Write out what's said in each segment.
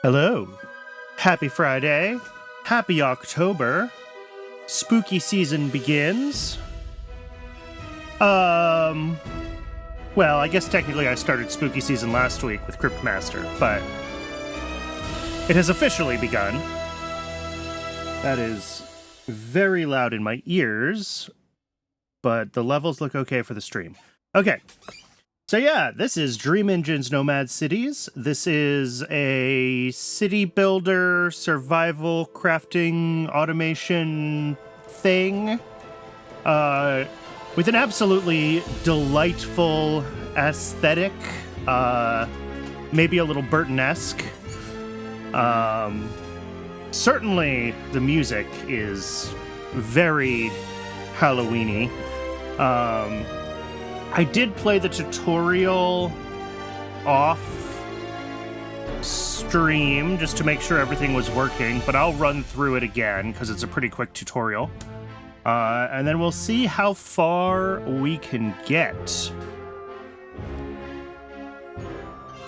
Hello. Happy Friday. Happy October. Spooky season begins. Well, I guess technically I started spooky season last week with Cryptmaster, but it has officially begun. That is very loud in my ears, but the levels look okay for the stream. Okay. So yeah, this is Dream Engine's Nomad Cities. This is a city builder, survival, crafting, automation thing. With an absolutely delightful aesthetic. Maybe a little Burton-esque. Certainly the music is very Halloween-y. I did play the tutorial off stream just to make sure everything was working, but I'll run through it again because it's a pretty quick tutorial. And then we'll see how far we can get.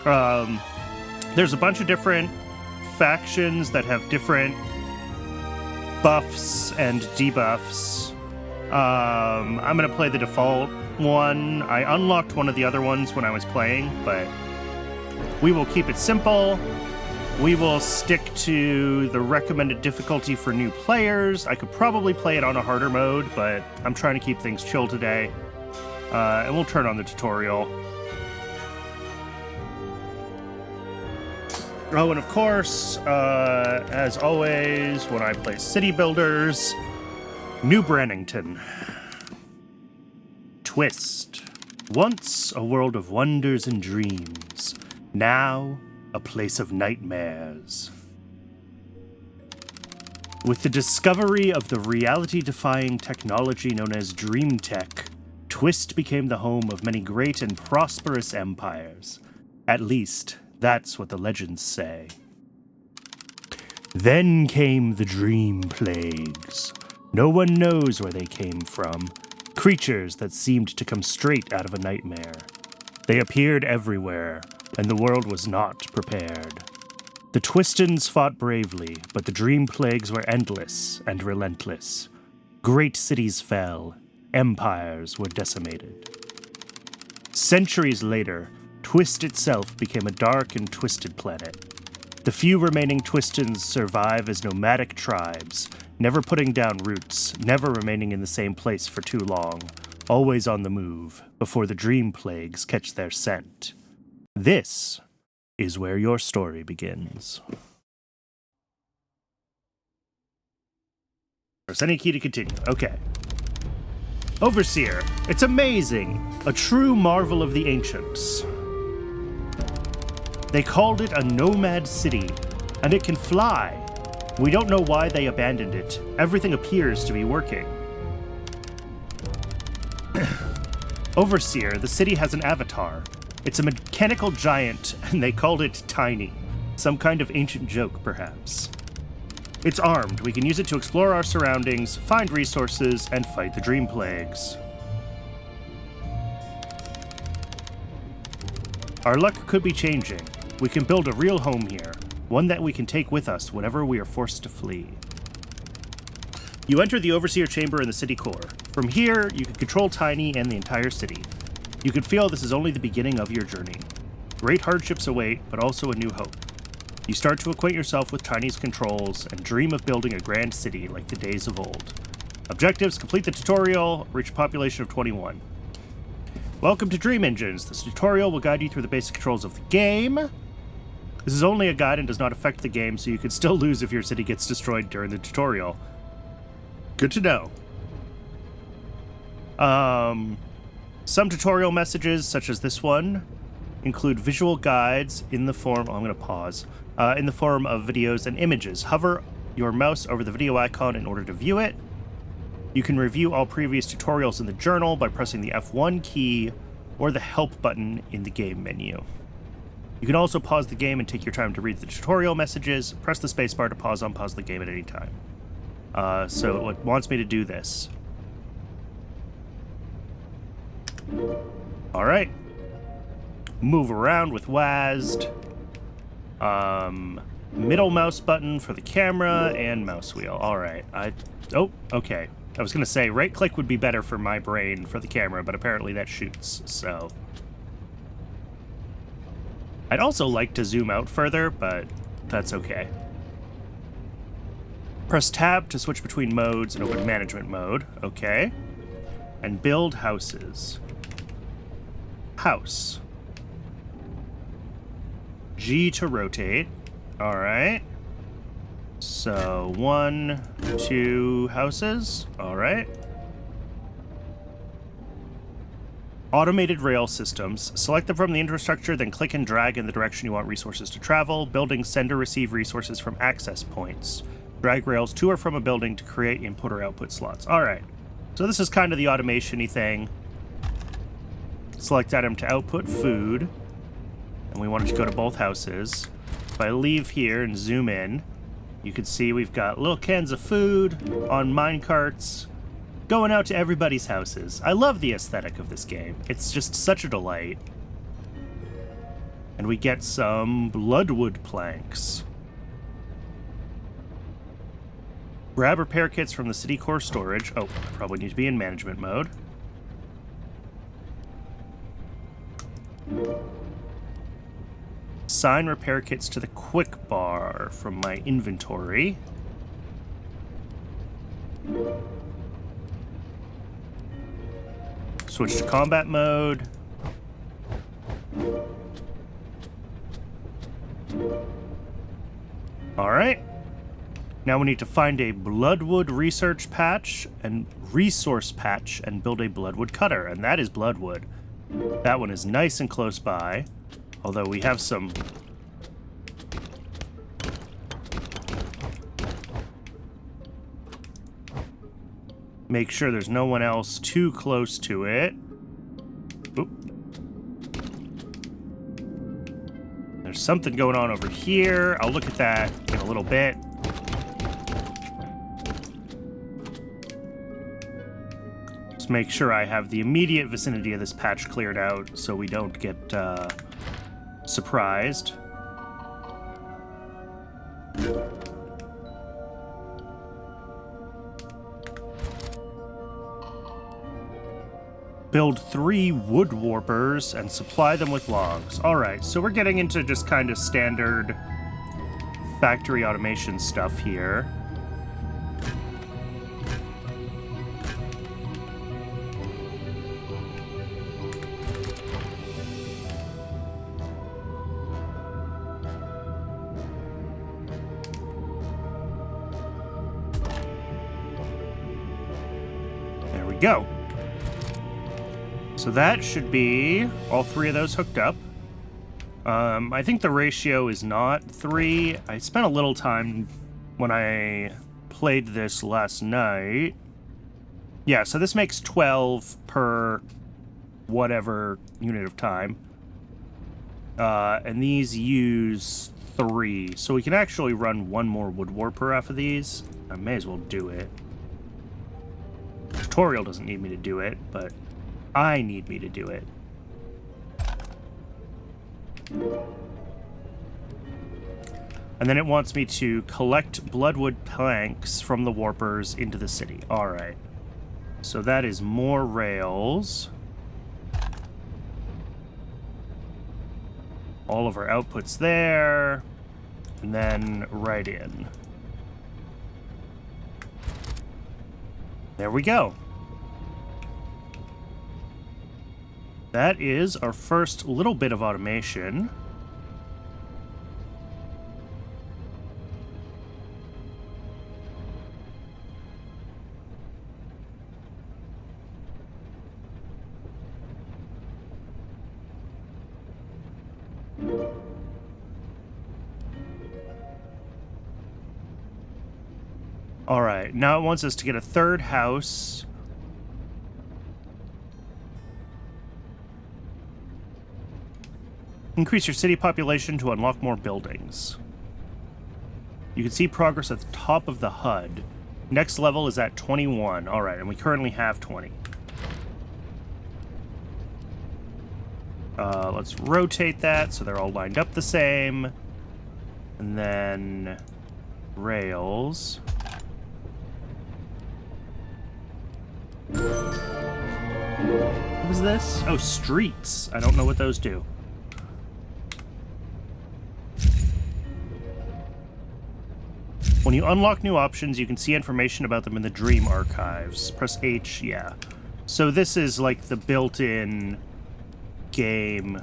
There's a bunch of different factions that have different buffs and debuffs. I'm going to play the default one. I unlocked one of the other ones when I was playing, but we will keep it simple. We will stick to the recommended difficulty for new players. I could probably play it on a harder mode, but I'm trying to keep things chill today. And we'll turn on the tutorial. Oh, and of course, as always, when I play City Builders, New Brannington. Twist. Once a world of wonders and dreams. Now a place of nightmares. With the discovery of the reality-defying technology known as Dream Tech, Twist became the home of many great and prosperous empires. At least, that's what the legends say. Then came the Dream Plagues. No one knows where they came from. Creatures that seemed to come straight out of a nightmare. They appeared everywhere, and the world was not prepared. The Twistons fought bravely, but the Dream Plagues were endless and relentless. Great cities fell. Empires were decimated. Centuries later, Twist itself became a dark and twisted planet. The few remaining Twistons survive as nomadic tribes, never putting down roots, never remaining in the same place for too long, always on the move, before the Dream Plagues catch their scent. This is where your story begins. Press any key to continue. Okay. Overseer. It's amazing. A true marvel of the ancients. They called it a nomad city, and it can fly. We don't know why they abandoned it. Everything appears to be working. Overseer, the city has an avatar. It's a mechanical giant, and they called it Tiny. Some kind of ancient joke, perhaps. It's armed. We can use it to explore our surroundings, find resources, and fight the Dream Plagues. Our luck could be changing. We can build a real home here. One that we can take with us whenever we are forced to flee. You enter the Overseer Chamber in the city core. From here, you can control Tiny and the entire city. You can feel this is only the beginning of your journey. Great hardships await, but also a new hope. You start to acquaint yourself with Tiny's controls and dream of building a grand city like the days of old. Objectives: complete the tutorial, reach a population of 21. Welcome to Dream Engines. This tutorial will guide you through the basic controls of the game. This is only a guide and does not affect the game, so you could still lose if your city gets destroyed during the tutorial. Good to know. Some tutorial messages, such as this one, include visual guides in the form... I'm going to pause. In the form of videos and images. Hover your mouse over the video icon in order to view it. You can review all previous tutorials in the journal by pressing the F1 key or the help button in the game menu. You can also pause the game and take your time to read the tutorial messages. Press the spacebar to pause the game at any time. So it wants me to do this. Alright. Move around with WASD. Middle mouse button for the camera and mouse wheel. All right. Oh, okay. I was going to say right click would be better for my brain for the camera, but apparently that shoots, so. I'd also like to zoom out further, but that's okay. Press tab to switch between modes and open management mode. Okay. And build houses. House. G to rotate. All right. So 1, 2 houses. All right. Automated rail systems. Select them from the infrastructure, then click and drag in the direction you want resources to travel. Buildings send or receive resources from access points. Drag rails to or from a building to create input or output slots. All right. So this is kind of the automation-y thing. Select item to output food. And we want it to go to both houses. If I leave here and zoom in, you can see we've got little cans of food on minecarts going out to everybody's houses. I love the aesthetic of this game. It's just such a delight. And we get some bloodwood planks. Grab repair kits from the city core storage. Oh, I probably need to be in management mode. Assign repair kits to the quick bar from my inventory. Switch to combat mode. All right. Now we need to find a bloodwood research patch and resource patch and build a bloodwood cutter, and that is bloodwood. That one is nice and close by, although we have some make sure there's no one else too close to it. Oop. There's something going on over here. I'll look at that in a little bit. Make sure I have the immediate vicinity of this patch cleared out so we don't get surprised. Build 3 wood warpers and supply them with logs. All right, so we're getting into just kind of standard factory automation stuff here. Go. So that should be all 3 of those hooked up. I think the ratio is not 3. I spent a little time when I played this last night. Yeah, so this makes 12 per whatever unit of time. And these use 3. So we can actually run 1 more wood warper off of these. I may as well do it. Tutorial doesn't need me to do it, but I need me to do it. And then it wants me to collect bloodwood planks from the warpers into the city. All right. So that is more rails. All of our outputs there. And then right in. There we go. That is our first little bit of automation. All right, now it wants us to get a 3rd house. Increase your city population to unlock more buildings. You can see progress at the top of the HUD. Next level is at 21. All right, and we currently have 20. Let's rotate that so they're all lined up the same. And then rails. What was this? Oh, streets. I don't know what those do. When you unlock new options, you can see information about them in the Dream Archives. Press H, yeah. So this is like the built-in game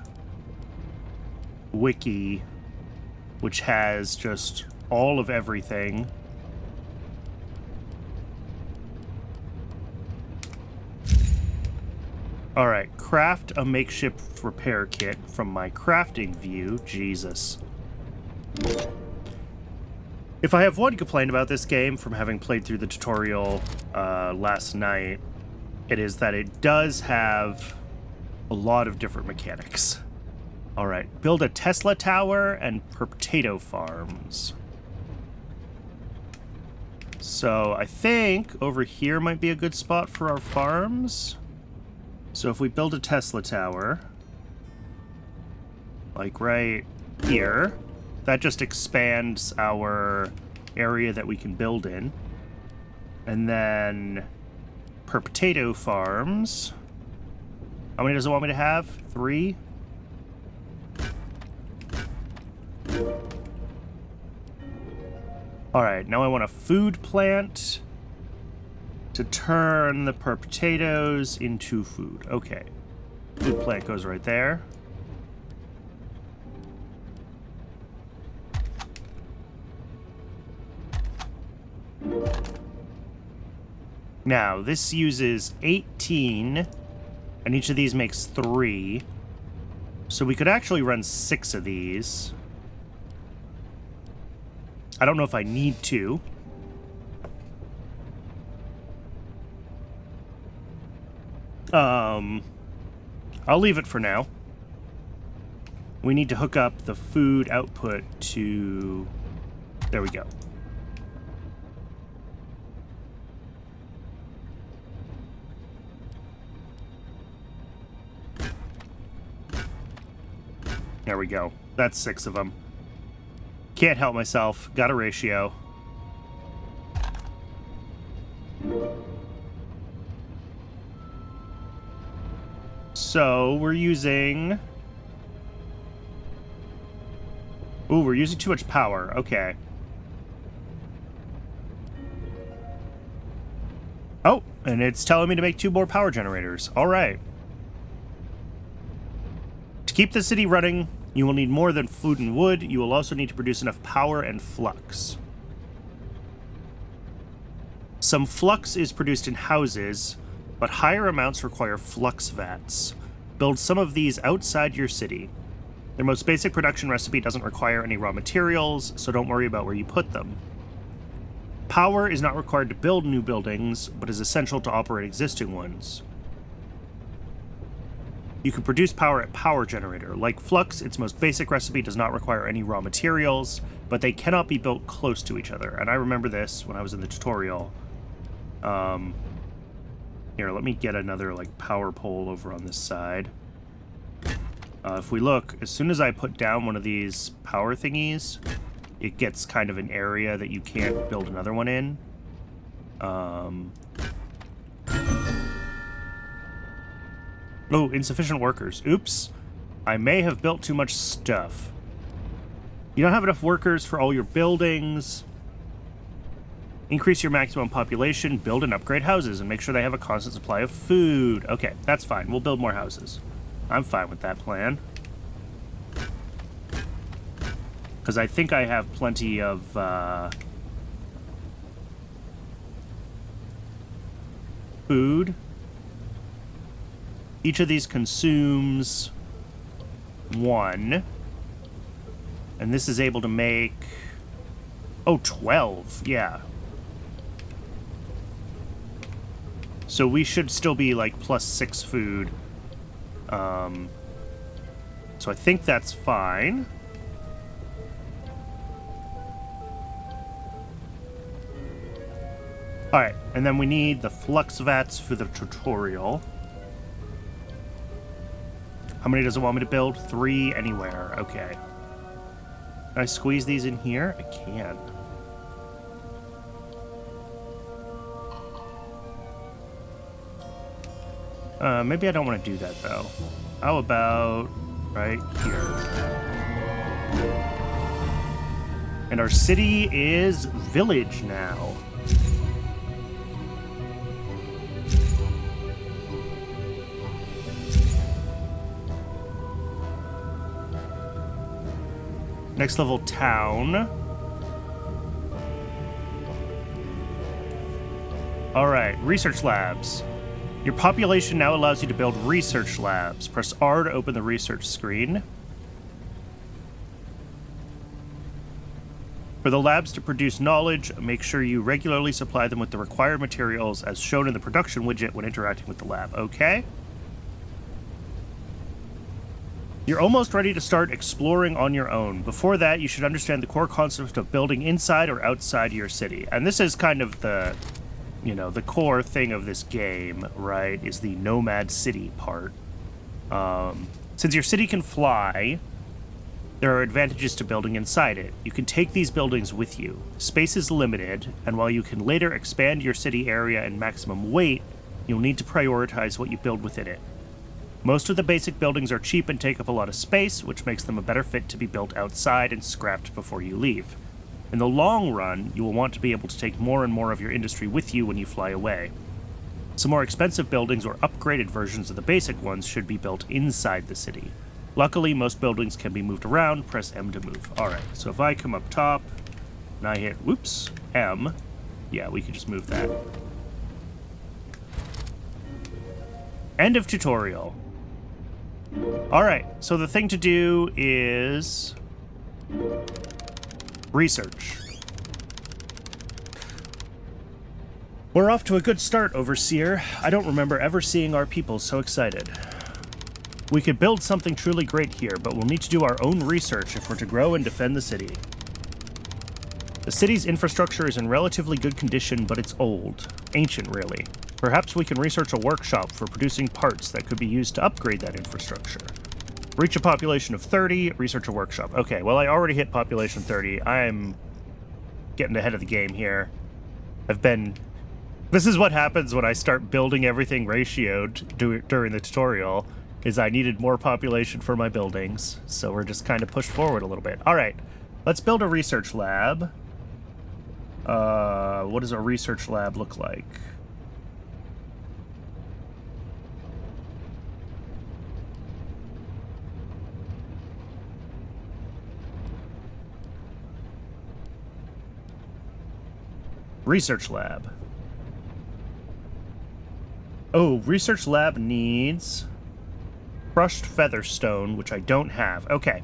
wiki, which has just all of everything. All right, craft a makeshift repair kit from my crafting view. Jesus. If I have one complaint about this game from having played through the tutorial last night, it is that it does have a lot of different mechanics. All right, build a Tesla tower and potato farms. So I think over here might be a good spot for our farms. So if we build a Tesla tower, like right here, that just expands our area that we can build in. And then per potato farms, how many does it want me to have? 3? All right, now I want a food plant to turn the per potatoes into food. Okay, food plant goes right there. Now, this uses 18, and each of these makes 3. So we could actually run 6 of these. I don't know if I need to. I'll leave it for now. We need to hook up the food output to... There we go. There we go. That's 6 of them. Can't help myself. Got a ratio. So, we're using... Ooh, we're using too much power. Okay. Oh, and it's telling me to make 2 more power generators. All right. To keep the city running, you will need more than food and wood. You will also need to produce enough power and flux. Some flux is produced in houses, but higher amounts require flux vats. Build some of these outside your city. Their most basic production recipe doesn't require any raw materials, so don't worry about where you put them. Power is not required to build new buildings, but is essential to operate existing ones. You can produce power at power generator. Like flux, its most basic recipe does not require any raw materials, but they cannot be built close to each other. And I remember this when I was in the tutorial. Here, let me get another like power pole over on this side. If we look, as soon as I put down one of these power thingies, it gets kind of an area that you can't build another one in. Oh, insufficient workers. Oops. I may have built too much stuff. You don't have enough workers for all your buildings. Increase your maximum population, build and upgrade houses, and make sure they have a constant supply of food. Okay, that's fine. We'll build more houses. I'm fine with that plan. Because I think I have plenty of... food. Each of these consumes 1. And this is able to make... Oh, 12. Yeah. So we should still be, like, +6 food. So I think that's fine. Alright, and then we need the flux vats for the tutorial. How many does it want me to build? 3 anywhere. Okay. Can I squeeze these in here? I can. Maybe I don't want to do that, though. How about right here? And our city is village now. Next level, town. All right, research labs. Your population now allows you to build research labs. Press R to open the research screen. For the labs to produce knowledge, make sure you regularly supply them with the required materials as shown in the production widget when interacting with the lab. Okay? You're almost ready to start exploring on your own. Before that, you should understand the core concept of building inside or outside your city. And this is kind of the, you know, the core thing of this game, right, is the Nomad city part. Since your city can fly, there are advantages to building inside it. You can take these buildings with you. Space is limited, and while you can later expand your city area and maximum weight, you'll need to prioritize what you build within it. Most of the basic buildings are cheap and take up a lot of space, which makes them a better fit to be built outside and scrapped before you leave. In the long run, you will want to be able to take more and more of your industry with you when you fly away. Some more expensive buildings or upgraded versions of the basic ones should be built inside the city. Luckily, most buildings can be moved around. Press M to move. Alright, so if I come up top, and I hit, whoops, M, yeah, we can just move that. End of tutorial. Alright, so the thing to do is research. We're off to a good start, Overseer. I don't remember ever seeing our people so excited. We could build something truly great here, but we'll need to do our own research if we're to grow and defend the city. The city's infrastructure is in relatively good condition, but it's old. Ancient, really. Perhaps we can research a workshop for producing parts that could be used to upgrade that infrastructure. Reach a population of 30, research a workshop. Okay, well, I already hit population 30. I'm getting ahead of the game here. This is what happens when I start building everything ratioed during the tutorial, is I needed more population for my buildings, so we're just kind of pushed forward a little bit. All right, let's build a research lab. What does a research lab look like? Research lab. Oh, research lab needs crushed featherstone, which I don't have. Okay.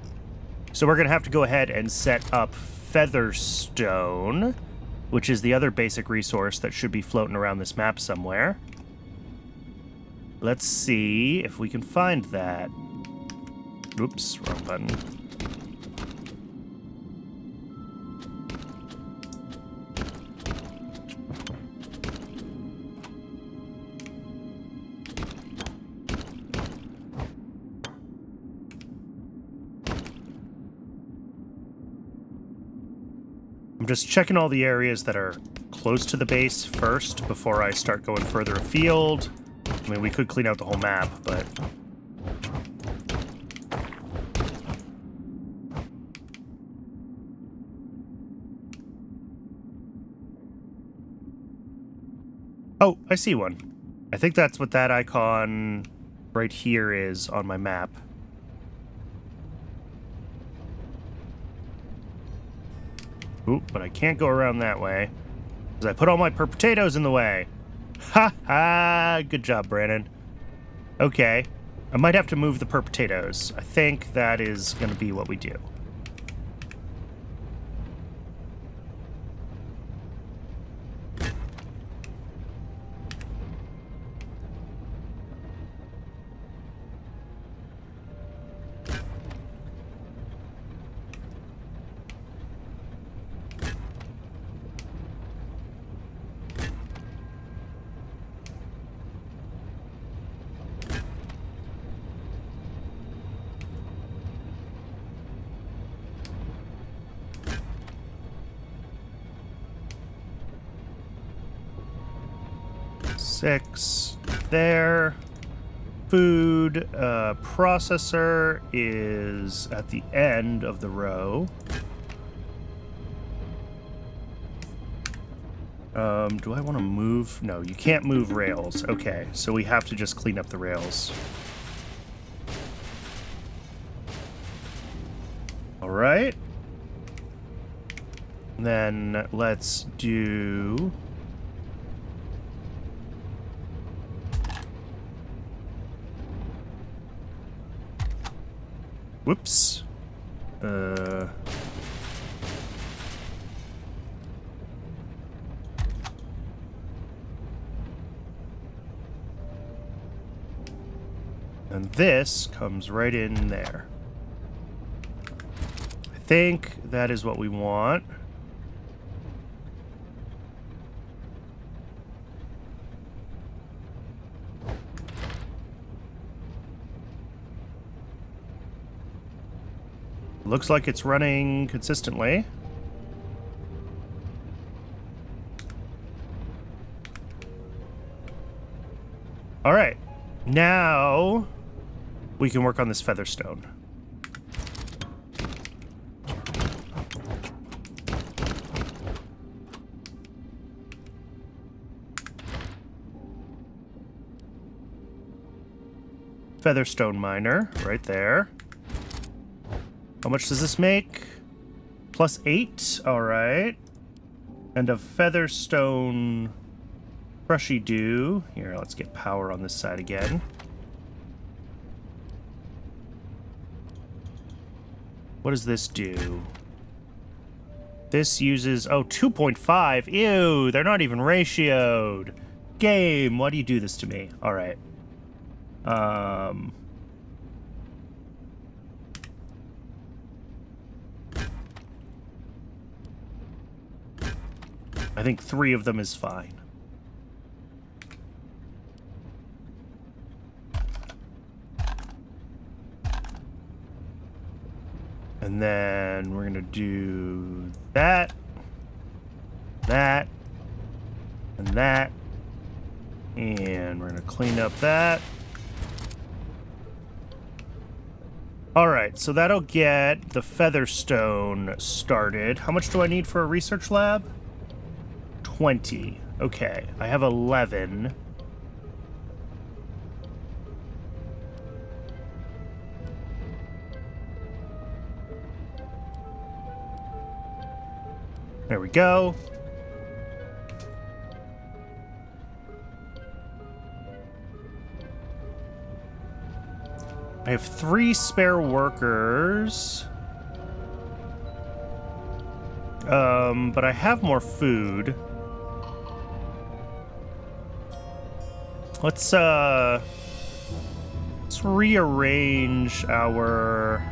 So we're going to have to go ahead and set up featherstone, which is the other basic resource that should be floating around this map somewhere. Let's see if we can find that. Oops, wrong button. I'm just checking all the areas that are close to the base first before I start going further afield. I mean, we could clean out the whole map, but... Oh, I see one. I think that's what that icon right here is on my map. Ooh, but I can't go around that way, because I put all my potatoes in the way. Ha ha! Good job, Brandon. Okay. I might have to move the potatoes. I think that is going to be what we do. 6 there. Food processor is at the end of the row. Do I want to move? No, you can't move rails. Okay, so we have to just clean up the rails. All right. Then let's do... Whoops. And this comes right in there. I think that is what we want. Looks like it's running consistently. All right. Now we can work on this featherstone. Featherstone miner right there. How much does this make? +8. All right. And a featherstone brushy do. Here, let's get power on this side again. What does this do? This uses, oh, 2.5. Ew, they're not even ratioed. Game, why do you do this to me? All right. I think 3 of them is fine. And then we're gonna do that, that, and that. And we're gonna clean up that. All right, so that'll get the featherstone started. How much do I need for a research lab? 20. Okay, I have 11. There we go. I have 3 spare workers. But I have more food. Let's rearrange our...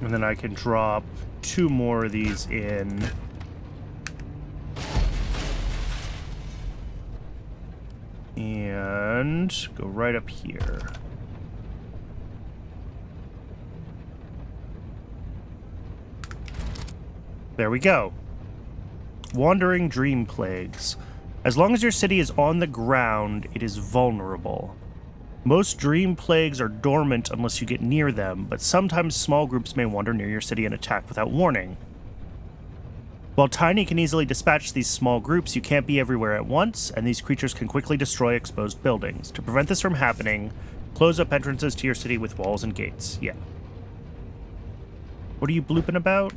And then I can drop 2 more of these in. And go right up here. There we go. Wandering dream plagues. As long as your city is on the ground, it is vulnerable. Most dream plagues are dormant unless you get near them, but sometimes small groups may wander near your city and attack without warning. While Tiny can easily dispatch these small groups, you can't be everywhere at once, and these creatures can quickly destroy exposed buildings. To prevent this from happening, close up entrances to your city with walls and gates. Yeah. What are you blooping about?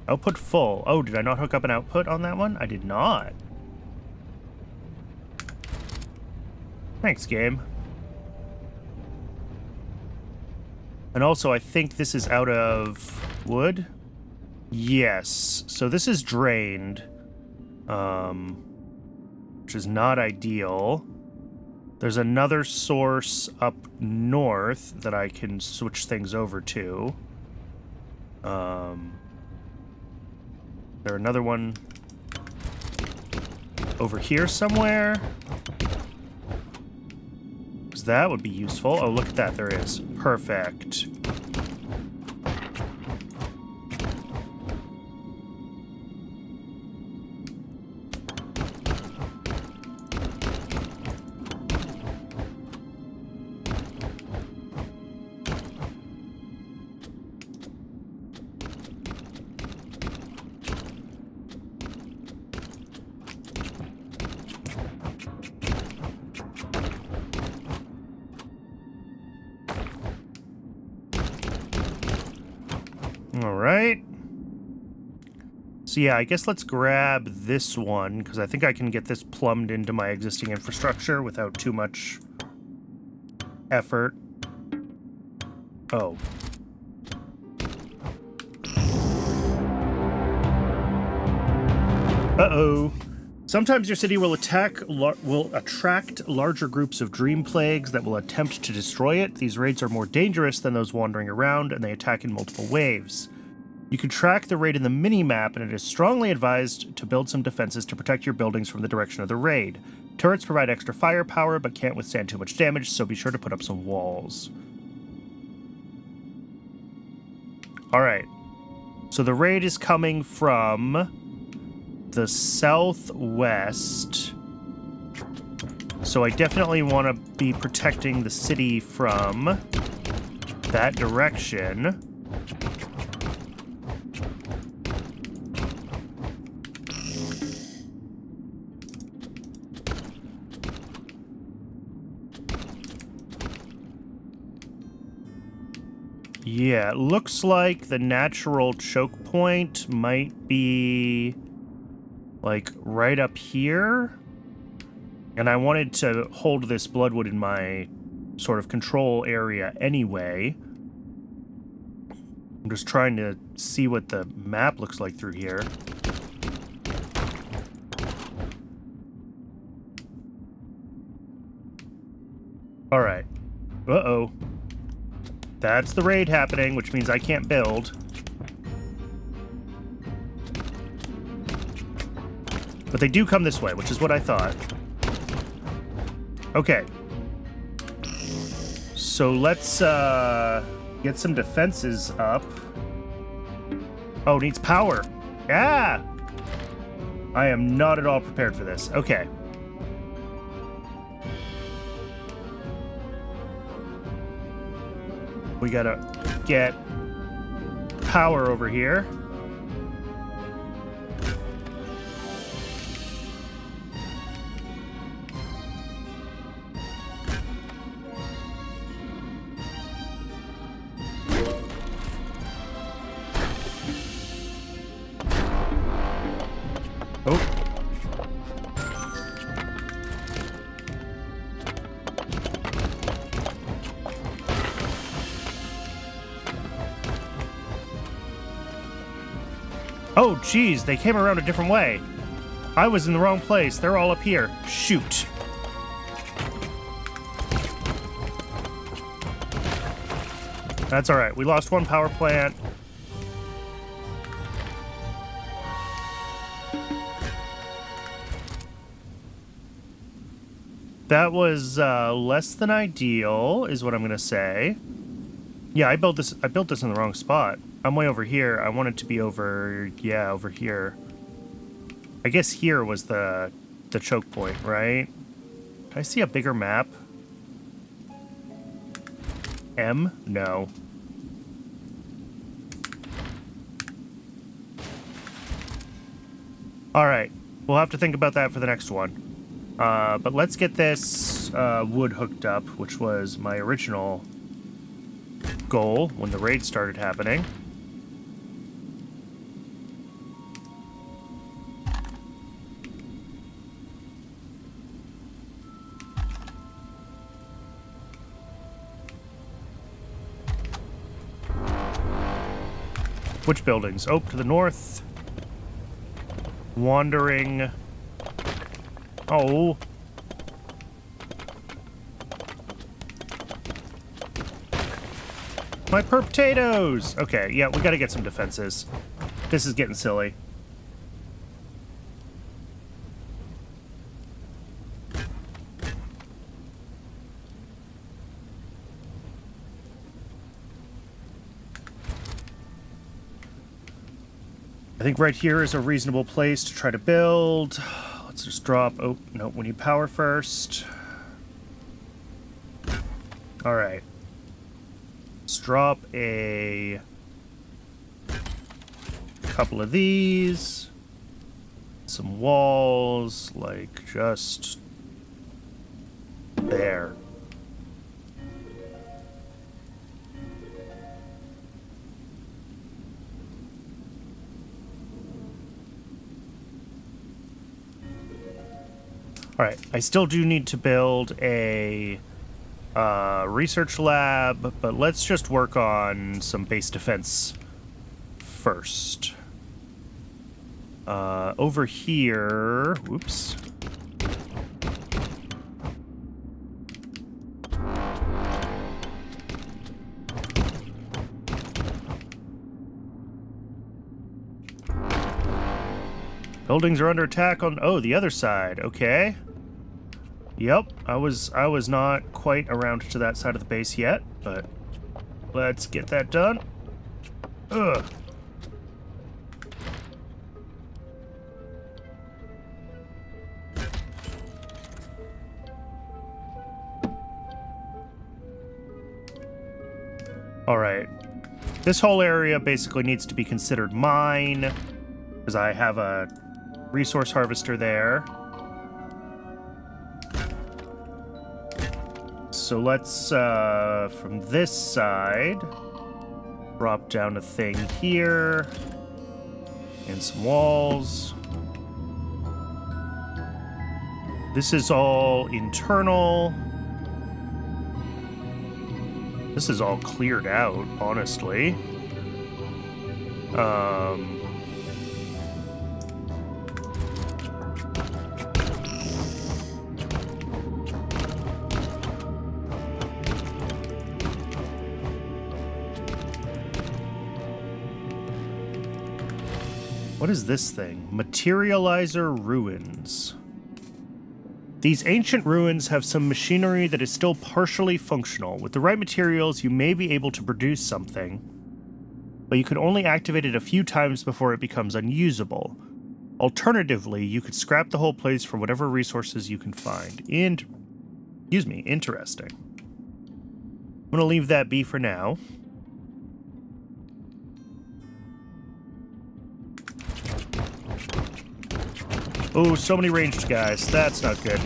Output full. Oh, did I not hook up an output on that one? I did not. Thanks, game. And also, I think this is out of wood. Yes. So this is drained, which is not ideal. There's another source up north that I can switch things over to. There another one over here somewhere? Because that would be useful. Oh, look at that. There is. Perfect. All right. So yeah, I guess let's grab this one, because I think I can get this plumbed into my existing infrastructure without too much effort. Oh. Uh-oh. Sometimes your city will attract larger groups of dream plagues that will attempt to destroy it. These raids are more dangerous than those wandering around, and they attack in multiple waves. You can track the raid in the mini-map, and it is strongly advised to build some defenses to protect your buildings from the direction of the raid. Turrets provide extra firepower, but can't withstand too much damage, so be sure to put up some walls. Alright. So the raid is coming from the southwest. So I definitely want to be protecting the city from that direction. Yeah, it looks like the natural choke point might be like right up here. And I wanted to hold this bloodwood in my sort of control area anyway. I'm just trying to see what the map looks like through here. All right. Uh-oh. That's the raid happening, which means I can't build. But they do come this way, which is what I thought. Okay. So let's get some defenses up. Oh, it needs power. Yeah! I am not at all prepared for this. Okay. We gotta get power over here. Oh. Oh, geez, they came around a different way. I was in the wrong place. They're all up here. Shoot. That's all right. We lost one power plant. That was less than ideal, is what I'm gonna say. Yeah, I built this in the wrong spot. I'm way over here. I want it to be over, yeah, over here. I guess here was the choke point, right? Can I see a bigger map? M? No. Alright, we'll have to think about that for the next one. But let's get this wood hooked up, which was my original goal when the raid started happening. Which buildings? Oh, to the north. Wandering. Oh. My potatoes! Okay, yeah, we gotta get some defenses. This is getting silly. I think right here is a reasonable place to try to build. Let's just drop... Oh, no, we need power first. Alright. Let's drop a couple of these. Some walls, like, just there. Alright, I still do need to build a research lab, but let's just work on some base defense first. Over here... Whoops. Buildings are under attack on... Oh, the other side. Okay. Yep, I was not quite around to that side of the base yet, but let's get that done. Ugh. All right. This whole area basically needs to be considered mine because I have a resource harvester there. So let's, from this side, drop down a thing here, and some walls. This is all internal. This is all cleared out, honestly. What is this thing? Materializer ruins. These ancient ruins have some machinery that is still partially functional. With the right materials, you may be able to produce something, but you can only activate it a few times before it becomes unusable. Alternatively, you could scrap the whole place for whatever resources you can find. Interesting. I'm gonna leave that be for now. Oh, so many ranged guys. That's not good.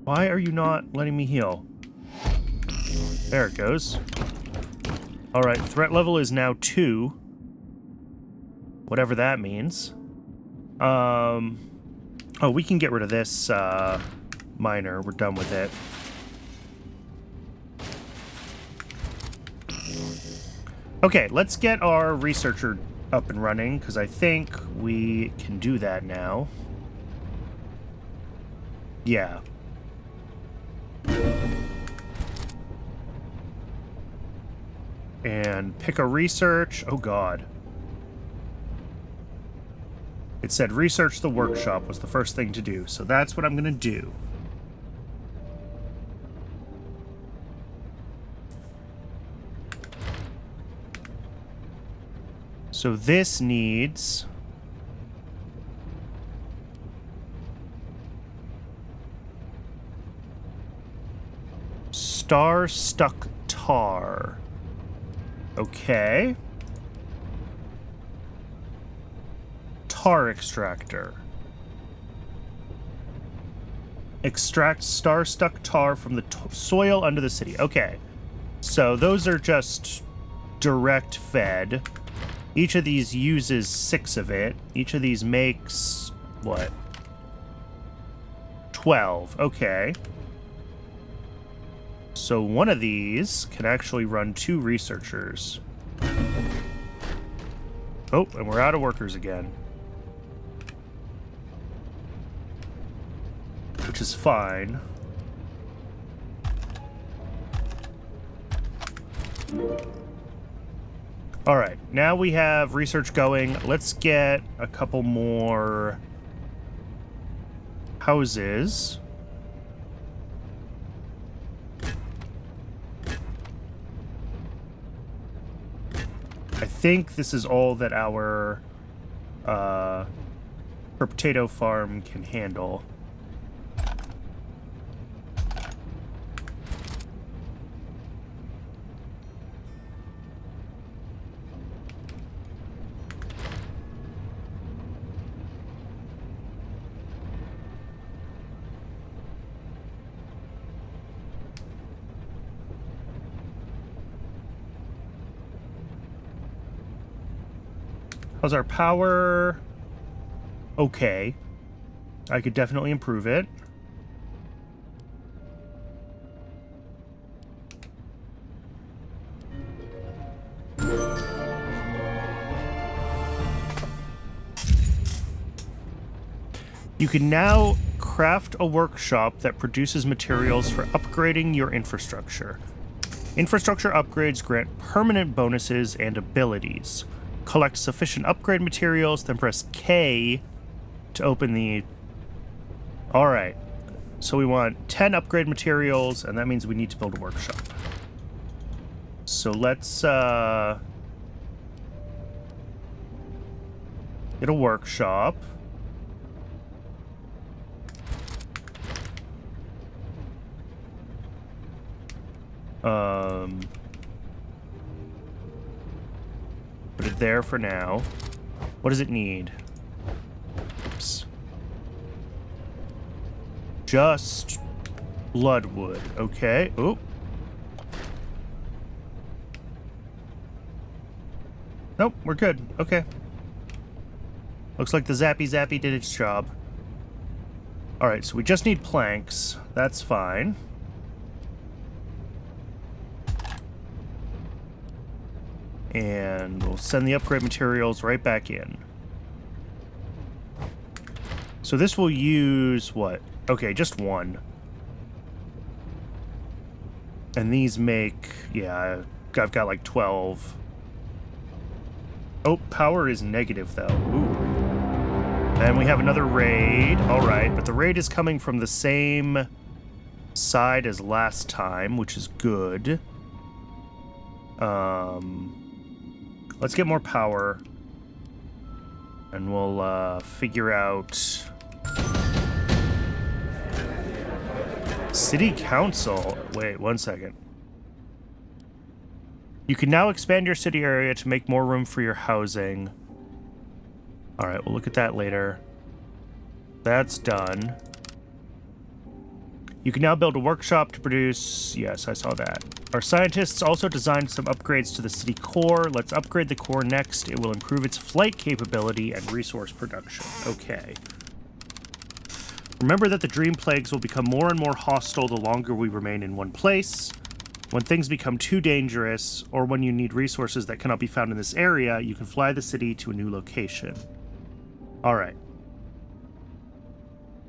Why are you not letting me heal? There it goes. Alright, threat level is now 2. Whatever that means. Oh, we can get rid of this miner. We're done with it. Okay, let's get our researcher up and running, because I think we can do that now. Yeah. And pick a research. Oh, God. It said research the workshop was the first thing to do, so that's what I'm going to do. So this needs... star-stuck tar. Okay. Tar extractor. Extract star-stuck tar from the soil under the city. Okay. So those are just direct fed. Each of these uses 6 of it. Each of these makes, what? 12. Okay. So one of these can actually run 2 researchers. Oh, and we're out of workers again. Which is fine. Alright, now we have research going. Let's get a couple more houses. I think this is all that our potato farm can handle. How's our power? Okay. I could definitely improve it. You can now craft a workshop that produces materials for upgrading your infrastructure. Infrastructure upgrades grant permanent bonuses and abilities. Collect sufficient upgrade materials, then press K to open the... Alright. So we want 10 upgrade materials, and that means we need to build a workshop. So let's, get a workshop. Put it there for now. What does it need? Oops. Just bloodwood. Okay. Oh. Nope, we're good. Okay. Looks like the zappy did its job. Alright, so we just need planks. That's fine. And we'll send the upgrade materials right back in. So this will use what? Okay, just one. And these make, yeah, I've got like 12. Oh, power is negative though. Ooh. And we have another raid. All right, but the raid is coming from the same side as last time, which is good. Let's get more power, and we'll figure out City Council. Wait, 1 second. You can now expand your city area to make more room for your housing. All right, we'll look at that later. That's done. You can now build a workshop to produce... Yes, I saw that. Our scientists also designed some upgrades to the city core. Let's upgrade the core next. It will improve its flight capability and resource production. Okay. Remember that the dream plagues will become more and more hostile the longer we remain in one place. When things become too dangerous, or when you need resources that cannot be found in this area, you can fly the city to a new location. Alright.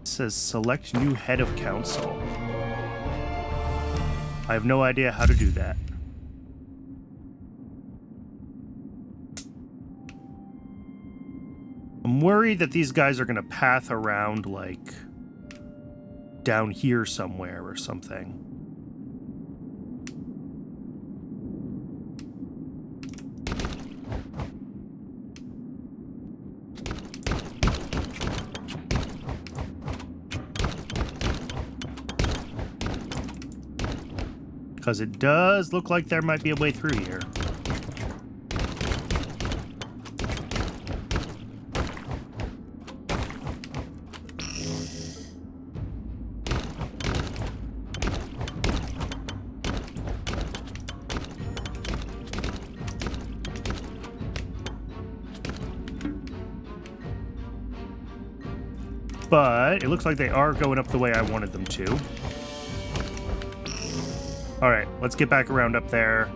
It says select new head of council. I have no idea how to do that. I'm worried that these guys are going to path around, like, down here somewhere or something. Because it does look like there might be a way through here. But it looks like they are going up the way I wanted them to. Alright, let's get back around up there,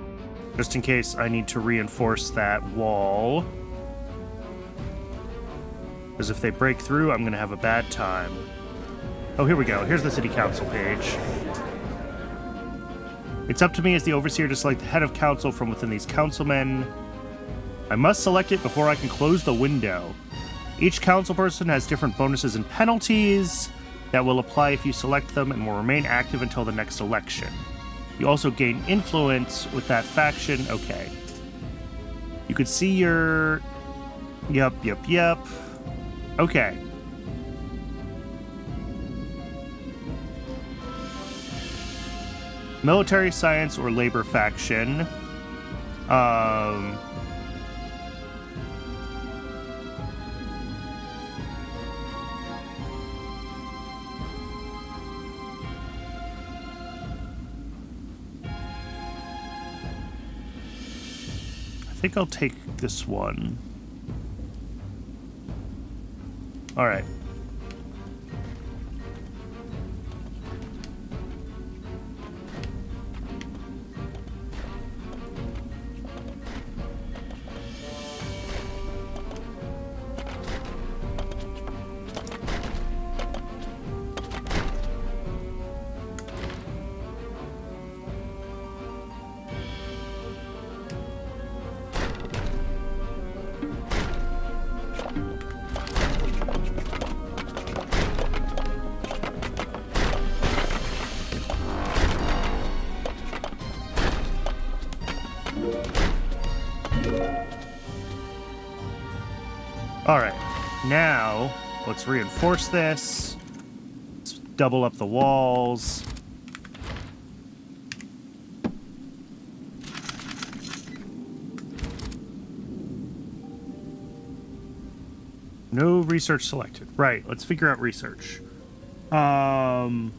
just in case I need to reinforce that wall. Because if they break through, I'm going to have a bad time. Oh, here we go. Here's the city council page. It's up to me as the overseer to select the head of council from within these councilmen. I must select it before I can close the window. Each council person has different bonuses and penalties that will apply if you select them and will remain active until the next election. You also gain influence with that faction. Okay. You could see your... Yep. Okay. Military, science, or labor faction. I think I'll take this one. All right. All right, now let's reinforce this. Let's double up the walls. No research selected. Right, let's figure out research. Happy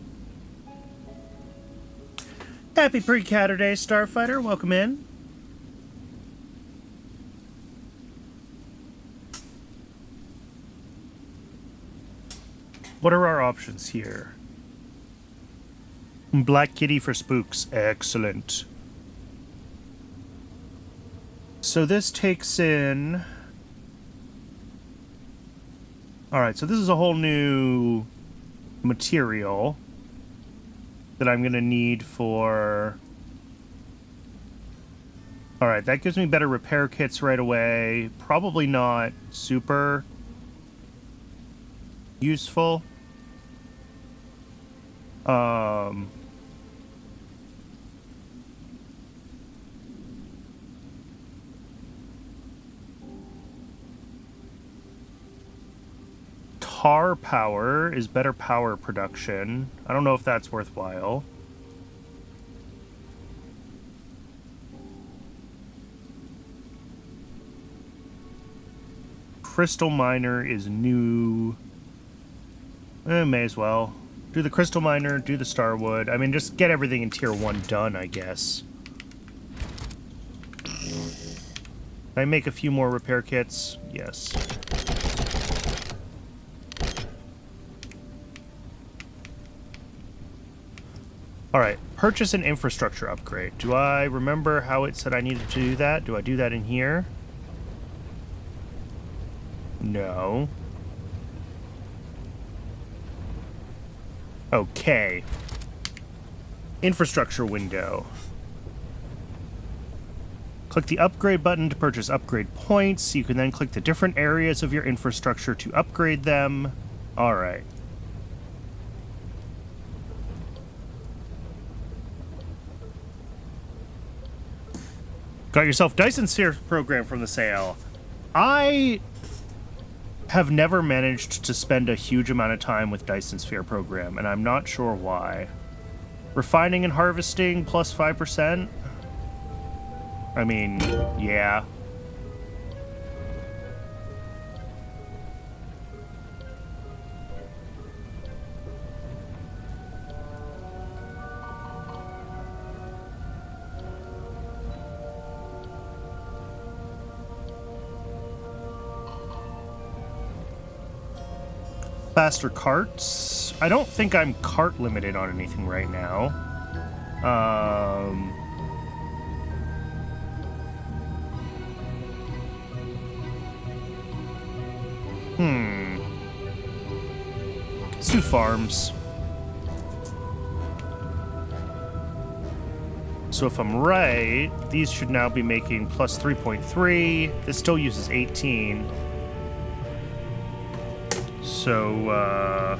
Pre-Catter Day, Starfighter. Welcome in. What are our options here? Black Kitty for spooks. Excellent. So this takes in... Alright, so this is a whole new material that I'm going to need for... Alright, that gives me better repair kits right away. Probably not super useful. Tar power is better power production. I don't know if that's worthwhile. Crystal miner is new. May as well. Do the crystal miner, do the starwood. I mean, just get everything in tier 1 done, I guess. Can I make a few more repair kits? Yes. Alright, purchase an infrastructure upgrade. Do I remember how it said I needed to do that? Do I do that in here? No. Okay. Infrastructure window. Click the upgrade button to purchase upgrade points. You can then click the different areas of your infrastructure to upgrade them. Alright. Got yourself Dyson Sphere program from the sale. I have never managed to spend a huge amount of time with Dyson Sphere program, and I'm not sure why. Refining and harvesting plus 5%? I mean, yeah. Faster carts. I don't think I'm cart limited on anything right now. Hmm. Let's do farms. So if I'm right, these should now be making plus 3.3. This still uses 18. So,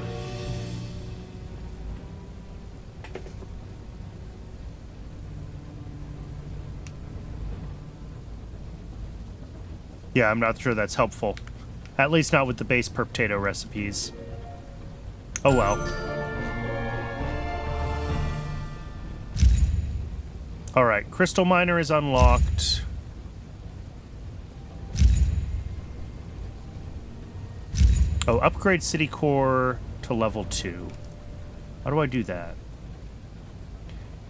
yeah, I'm not sure that's helpful. At least not with the base per potato recipes. Oh well. Alright, Crystal Miner is unlocked. Oh, upgrade City Core to level 2. How do I do that?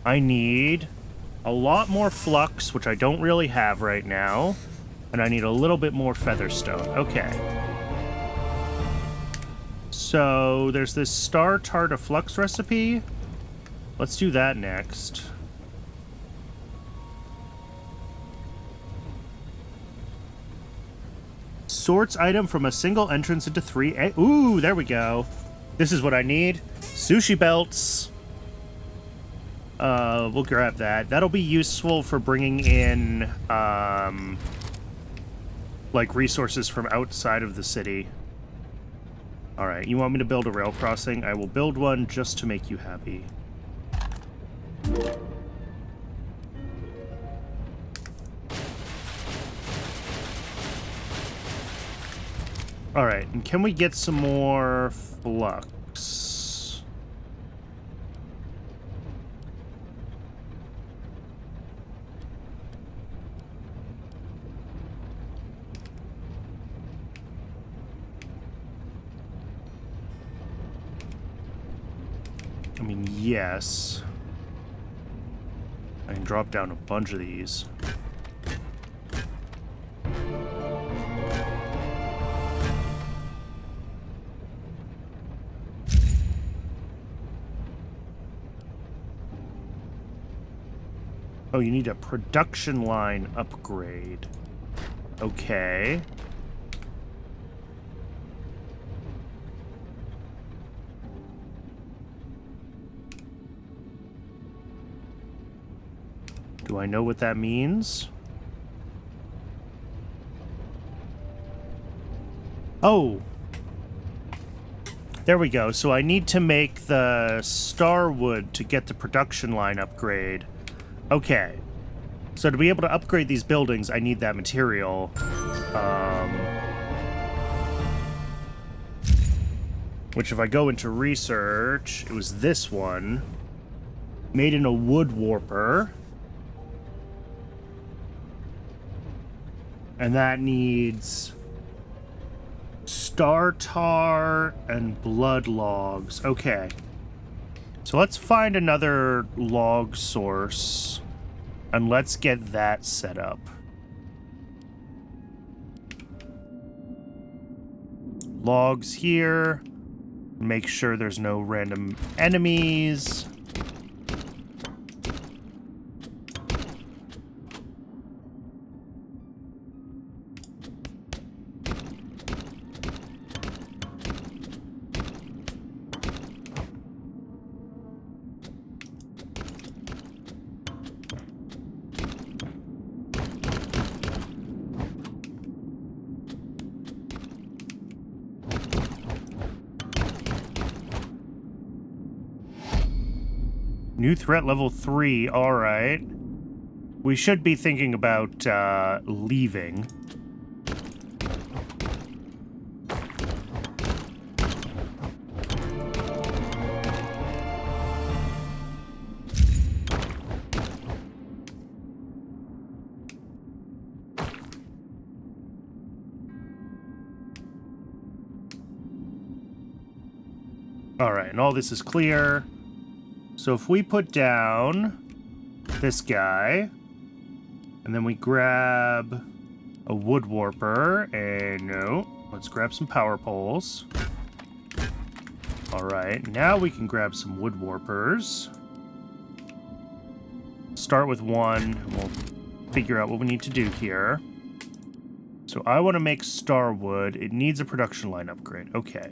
I need a lot more flux, which I don't really have right now. And I need a little bit more featherstone. Okay. So, there's this Star Tarta Flux recipe. Let's do that next. Sorts item from a single entrance into 3. Ooh, there we go. This is what I need. Sushi belts. We'll grab that. That'll be useful for bringing in, like, resources from outside of the city. Alright, you want me to build a rail crossing? I will build one just to make you happy. Alright, and can we get some more flux? I mean, yes. I can drop down a bunch of these. Oh, you need a production line upgrade. Okay. Do I know what that means? Oh! There we go. So I need to make the Starwood to get the production line upgrade. Okay. So to be able to upgrade these buildings, I need that material. Which if I go into research, it was this one. Made in a wood warper. And that needs star tar and blood logs. Okay. So let's find another log source and let's get that set up. Logs here. Make sure there's no random enemies. New threat level 3, alright. We should be thinking about leaving. Alright, and all this is clear. So if we put down this guy, and then we grab a wood warper, and no, let's grab some power poles. All right, now we can grab some wood warpers. Start with one, and we'll figure out what we need to do here. So I want to make Starwood. It needs a production line upgrade. Okay.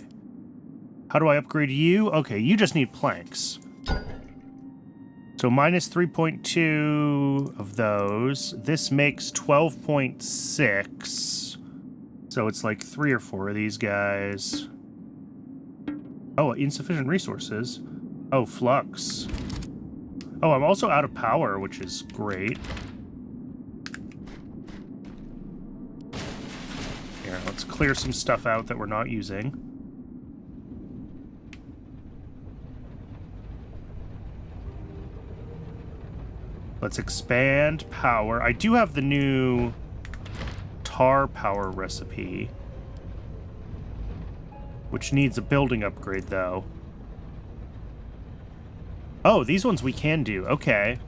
How do I upgrade you? Okay, you just need planks. So minus 3.2 of those. This makes 12.6. So it's like 3 or 4 of these guys. Oh, insufficient resources. Oh, flux. Oh, I'm also out of power, which is great. Here, let's clear some stuff out that we're not using. Let's expand power. I do have the new tar power recipe, which needs a building upgrade, though. Oh, these ones we can do. Okay.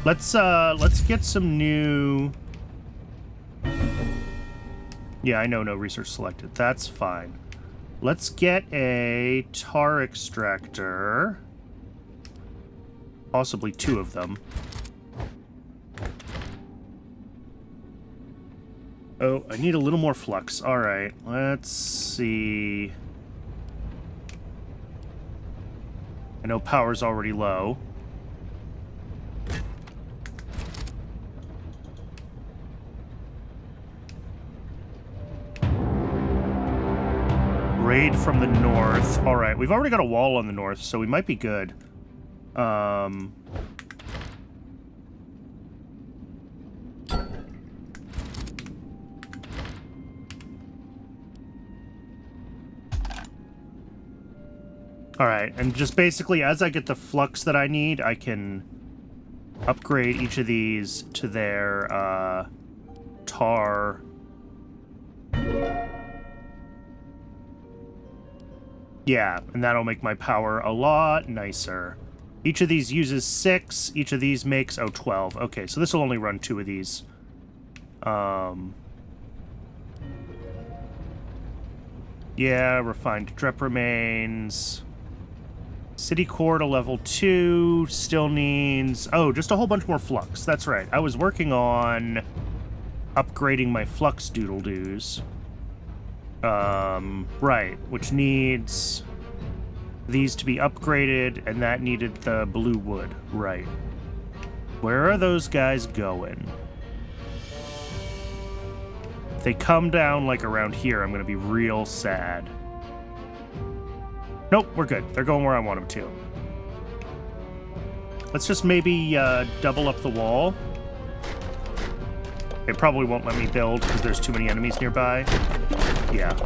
Let's get some new... Yeah, I know, no research selected. That's fine. Let's get a tar extractor. Possibly 2 of them. Oh, I need a little more flux. All right, let's see. I know power's already low. Raid from the north. All right, we've already got a wall on the north, so we might be good. All right, and just basically as I get the flux that I need, I can upgrade each of these to their tar. Yeah, and that'll make my power a lot nicer. Each of these uses 6. Each of these makes, 12. Okay, so this will only run 2 of these. Yeah, refined drep remains. City core to level 2 still needs... Oh, just a whole bunch more flux. That's right. I was working on upgrading my flux doodle-doos. Right, which needs these to be upgraded, and that needed the blue wood. Right. Where are those guys going? If they come down, like, around here, I'm gonna be real sad. Nope, we're good. They're going where I want them to. Let's just maybe double up the wall. It probably won't let me build because there's too many enemies nearby. Yeah.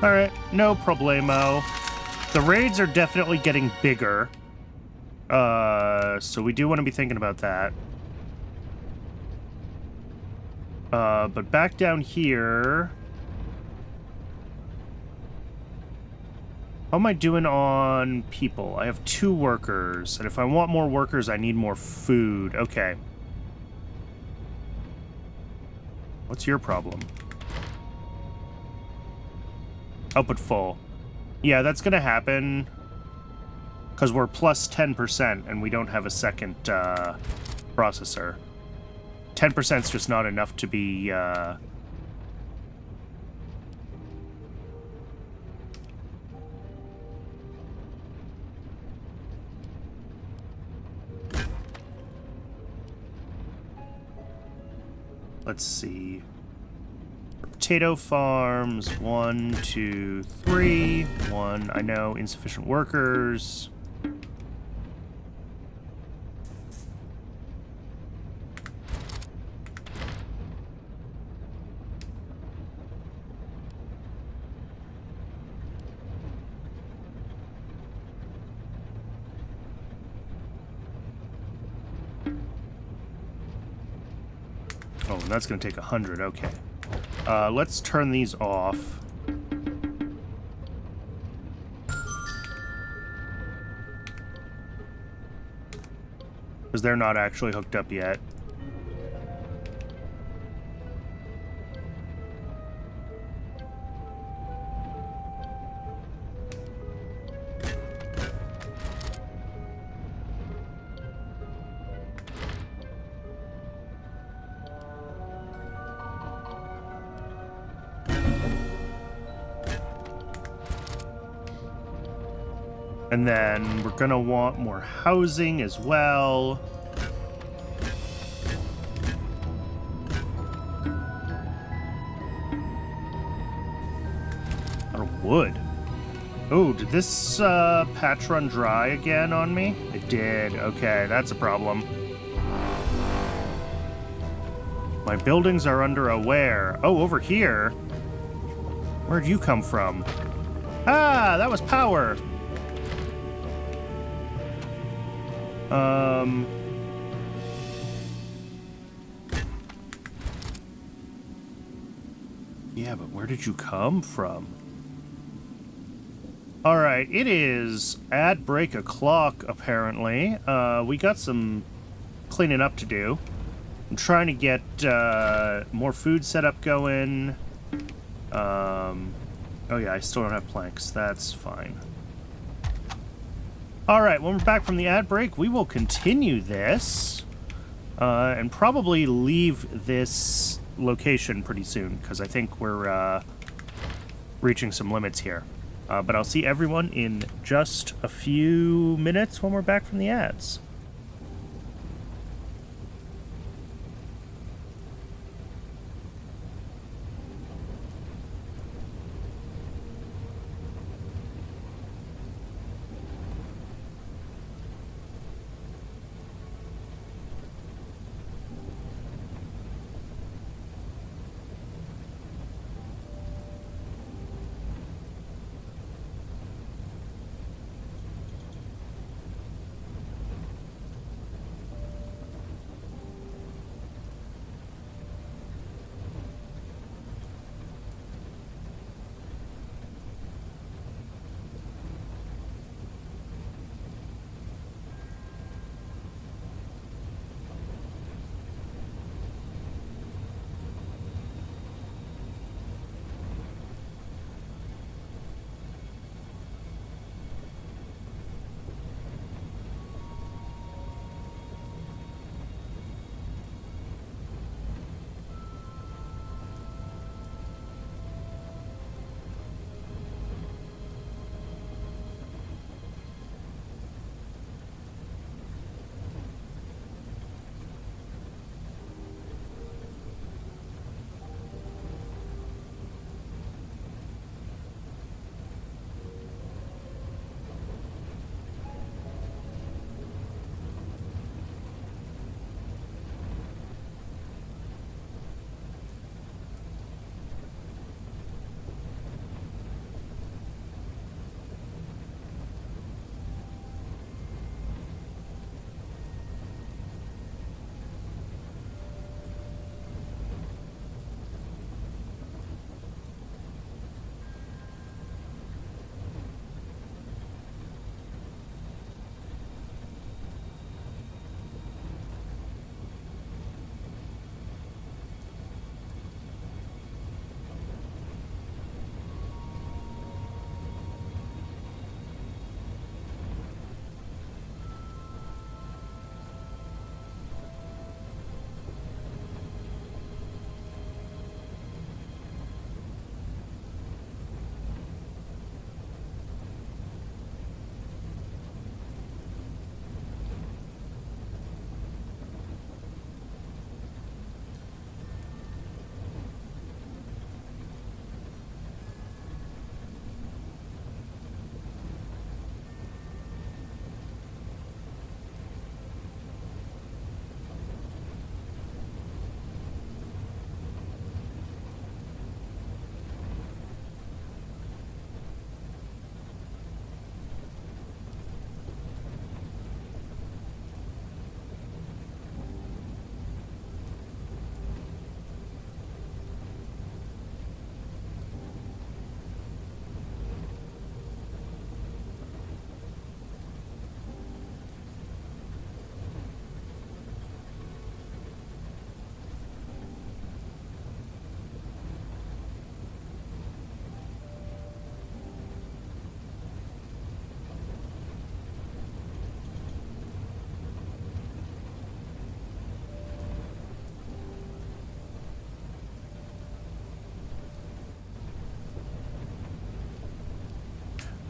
Alright, no problemo. The raids are definitely getting bigger. So we do want to be thinking about that. But back down here... How am I doing on people? I have 2 workers, and if I want more workers, I need more food. Okay. What's your problem? Output full. Yeah, that's gonna happen because we're plus 10% and we don't have a second processor. 10% is just not enough to be let's see. Potato farms, 1, 2, 3. 1, I know, insufficient workers. Oh, and that's going to take 100, okay. Let's turn these off. Because they're not actually hooked up yet. And then we're gonna want more housing as well. A lot of wood. Oh, did this patch run dry again on me? It did. Okay, that's a problem. My buildings are under a wear. Oh, over here? Where'd you come from? Ah, that was power! Yeah, but where did you come from? Alright, it is ad break o'clock, apparently. We got some cleaning up to do. I'm trying to get more food set up going. Oh yeah, I still don't have planks. That's fine. Alright, when we're back from the ad break, we will continue this. And probably leave this location pretty soon, because I think we're reaching some limits here. But I'll see everyone in just a few minutes when we're back from the ads.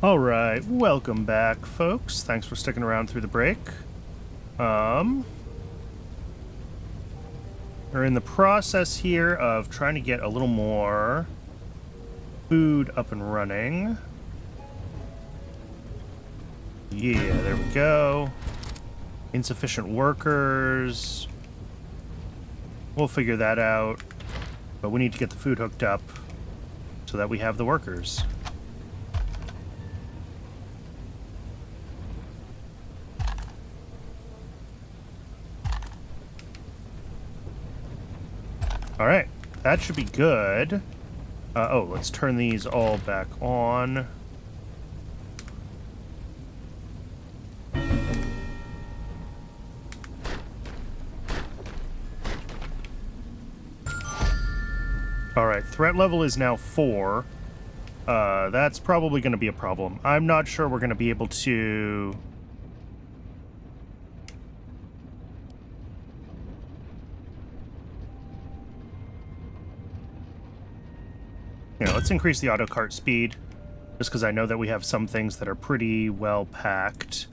All right, welcome back, folks. Thanks for sticking around through the break. We're in the process here of trying to get a little more food up and running. Yeah, there we go. Insufficient workers. We'll figure that out. But we need to get the food hooked up so that we have the workers. All right, that should be good. Oh, let's turn these all back on. All right, threat level is now 4. That's probably going to be a problem. I'm not sure we're going to be able to... You know, let's increase the auto cart speed, just because I know that we have some things that are pretty well packed.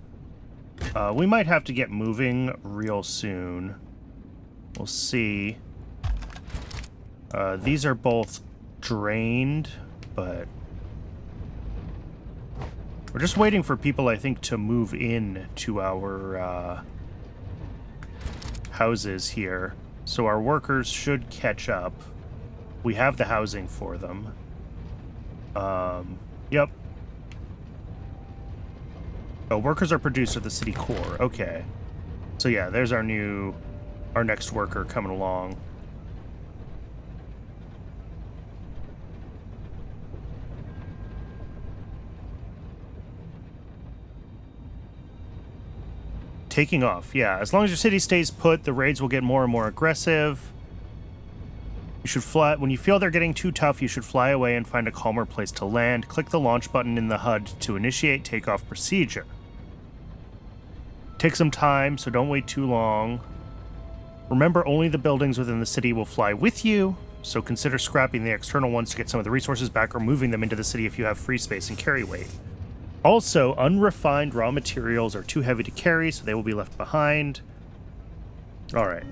We might have to get moving real soon. We'll see. These are both drained, but we're just waiting for people, I think, to move in to our houses here. So our workers should catch up. We have the housing for them. Yep. Oh, workers are produced at the city core. Okay. So yeah, there's our next worker coming along. Taking off, yeah. As long as your city stays put, the raids will get more and more aggressive. You should fly. When you feel they're getting too tough, you should fly away and find a calmer place to land. Click the launch button in the HUD to initiate takeoff procedure. Take some time, so don't wait too long. Remember, only the buildings within the city will fly with you, so consider scrapping the external ones to get some of the resources back or moving them into the city if you have free space and carry weight. Also, unrefined raw materials are too heavy to carry, so they will be left behind. All right.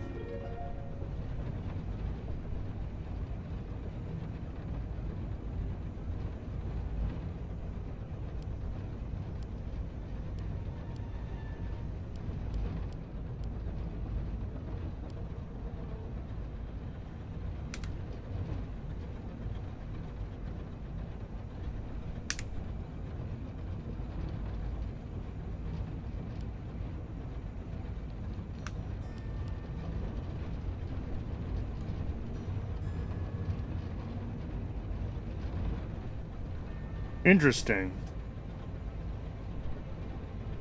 Interesting.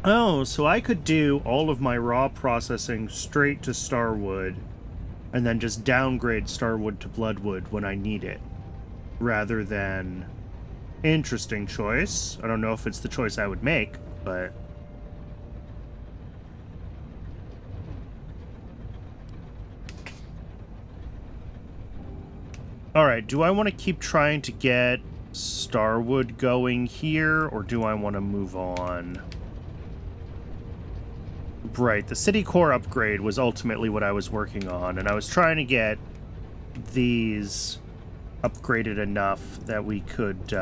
Oh, so I could do all of my raw processing straight to Starwood and then just downgrade Starwood to Bloodwood when I need it, rather than... Interesting choice. I don't know if it's the choice I would make, but... Alright, do I want to keep trying to get Starwood going here, or do I want to move on? Right, the city core upgrade was ultimately what I was working on, and I was trying to get these upgraded enough that we could,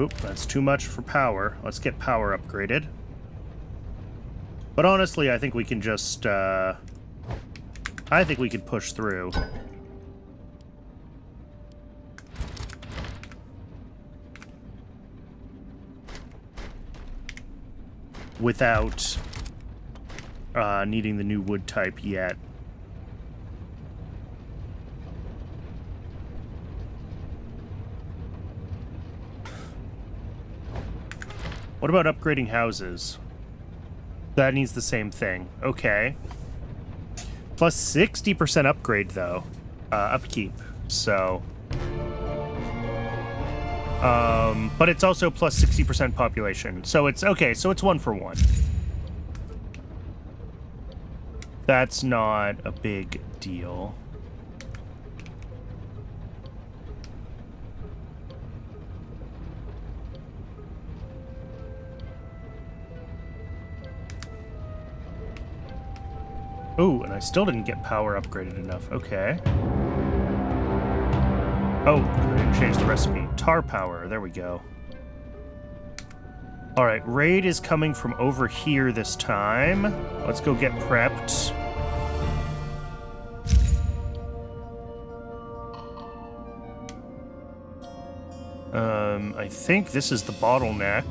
Oop, that's too much for power. Let's get power upgraded. But honestly, I think we can just, I think we could push through. Without needing the new wood type yet. What about upgrading houses? That needs the same thing. Okay. Plus 60% upgrade, though. Upkeep. So... but it's also plus 60% population. So it's... Okay, so it's 1 for 1. That's not a big deal. Oh, and I still didn't get power upgraded enough. Okay. Oh, I didn't change the recipe. Tar power. There we go. All right, raid is coming from over here this time. Let's go get prepped. I think this is the bottleneck.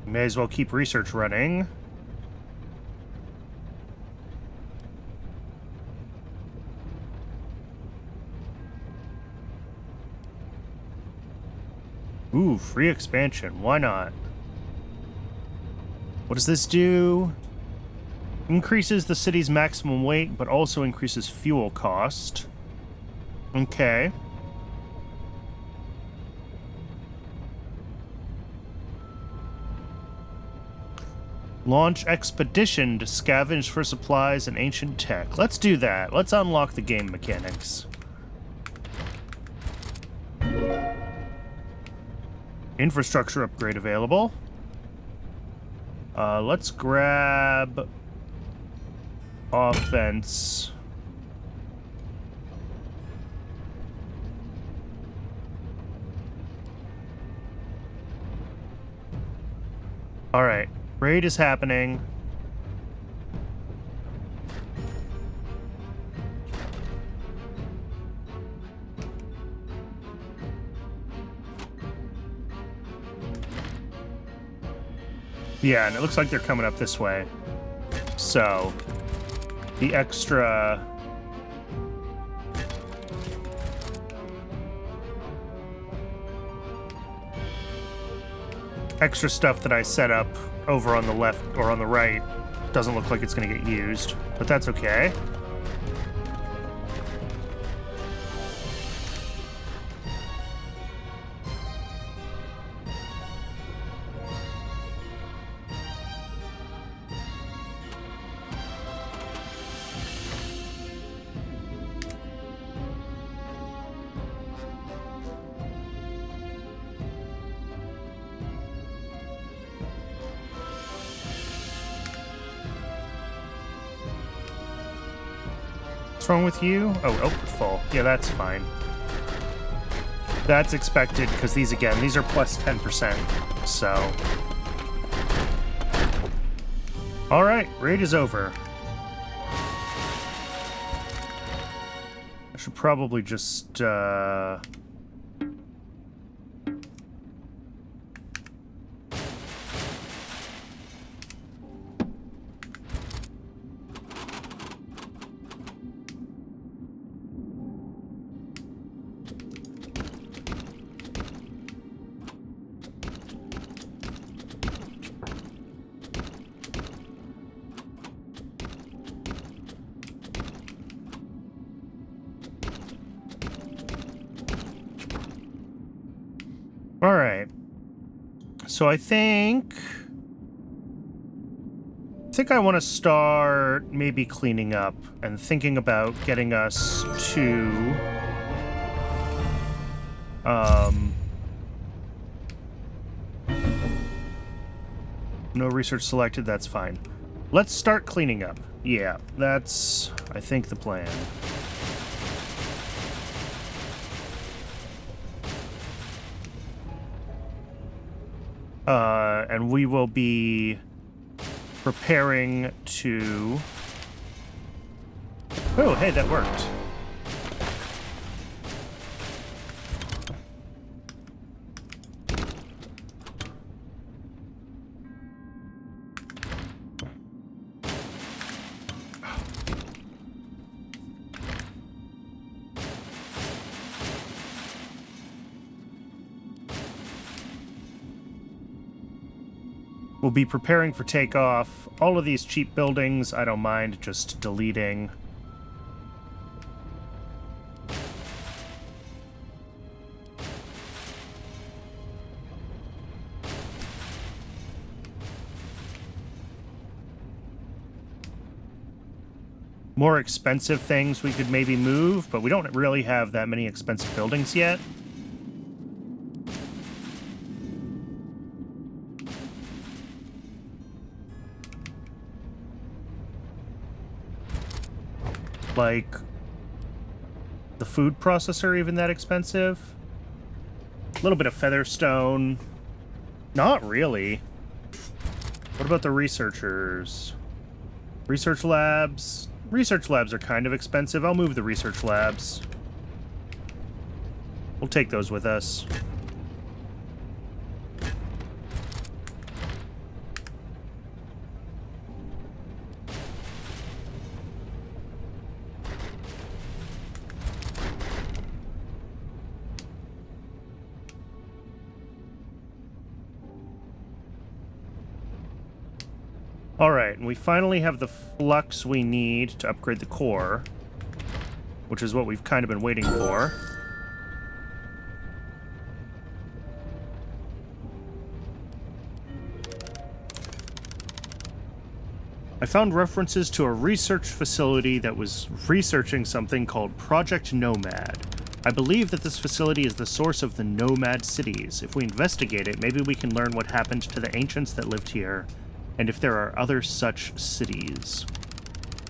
May as well keep research running. Ooh, free expansion. Why not? What does this do? Increases the city's maximum weight, but also increases fuel cost. Okay. Launch expedition to scavenge for supplies and ancient tech. Let's do that. Let's unlock the game mechanics. Infrastructure upgrade available. Let's grab offense. All right. Raid is happening. Yeah, and it looks like they're coming up this way. So, the extra stuff that I set up over on the left or on the right doesn't look like it's going to get used, but that's okay. What's wrong with you? Oh, output full. Yeah, that's fine. That's expected, because these are plus 10%, so... Alright, raid is over. I should probably just, Alright. So I think I want to start maybe cleaning up and thinking about getting us to no research selected, that's fine. Let's start cleaning up. Yeah, that's, I think, the plan. And we will be preparing to... Oh, hey, that worked. We'll be preparing for takeoff. All of these cheap buildings, I don't mind just deleting. More expensive things we could maybe move, but we don't really have that many expensive buildings yet. Like, the food processor even that expensive? A little bit of featherstone. Not really. What about the researchers? Research labs? Research labs are kind of expensive. I'll move the research labs. We'll take those with us. Alright, and we finally have the flux we need to upgrade the core, which is what we've kind of been waiting for. I found references to a research facility that was researching something called Project Nomad. I believe that this facility is the source of the Nomad cities. If we investigate it, maybe we can learn what happened to the ancients that lived here, and if there are other such cities.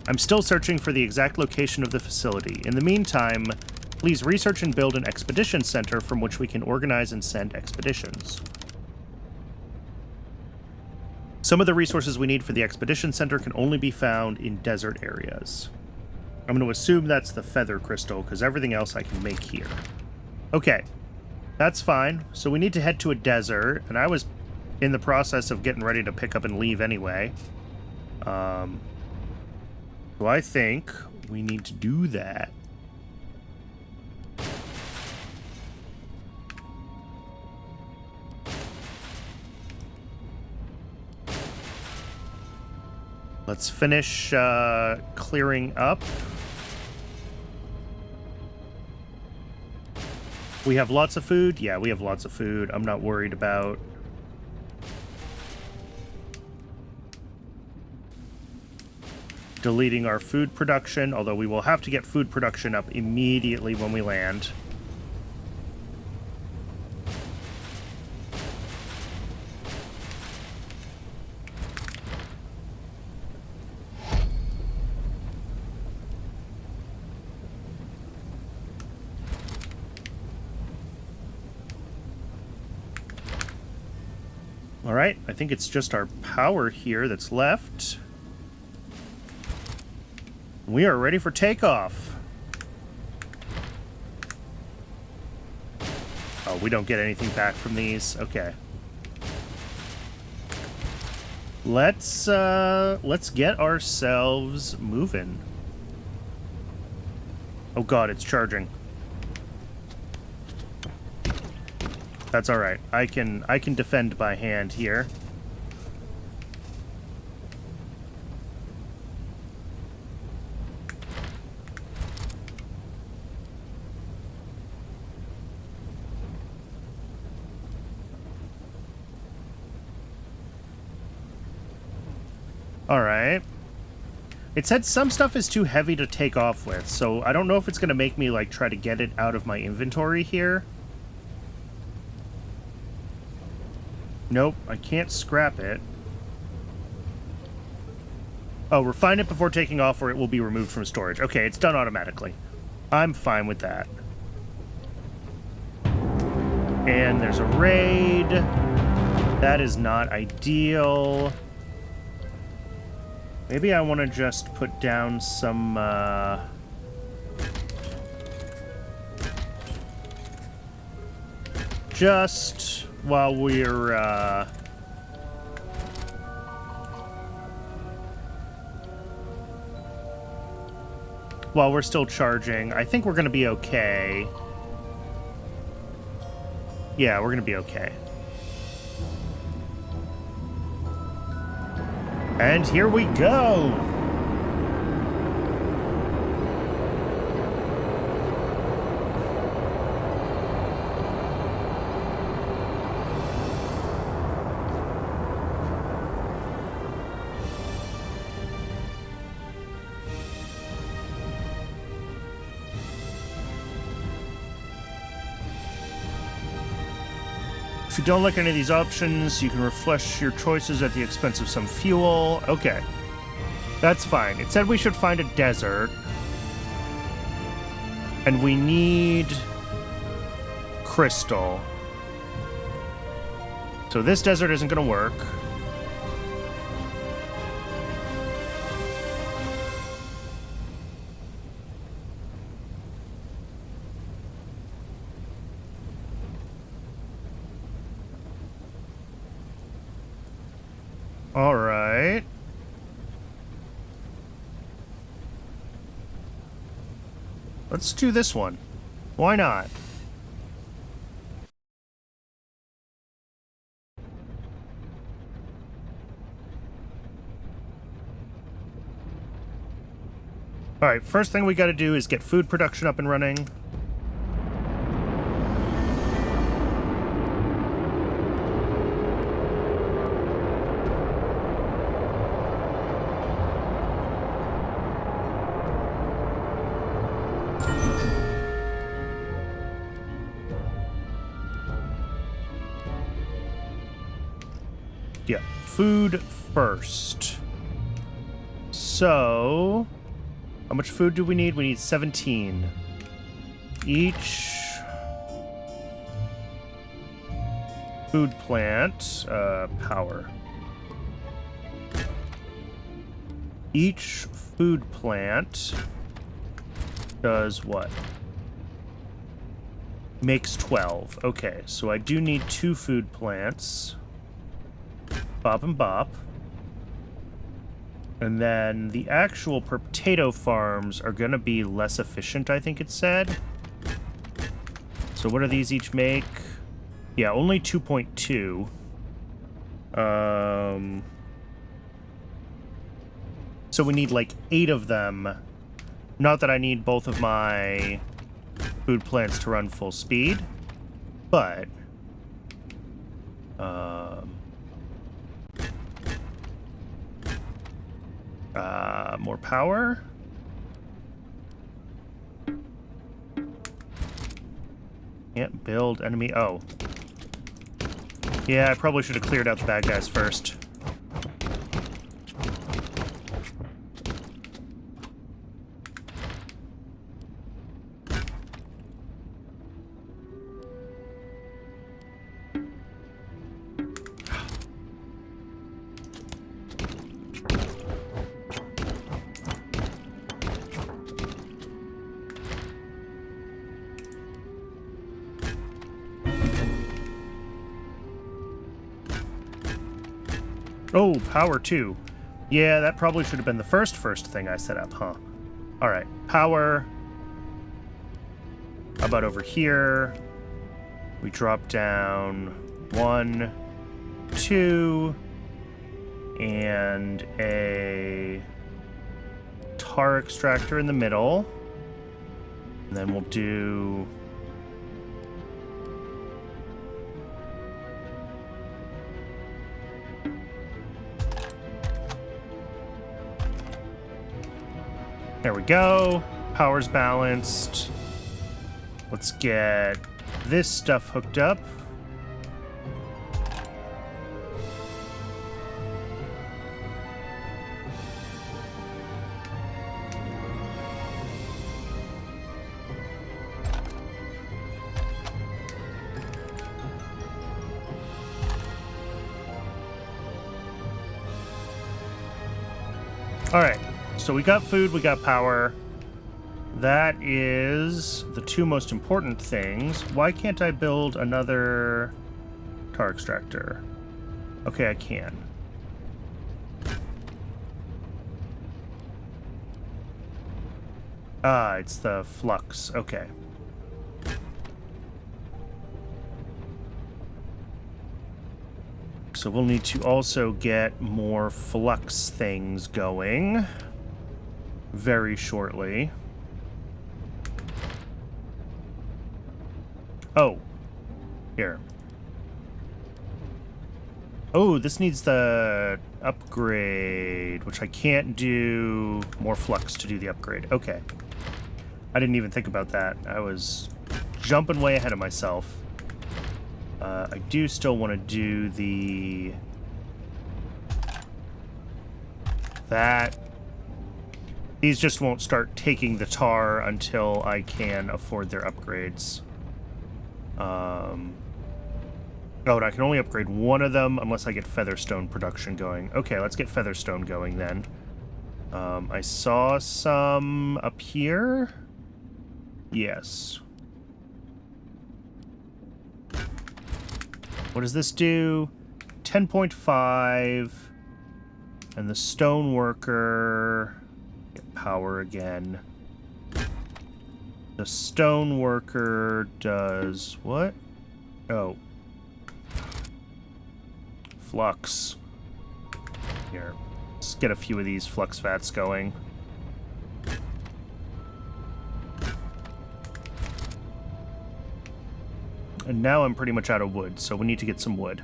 I'm still searching for the exact location of the facility. In the meantime, please research and build an expedition center from which we can organize and send expeditions. Some of the resources we need for the expedition center can only be found in desert areas. I'm going to assume that's the feather crystal, because everything else I can make here. Okay, that's fine. So we need to head to a desert, and I was in the process of getting ready to pick up and leave anyway. So I think we need to do that. Let's finish clearing up. We have lots of food? Yeah, we have lots of food. I'm not worried about deleting our food production, although we will have to get food production up immediately when we land. All right, I think it's just our power here that's left. We are ready for takeoff. Oh, we don't get anything back from these. Okay. Let's get ourselves moving. Oh god, it's charging. That's all right. I can defend by hand here. All right. It said some stuff is too heavy to take off with, so I don't know if it's going to make me, like, try to get it out of my inventory here. Nope, I can't scrap it. Oh, refine it before taking off or it will be removed from storage. Okay, it's done automatically. I'm fine with that. And there's a raid. That is not ideal. Maybe I want to just put down some, just while we're, while we're still charging. I think we're going to be okay. Yeah, we're going to be okay. And here we go! If you don't like any of these options, you can refresh your choices at the expense of some fuel. Okay. That's fine. It said we should find a desert. And we need crystal. So this desert isn't going to work. All right. Let's do this one. Why not? All right, first thing we got to do is get food production up and running. Yeah, food first. So, how much food do we need? We need 17. Each food plant, power. Each food plant does what? Makes 12. Okay, so I do need 2 food plants. Bop and bop. And then the actual potato farms are going to be less efficient, I think it said. So what do these each make? Yeah, only 2.2. So we need like 8 of them. Not that I need both of my food plants to run full speed, but more power. Can't build enemy. Oh. Yeah, I probably should have cleared out the bad guys first. Oh, power 2. Yeah, that probably should have been the first thing I set up, huh? Alright, power. How about over here? We drop down 1, 2, and a tar extractor in the middle. And then we'll do... There we go. Power's balanced. Let's get this stuff hooked up. All right. So we got food, we got power. That is the 2 most important things. Why can't I build another tar extractor? Okay, I can. Ah, it's the flux. Okay. So we'll need to also get more flux things going very shortly. Oh, here. Oh, this needs the upgrade, which I can't do more flux to do the upgrade. Okay. I didn't even think about that. I was jumping way ahead of myself. I do still want to do that. These just won't start taking the tar until I can afford their upgrades. Oh, and I can only upgrade one of them unless I get featherstone production going. Okay, let's get featherstone going then. I saw some up here. Yes. What does this do? 10.5. And the stoneworker... Get power again. The stoneworker does... what? Oh. Flux. Here. Let's get a few of these flux vats going. And now I'm pretty much out of wood, so we need to get some wood.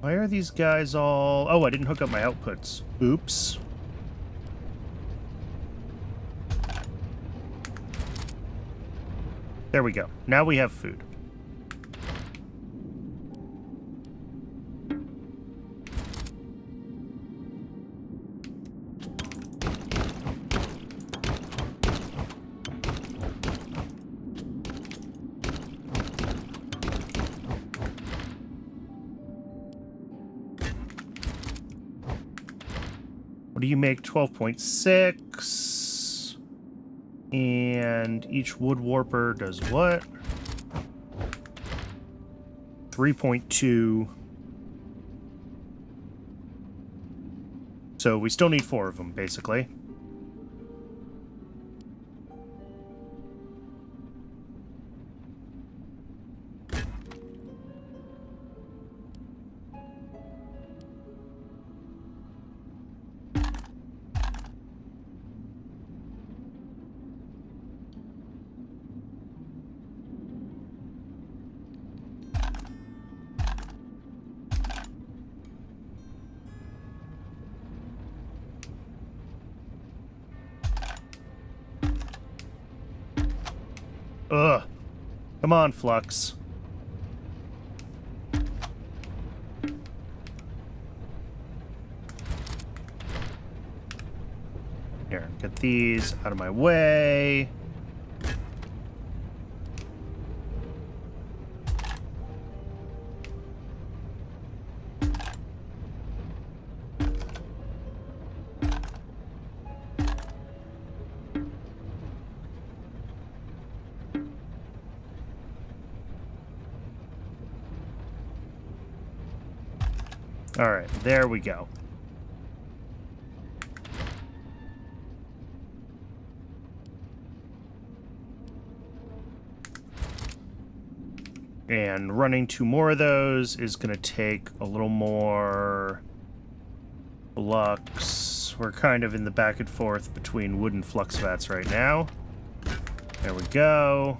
Why are these guys all... oh, I didn't hook up my outputs. Oops. There we go. Now we have food. What do you make? 12.6. And each wood warper does what? 3.2. So we still need 4 of them, basically. Ugh. Come on, Flux. Here, get these out of my way. All right, there we go. And running 2 more of those is going to take a little more flux. We're kind of in the back and forth between wood and flux vats right now. There we go.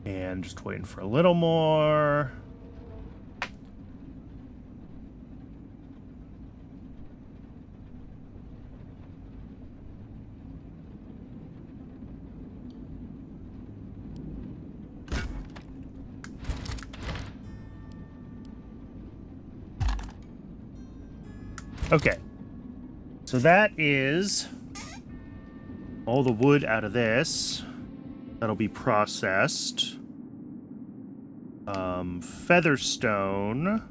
And just waiting for a little more. Okay. So that is all the wood out of this. That'll be processed. Featherstone.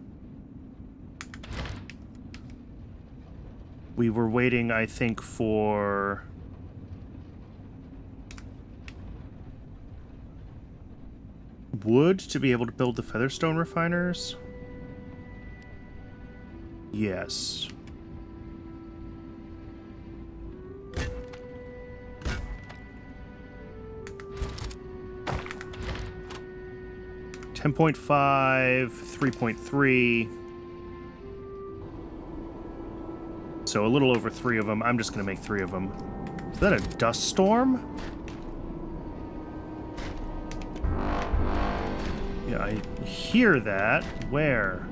We were waiting, I think, for... wood to be able to build the Featherstone refiners? Yes. .5, 3.3. So a little over 3 of them. I'm just going to make 3 of them. Is that a dust storm? Yeah, I hear that. Where?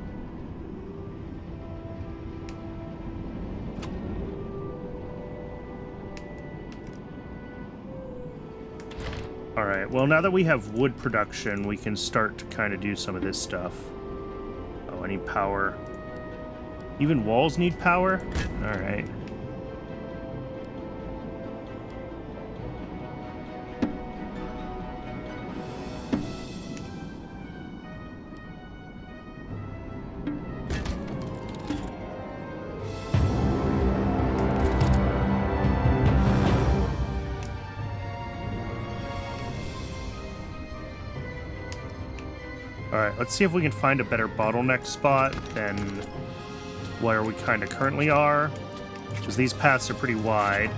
Alright, well now that we have wood production, we can start to kind of do some of this stuff. Oh, I need power. Even walls need power? Alright. Alright, let's see if we can find a better bottleneck spot than where we kind of currently are, because these paths are pretty wide.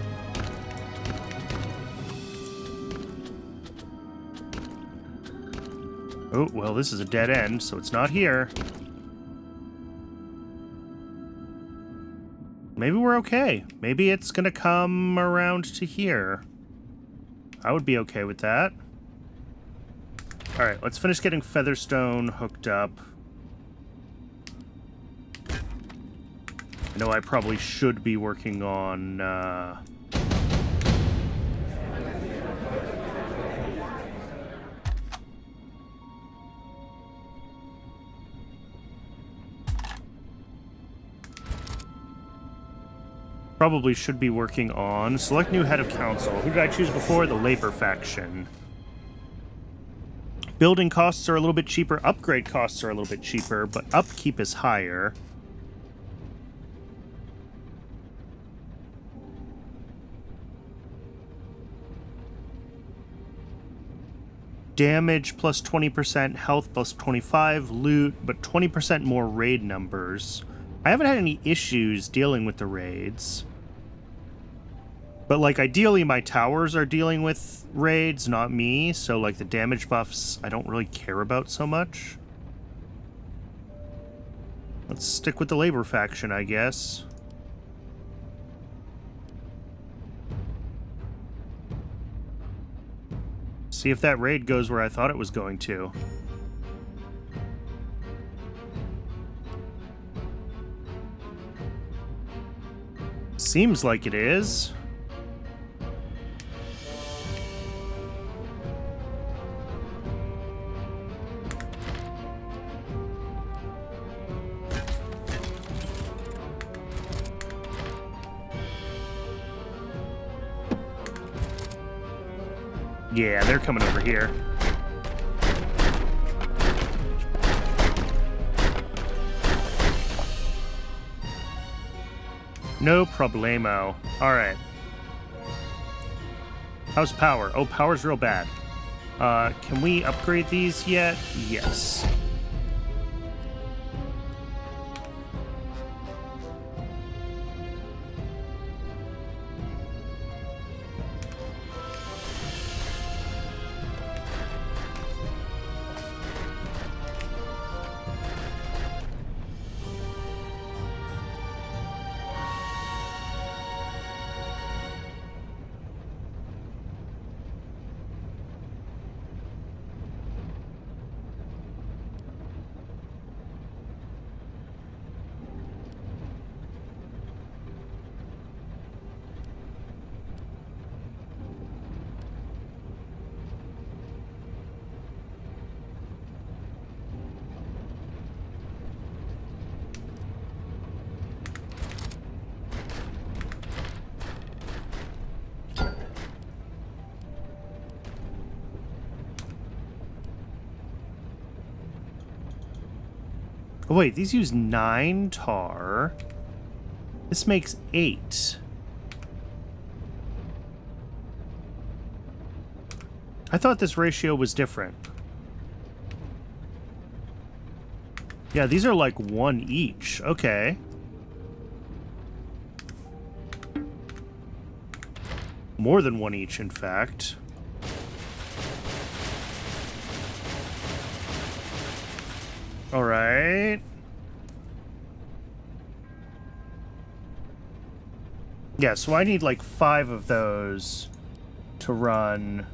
Oh, well, this is a dead end, so it's not here. Maybe we're okay. Maybe it's gonna come around to here. I would be okay with that. Alright, let's finish getting Featherstone hooked up. I know I probably should be working on, probably should be working on select new head of council. Who did I choose before? The labor faction. Building costs are a little bit cheaper. Upgrade costs are a little bit cheaper, but upkeep is higher. Damage plus 20%, health plus 25, loot, but 20% more raid numbers. I haven't had any issues dealing with the raids. But, like, ideally my towers are dealing with raids, not me, so, like, the damage buffs I don't really care about so much. Let's stick with the labor faction, I guess. See if that raid goes where I thought it was going to. Seems like it is. Yeah, they're coming over here. No problemo. Alright. How's power? Oh, power's real bad. Can we upgrade these yet? Yes. Oh, wait, these use 9 tar. This makes 8. I thought this ratio was different. Yeah, these are like 1 each. Okay. More than 1 each, in fact. All right. Yeah, so I need like 5 of those to run.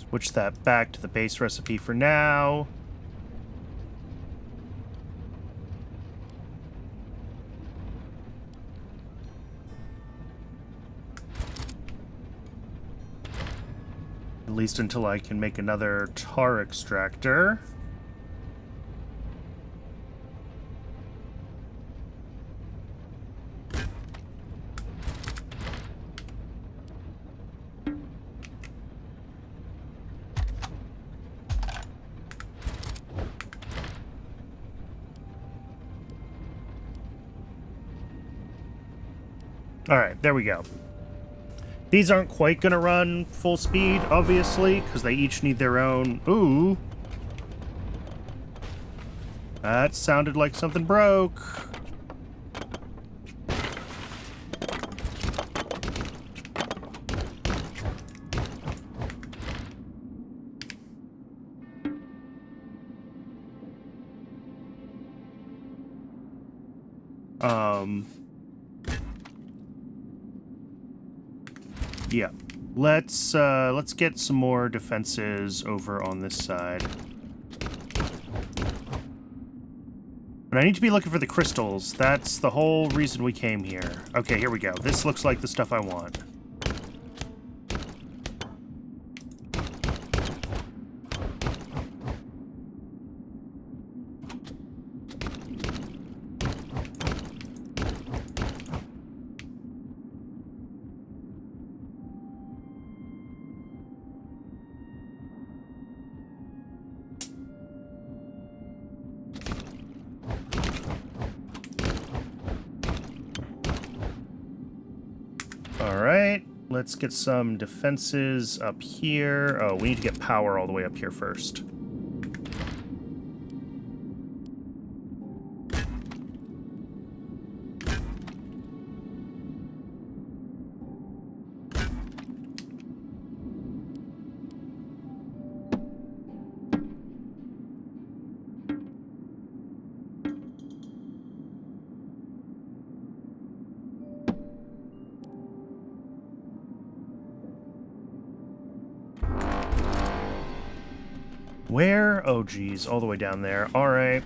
Switch that back to the base recipe for now. At least until I can make another tar extractor. All right, there we go. These aren't quite going to run full speed, obviously, because they each need their own... Ooh. That sounded like something broke. Yeah. Let's get some more defenses over on this side. But I need to be looking for the crystals. That's the whole reason we came here. Okay, here we go. This looks like the stuff I want. Alright, let's get some defenses up here. Oh, we need to get power all the way up here first. Where? Oh, geez, all the way down there. All right.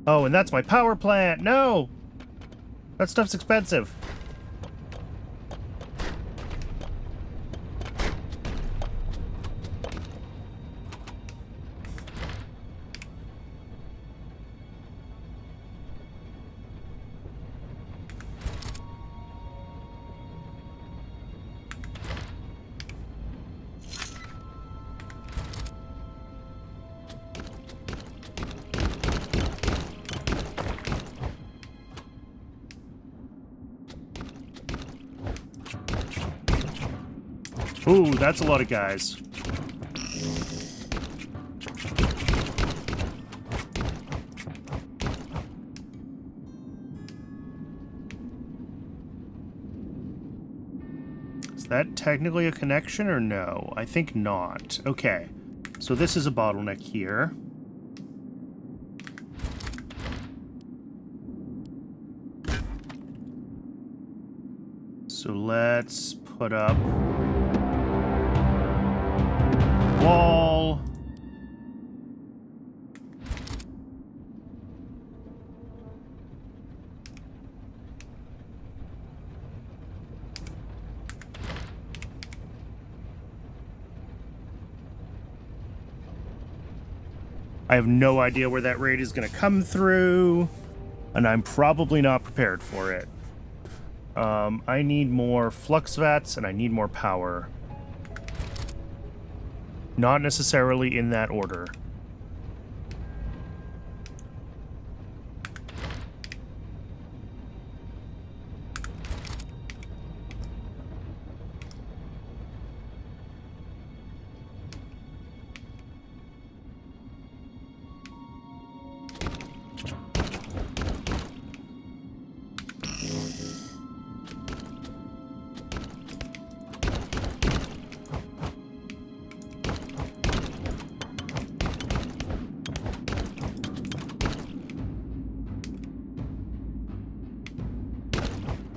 Oh, and that's my power plant. No! That stuff's expensive. Ooh, that's a lot of guys. Is that technically a connection or no? I think not. Okay. So this is a bottleneck here. So let's put up wall. I have no idea where that raid is going to come through, and I'm probably not prepared for it. I need more flux vats, and I need more power. Not necessarily in that order.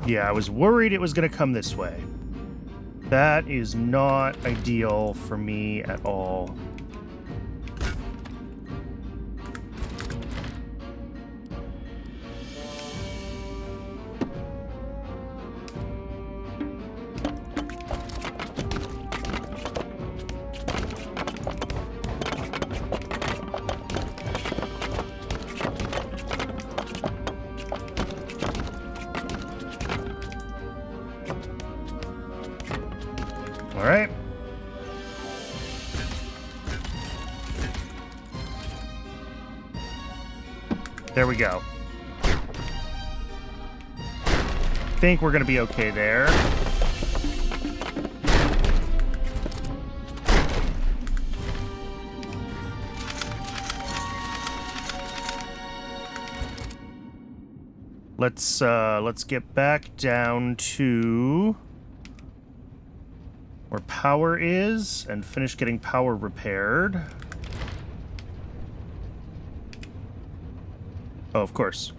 Yeah, I was worried it was going to come this way. That is not ideal for me at all. All right. There we go. Think we're going to be okay there. Let's get back down to where power is and finish getting power repaired. Oh, of course.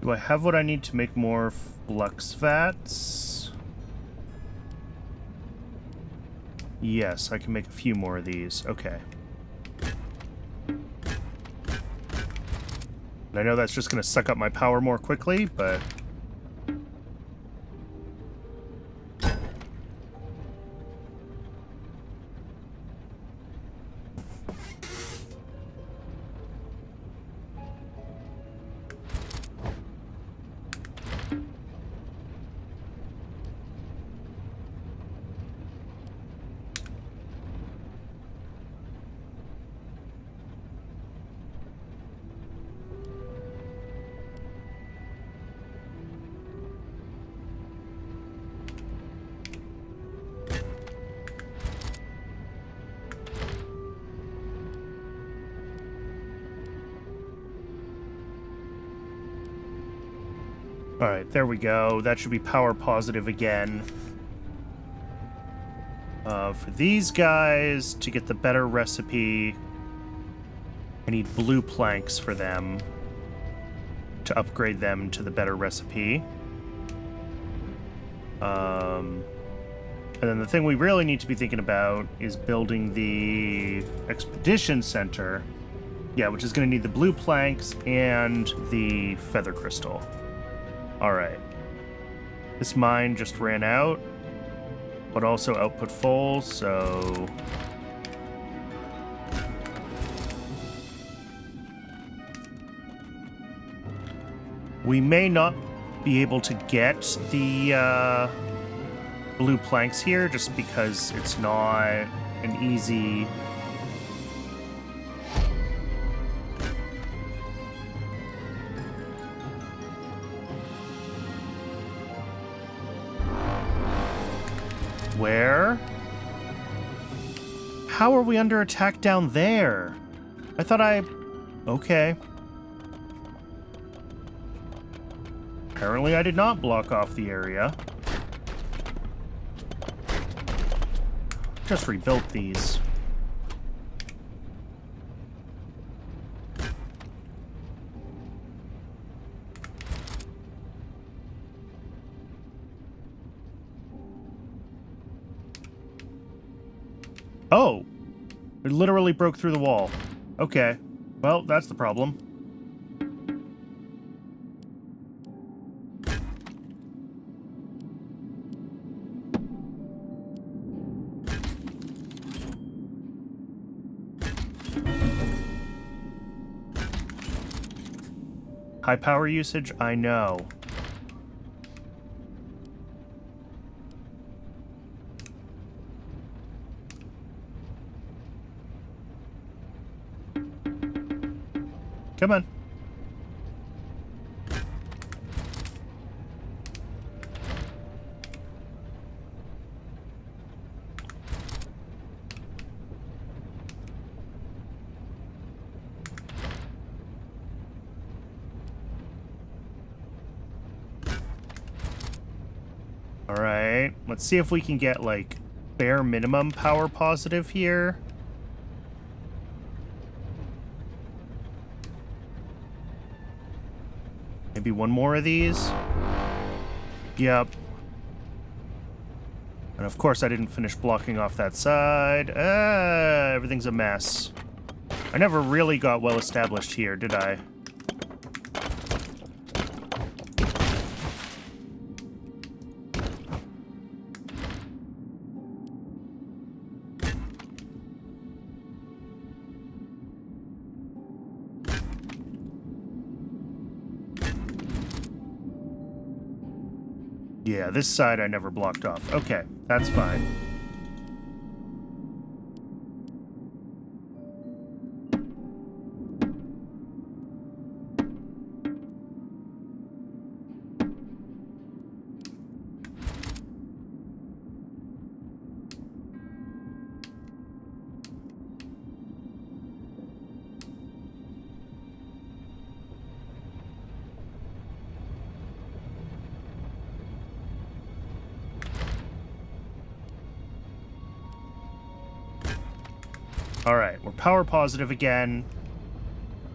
Do I have what I need to make more flux vats? Yes, I can make a few more of these. Okay. And I know that's just going to suck up my power more quickly, but... Alright, there we go. That should be power positive again. For these guys, to get the better recipe, I need blue planks for them to upgrade them to the better recipe. And then the thing we really need to be thinking about is building the expedition center. Yeah, which is going to need the blue planks and the feather crystal. Alright. This mine just ran out, but also output full, so... we may not be able to get the blue planks here, just because it's not an easy... Where? How are we under attack down there? I thought I... Okay. Apparently I did not block off the area. Just rebuilt these. Oh! It literally broke through the wall. Okay. Well, that's the problem. High power usage? I know. Come on. All right, let's see if we can get like bare minimum power positive here. Maybe one more of these. Yep. And of course I didn't finish blocking off that side. Everything's a mess. I never really got well established here, did I? Yeah, this side I never blocked off. Okay, that's fine. All right, we're power positive again.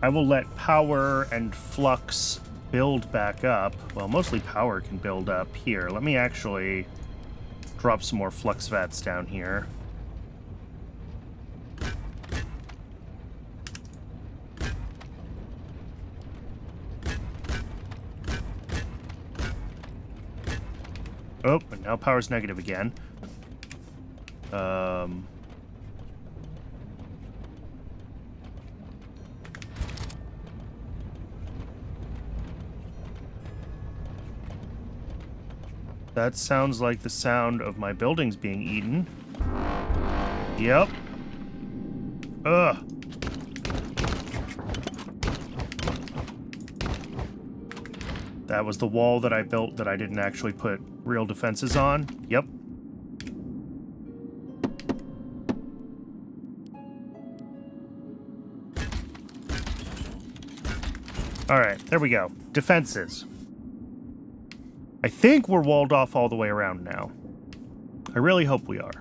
I will let power and flux build back up. Well, mostly power can build up here. Let me actually drop some more flux vats down here. Oh, and now power's negative again. That sounds like the sound of my buildings being eaten. Yep. Ugh. That was the wall that I built that I didn't actually put real defenses on. Yep. All right, there we go. Defenses. I think we're walled off all the way around now. I really hope we are.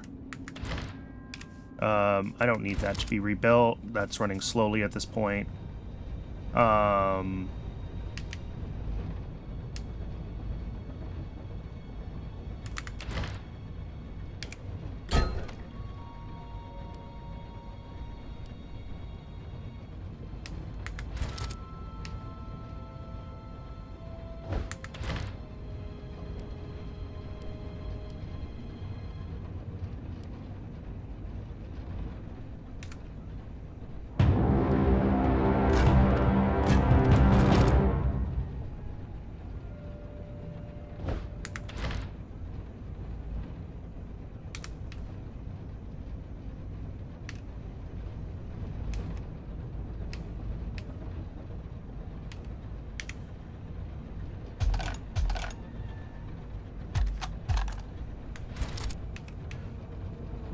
I don't need that to be rebuilt. That's running slowly at this point.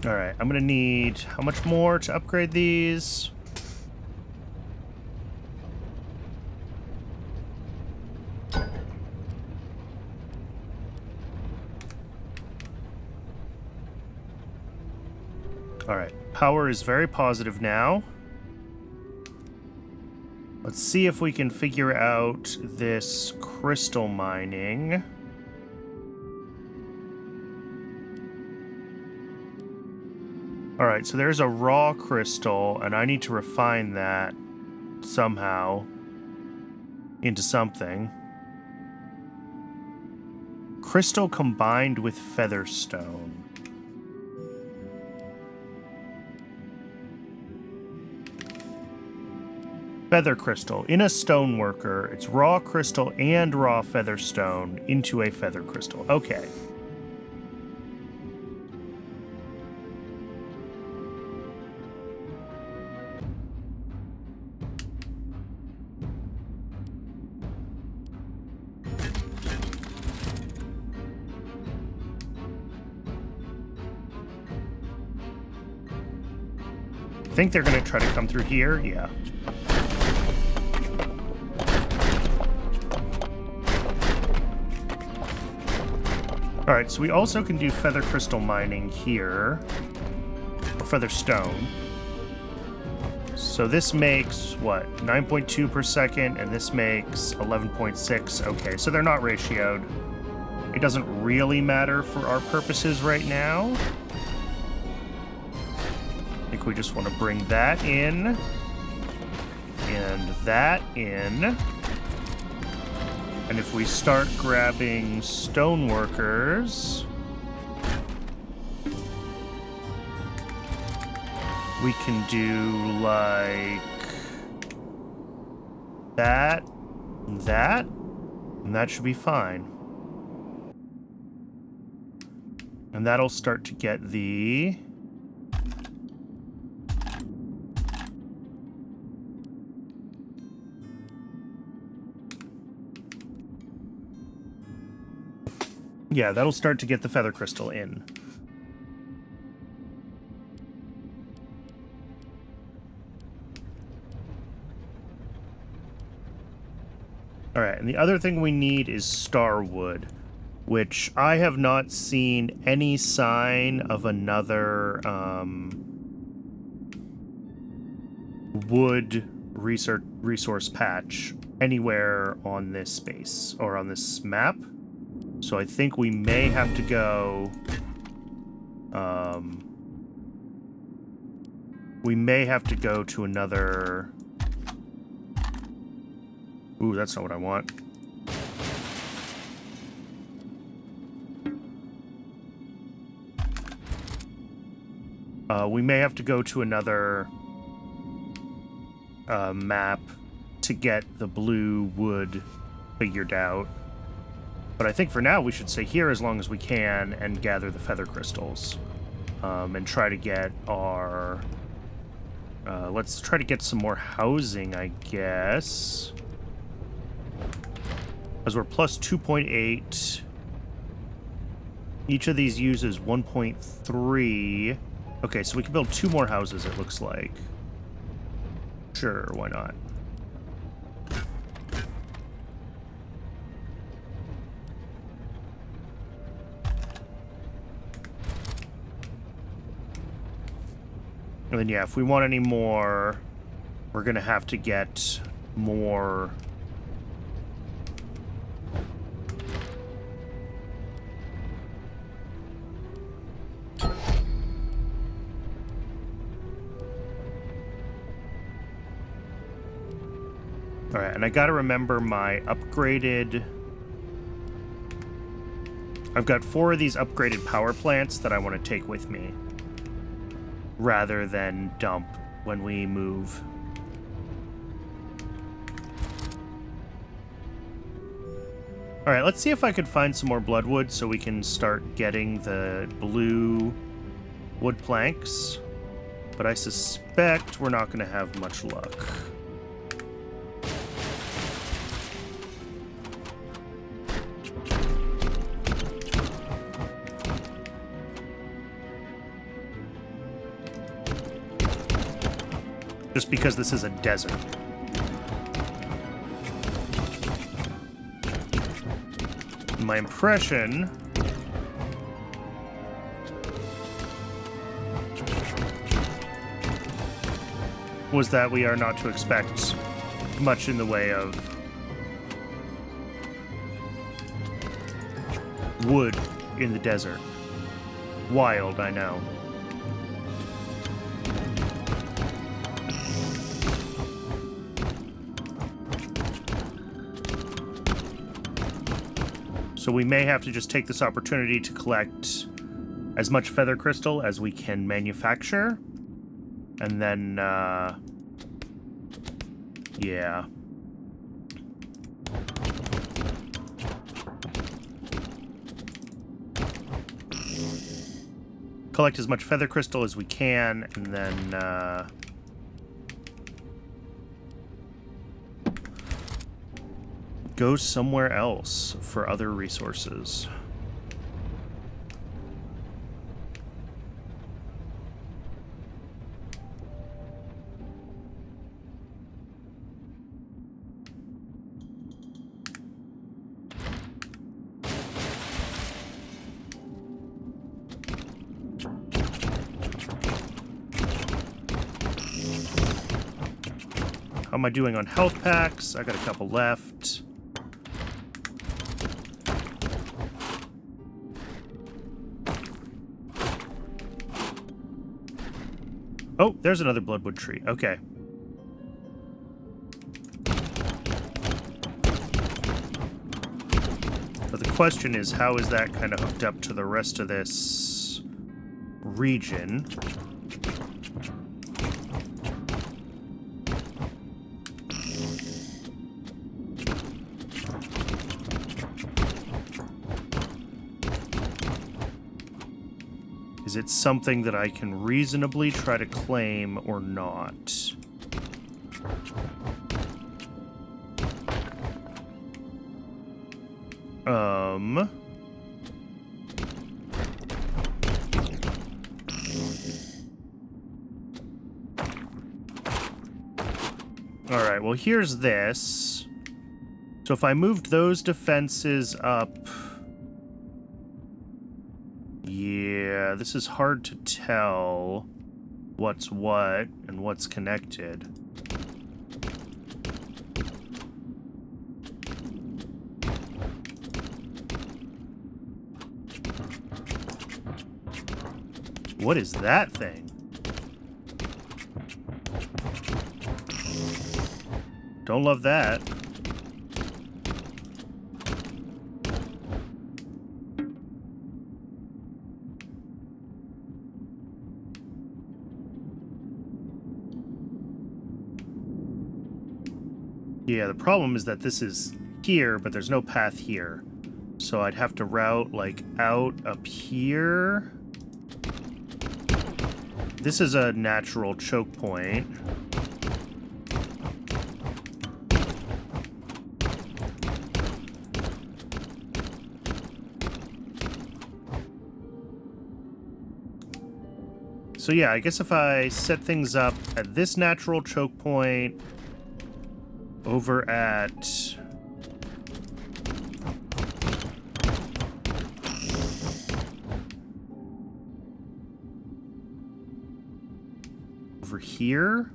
All right, I'm gonna need how much more to upgrade these? All right, power is very positive now. Let's see if we can figure out this crystal mining. All right, so there's a raw crystal, and I need to refine that somehow into something. Crystal combined with featherstone. Feather crystal. In a stoneworker, it's raw crystal and raw feather stone into a feather crystal. Okay. I think they're going to try to come through here. Yeah. All right, so we also can do feather crystal mining here, or feather stone. So this makes, what, 9.2 per second, and this makes 11.6. Okay, so they're not ratioed. It doesn't really matter for our purposes right now. I think we just want to bring that in, and that in. And if we start grabbing stoneworkers, we can do like that, and that should be fine. And that'll start to get the... Yeah, that'll start to get the feather crystal in. Alright, and the other thing we need is starwood, which I have not seen any sign of another wood resource patch anywhere on this space, or on this map. So I think we may have to go... we may have to go to another... Ooh, that's not what I want. We may have to go to another map to get the blue wood figured out. But I think for now we should stay here as long as we can and gather the feather crystals. And try to get our... let's try to get some more housing, I guess. Because we're plus 2.8. Each of these uses 1.3. Okay, so we can build 2 more houses, it looks like. Sure, why not? And then, yeah, if we want any more, we're going to have to get more... Alright, and I gotta remember my upgraded... I've got 4 of these upgraded power plants that I want to take with me, rather than dump when we move. Alright, let's see if I could find some more bloodwood so we can start getting the blue wood planks. But I suspect we're not going to have much luck. Just because this is a desert. My impression was that we are not to expect much in the way of wood in the desert. Wild, I know. So we may have to just take this opportunity to collect as much feather crystal as we can manufacture. And then Yeah. Collect as much feather crystal as we can, and then, go somewhere else for other resources. How am I doing on health packs? I got a couple left. Oh, there's another bloodwood tree. Okay. But the question is, how is that kind of hooked up to the rest of this region? Is it something that I can reasonably try to claim or not? Alright, well here's this. So if I moved those defenses up... Yeah, this is hard to tell what's what and what's connected. What is that thing? Don't love that. Yeah, the problem is that this is here, but there's no path here. So I'd have to route, like, out up here. This is a natural choke point. So yeah, I guess if I set things up at this natural choke point, over at... over here?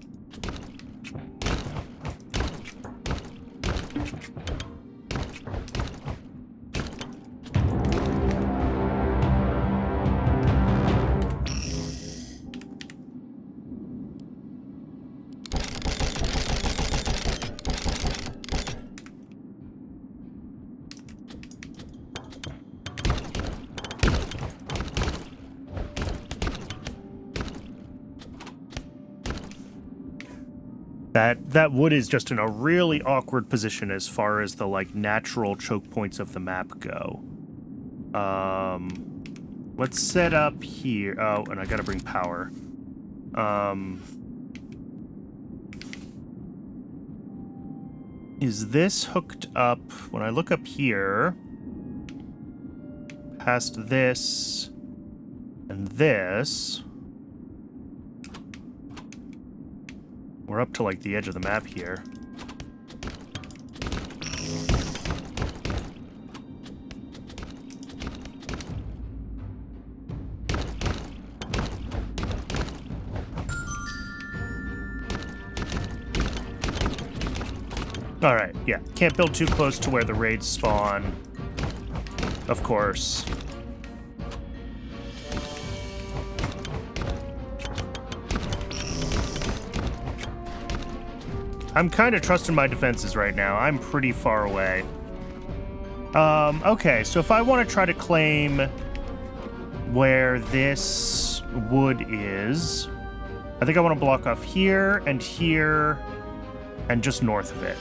That wood is just in a really awkward position as far as the, like, natural choke points of the map go. Let's set up here. Oh, and I gotta bring power. Is this hooked up? When I look up here, past this and this... We're up to, like, the edge of the map here. Alright, yeah. Can't build too close to where the raids spawn. Of course. I'm kind of trusting my defenses right now. I'm pretty far away. Okay, so if I want to try to claim where this wood is, I think I want to block off here and here and just north of it.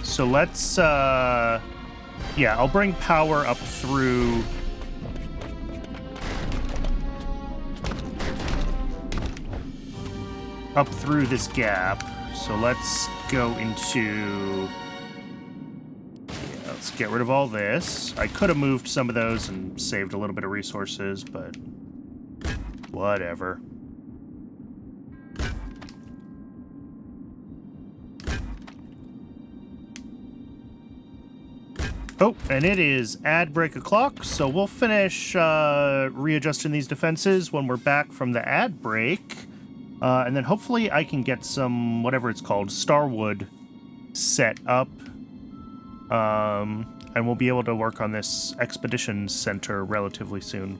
So let's, yeah, I'll bring power up through... this gap. So let's go into... Yeah, let's get rid of all this. I could have moved some of those and saved a little bit of resources, but whatever. Oh, and it is ad break o'clock, so we'll finish readjusting these defenses when we're back from the ad break. And then hopefully I can get some, whatever it's called, Starwood set up. And we'll be able to work on this expedition center relatively soon.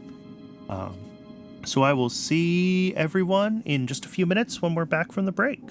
So I will see everyone in just a few minutes when we're back from the break.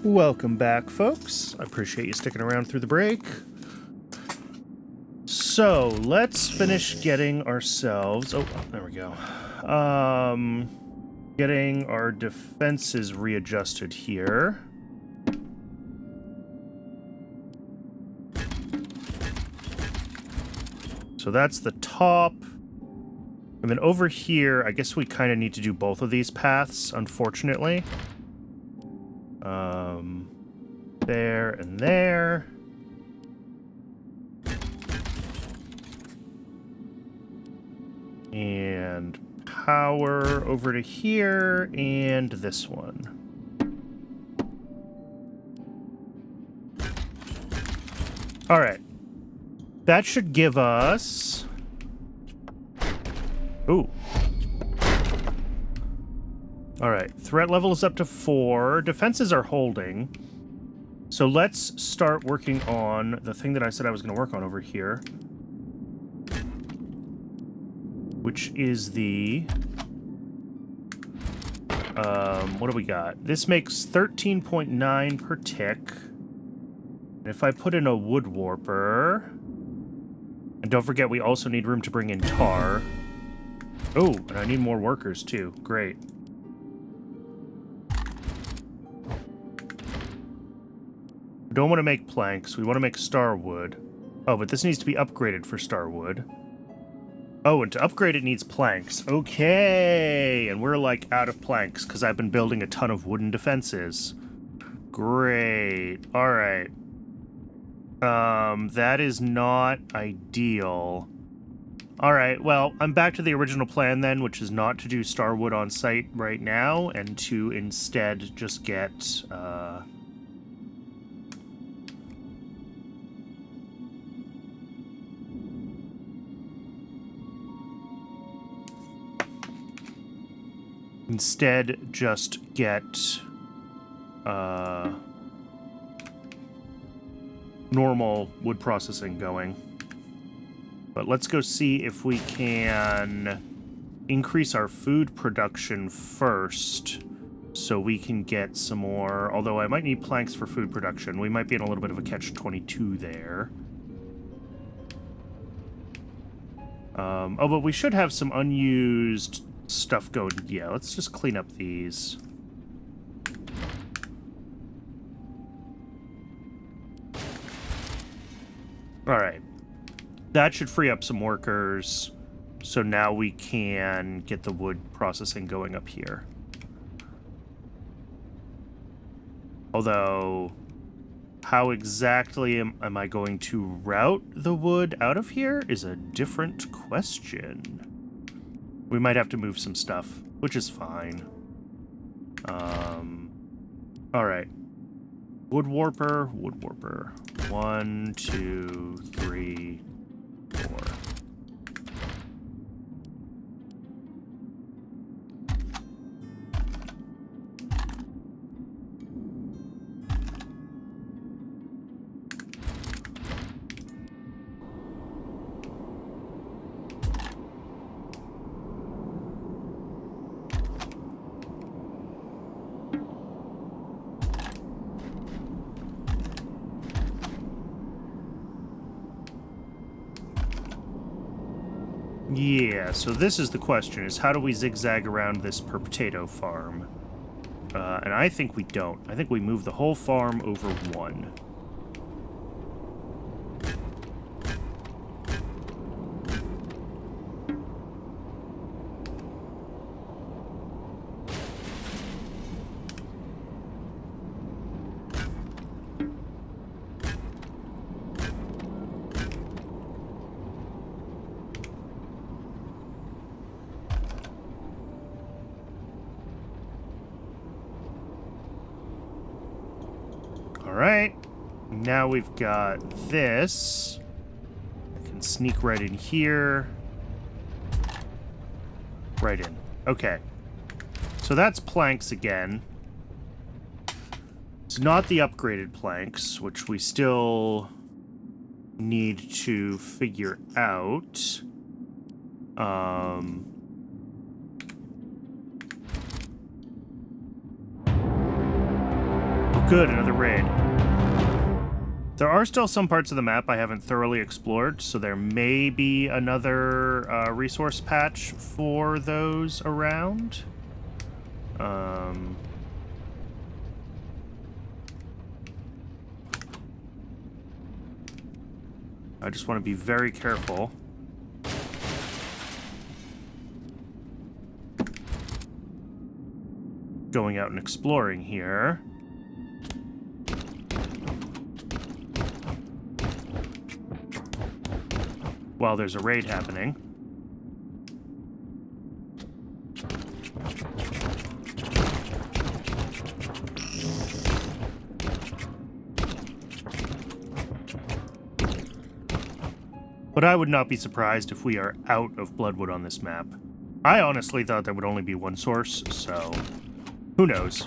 Welcome back, folks. I appreciate you sticking around through the break. So, let's finish getting ourselves... Oh, there we go. Getting our defenses readjusted here. So that's the top. And then over here, I guess we kind of need to do both of these paths, unfortunately. There and there. And power over to here, and this one. All right. That should give us... Ooh. All right. Threat level is up to 4. Defenses are holding. So let's start working on the thing that I said I was going to work on over here. Which is the... what do we got? This makes 13.9 per tick. And if I put in a wood warper... And don't forget, we also need room to bring in tar. Oh, and I need more workers, too. Great. We don't want to make planks. We want to make star wood. Oh, but this needs to be upgraded for star wood. Oh, and to upgrade it needs planks. Okay! And we're, like, out of planks, because I've been building a ton of wooden defenses. Great. Alright. That is not ideal. Alright, well, I'm back to the original plan then, which is not to do Starwood on site right now, and to instead just get, normal wood processing going. But let's go see if we can increase our food production first so we can get some more, although I might need planks for food production. We might be in a little bit of a catch-22 there. Oh, but we should have some unused stuff going. Yeah, let's just clean up these. All right. That should free up some workers, so now we can get the wood processing going up here. Although, how exactly am I going to route the wood out of here is a different question. We might have to move some stuff, which is fine. All right. Wood warper, wood warper. 1, 2, 3, 4. Yeah, so this is the question, is how do we zigzag around this per potato farm? And I think we don't. I think we move the whole farm over 1. Alright, now we've got this. I can sneak right in here. Right in. Okay. So that's planks again. It's not the upgraded planks, which we still need to figure out. Good, another raid. There are still some parts of the map I haven't thoroughly explored, so there may be another resource patch for those around. I just want to be very careful. going out and exploring here. While there's a raid happening. But I would not be surprised if we are out of Bloodwood on this map. I honestly thought there would only be one source, so who knows?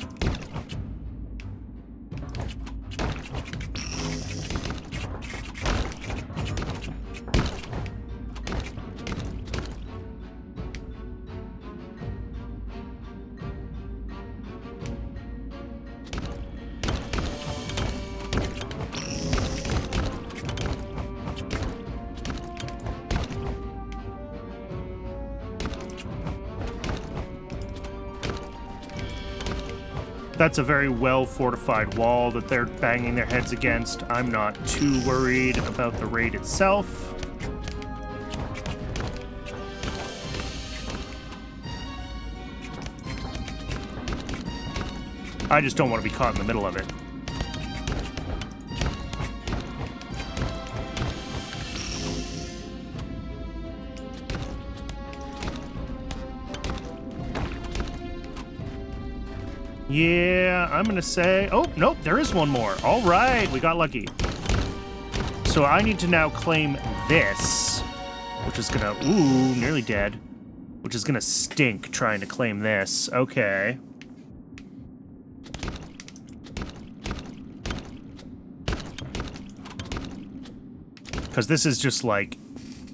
That's a very well-fortified wall that they're banging their heads against. I'm not too worried about the raid itself. I just don't want to be caught in the middle of it. Yeah, I'm gonna say... Oh, nope, there is one more. All right, we got lucky. So I need to now claim this, which is gonna... Ooh, nearly dead. Which is gonna stink trying to claim this. Okay. Because this is just, like,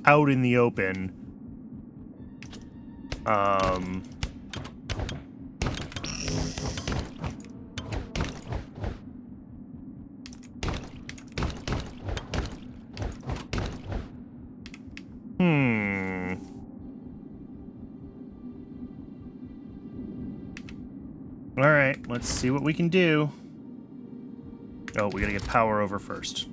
out in the open. Alright, let's see what we can do. Oh, we gotta get power over first.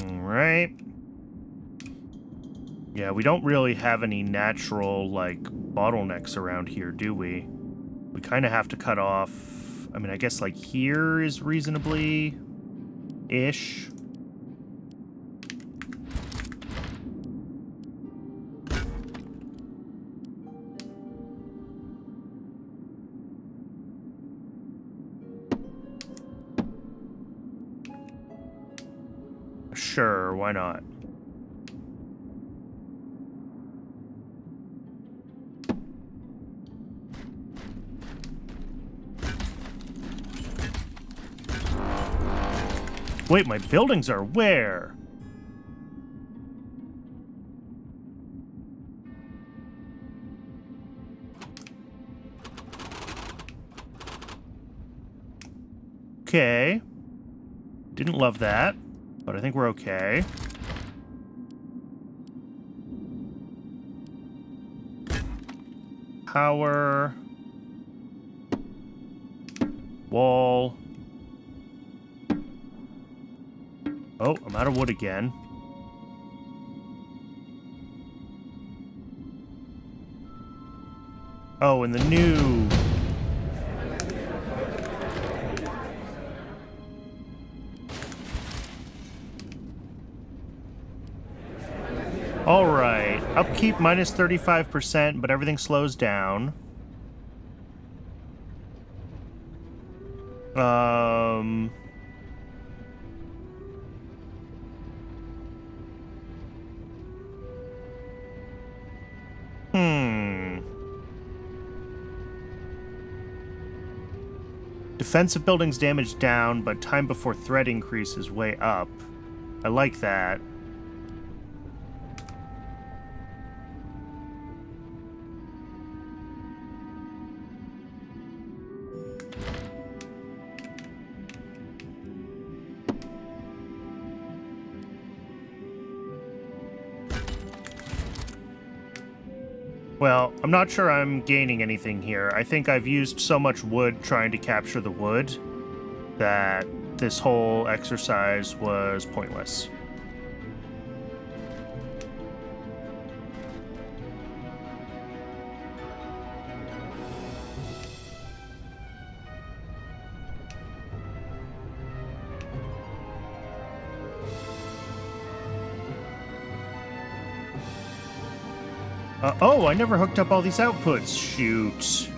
Alright. Yeah, we don't really have any natural, like, bottlenecks around here, do we? We kind of have to cut off... I mean, I guess, like, here is reasonably-ish. Sure, why not? Wait, my buildings are where? Okay. Didn't love that, but I think we're okay. Power. Wall. Oh, I'm out of wood again. Oh, and the new... Alright, upkeep minus 35%, but everything slows down. Defensive buildings damage down, but time before threat increase is way up. I like that. Well, I'm not sure I'm gaining anything here. I think I've used so much wood trying to capture the wood that this whole exercise was pointless. Oh, I never hooked up all these outputs. Shoot.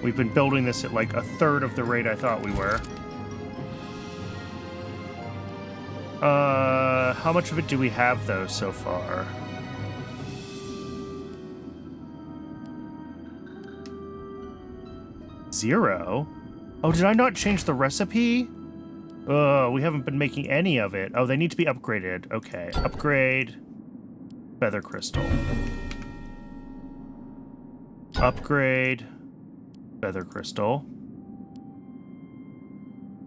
We've been building this at like a third of the rate I thought we were. How much of it do we have, though, so far? Zero? Oh, did I not change the recipe? We haven't been making any of it. Oh, they need to be upgraded. Okay, upgrade. Feather crystal. Upgrade. Feather crystal.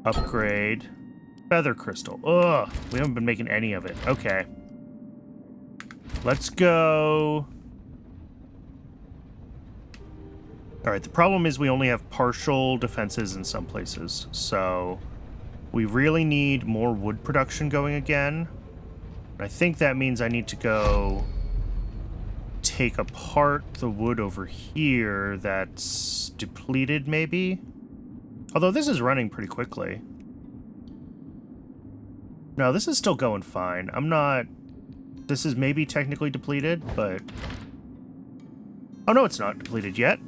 Upgrade. Feather crystal. Ugh, we haven't been making any of it. Okay. Let's go. Alright, the problem is we only have partial defenses in some places, so we really need more wood production going again. I think that means I need to go take apart the wood over here that's depleted, maybe? Although this is running pretty quickly. No, this is still going fine. I'm not... This is maybe technically depleted, but... Oh, no, it's not depleted yet.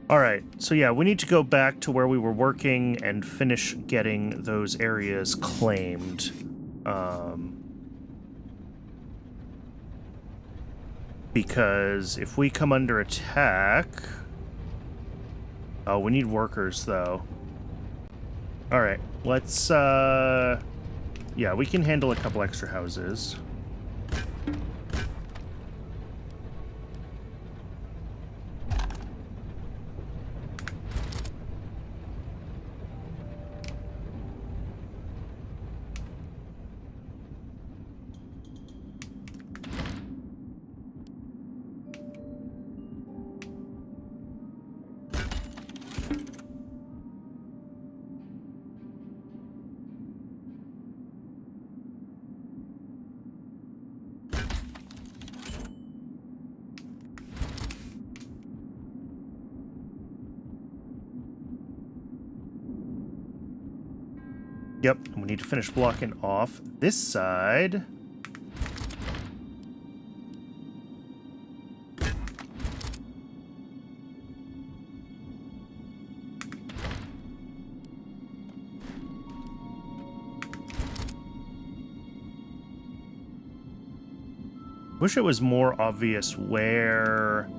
Alright, so yeah, we need to go back to where we were working and finish getting those areas claimed. Because if we come under attack... Oh, we need workers, though. Alright, let's, yeah, we can handle a couple extra houses. Yep, and we need to finish blocking off this side. Wish it was more obvious where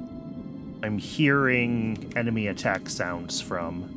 I'm hearing enemy attack sounds from.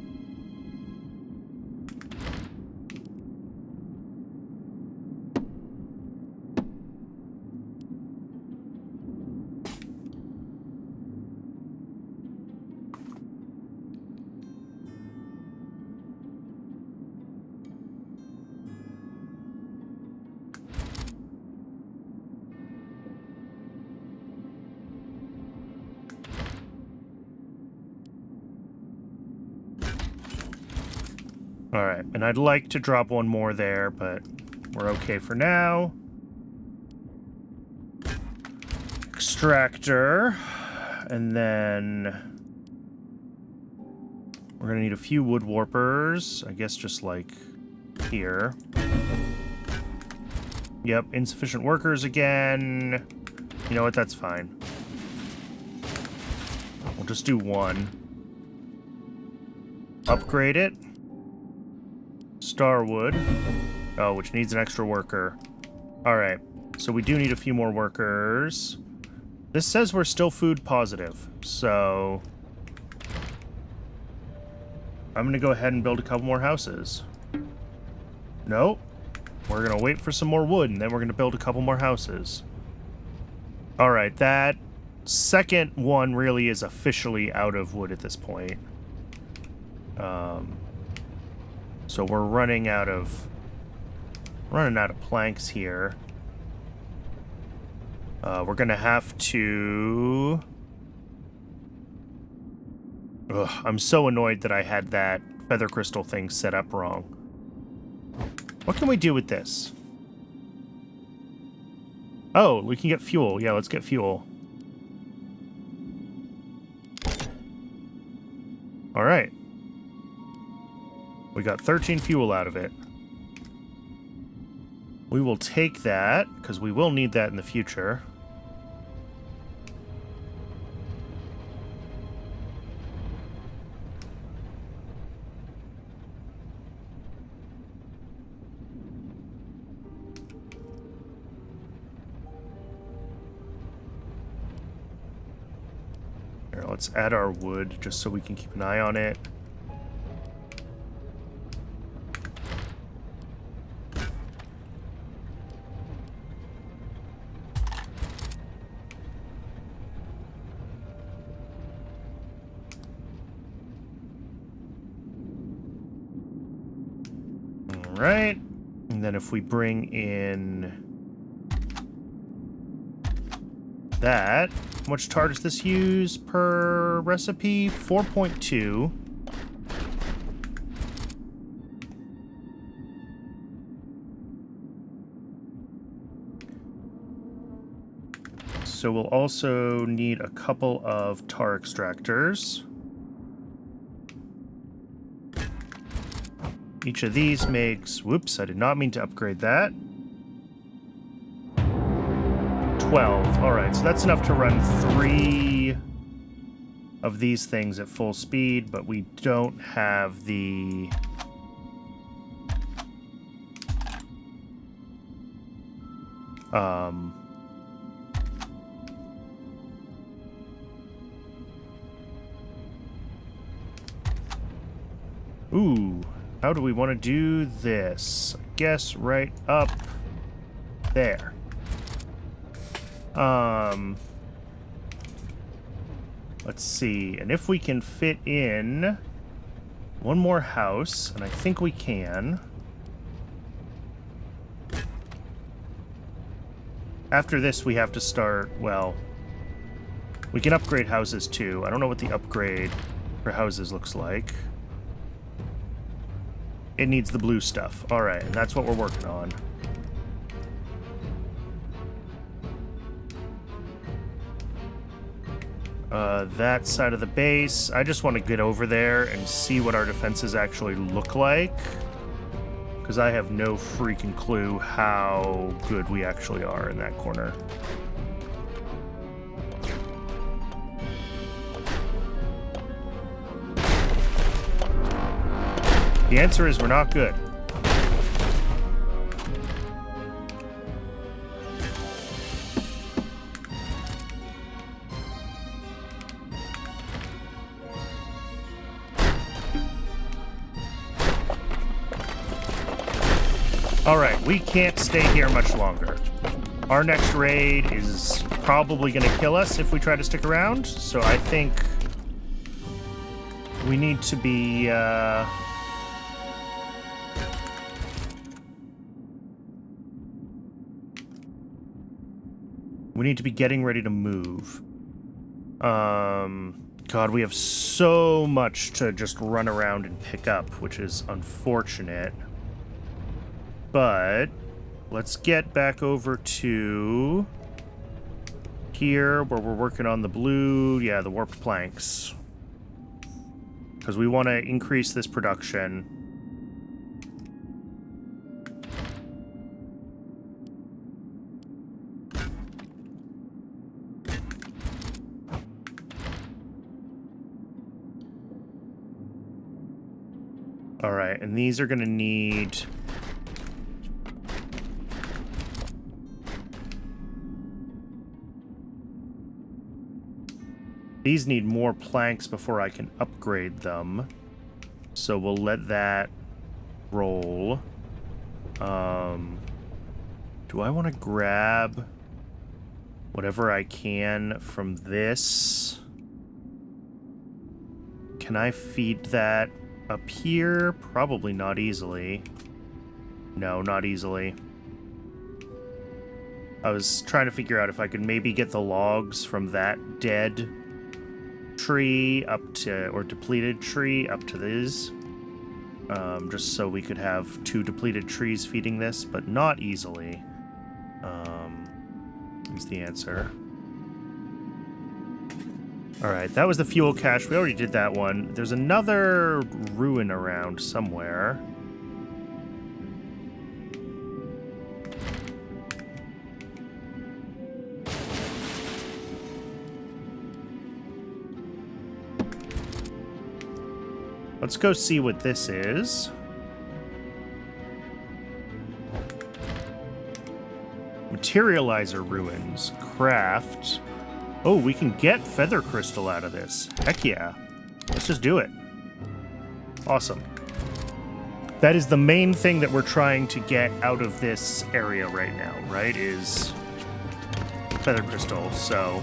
Alright, and I'd like to drop one more there, but we're okay for now. Extractor. And then... we're gonna need a few wood warpers. I guess just like here. Yep, insufficient workers again. You know what, that's fine. We'll just do one. Upgrade it. Starwood. Oh, which needs an extra worker. Alright, so we do need a few more workers. This says we're still food positive, so... I'm gonna go ahead and build a couple more houses. Nope. We're gonna wait for some more wood, and then we're gonna build a couple more houses. Alright, that second one really is officially out of wood at this point. So we're running out of planks here. We're gonna have to Ugh, I'm so annoyed that I had that feather crystal thing set up wrong. What can we do with this? Oh, we can get fuel. Yeah, let's get fuel. All right. We got 13 fuel out of it. We will take that, because we will need that in the future. Here, let's add our wood, just so we can keep an eye on it. Right, and then if we bring in that, how much tar does this use per recipe? 4.2. So we'll also need a couple of tar extractors. Each of these makes... Whoops, I did not mean to upgrade that. 12. Alright, so that's enough to run 3 of these things at full speed, but we don't have the... Ooh. How do we want to do this? I guess right up there. Let's see. And if we can fit in one more house, and I think we can. After this, we have to start, well, we can upgrade houses too. I don't know what the upgrade for houses looks like. It needs the blue stuff. All right, and that's what we're working on. That side of the base. I just want to get over there and see what our defenses actually look like. Because I have no freaking clue how good we actually are in that corner. The answer is we're not good. Alright, we can't stay here much longer. Our next raid is probably going to kill us if we try to stick around, so I think we need to be, we need to be getting ready to move. God, we have so much to just run around and pick up, which is unfortunate. But let's get back over to here where we're working on the blue, yeah, the warped planks. Because we want to increase this production. All right, and these are going to need... These need more planks before I can upgrade them. So we'll let that roll. Do I want to grab whatever I can from this? Can I feed that up here? Probably not easily. No, not easily. I was trying to figure out if I could maybe get the logs from that dead tree up to, or depleted tree up to these. Just so we could have 2 depleted trees feeding this, but not easily. Is the answer. Alright, that was the fuel cache. We already did that one. There's another ruin around somewhere. Let's go see what this is. Materializer ruins. Craft. Oh, we can get feather crystal out of this. Heck yeah. Let's just do it. Awesome. That is the main thing that we're trying to get out of this area right now, right? Is feather crystal, so...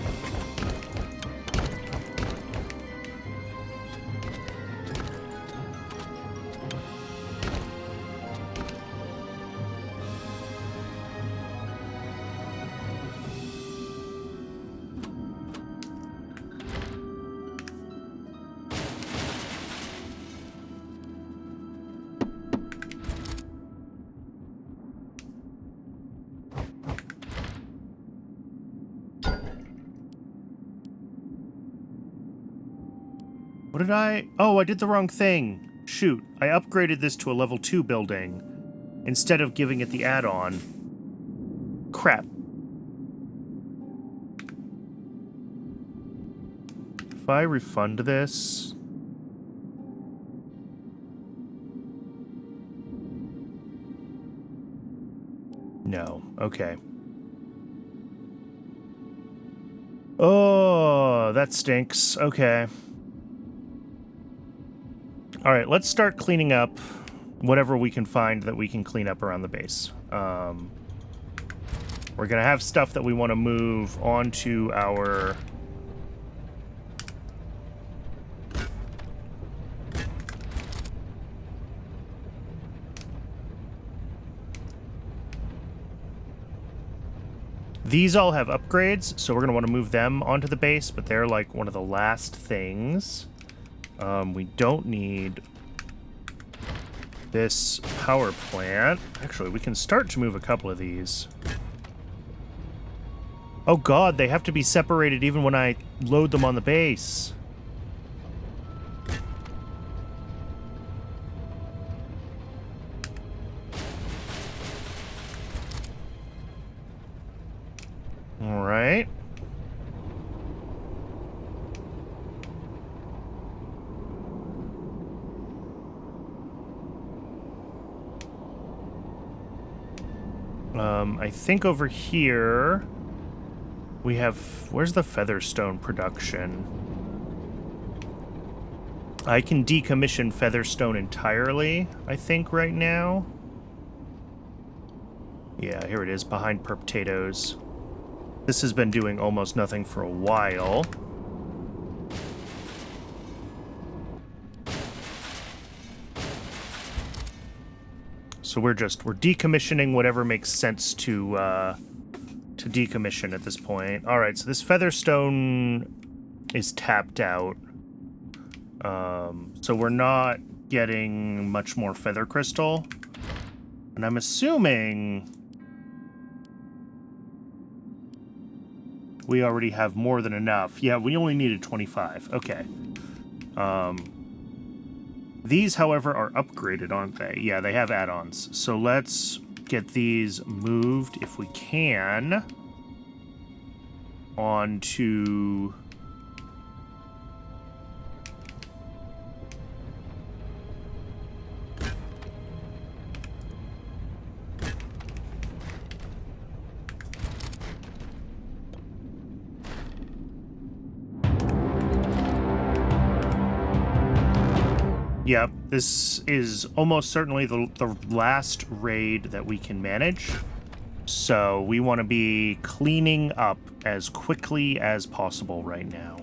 What did I... Oh, I did the wrong thing. Shoot. I upgraded this to a level 2 building instead of giving it the add-on. Crap. If I refund this... No. Okay. Oh, that stinks. Okay. All right, let's start cleaning up whatever we can find that we can clean up around the base. We're going to have stuff that we want to move onto our... These all have upgrades, so we're going to want to move them onto the base, but they're like one of the last things. We don't need this power plant. Actually, we can start to move a couple of these. Oh god, they have to be separated even when I load them on the base. All right. I think over here we have... Where's the featherstone production? I can decommission featherstone entirely, I think, right now. Yeah, here it is, behind potatoes. This has been doing almost nothing for a while. So we're decommissioning whatever makes sense to decommission at this point. All right, so this featherstone is tapped out. So we're not getting much more feather crystal. And I'm assuming we already have more than enough. Yeah, we only needed 25. Okay. These, however, are upgraded, aren't they? Yeah, they have add-ons. So let's get these moved, if we can, onto... Yep, this is almost certainly the last raid that we can manage. So we want to be cleaning up as quickly as possible right now.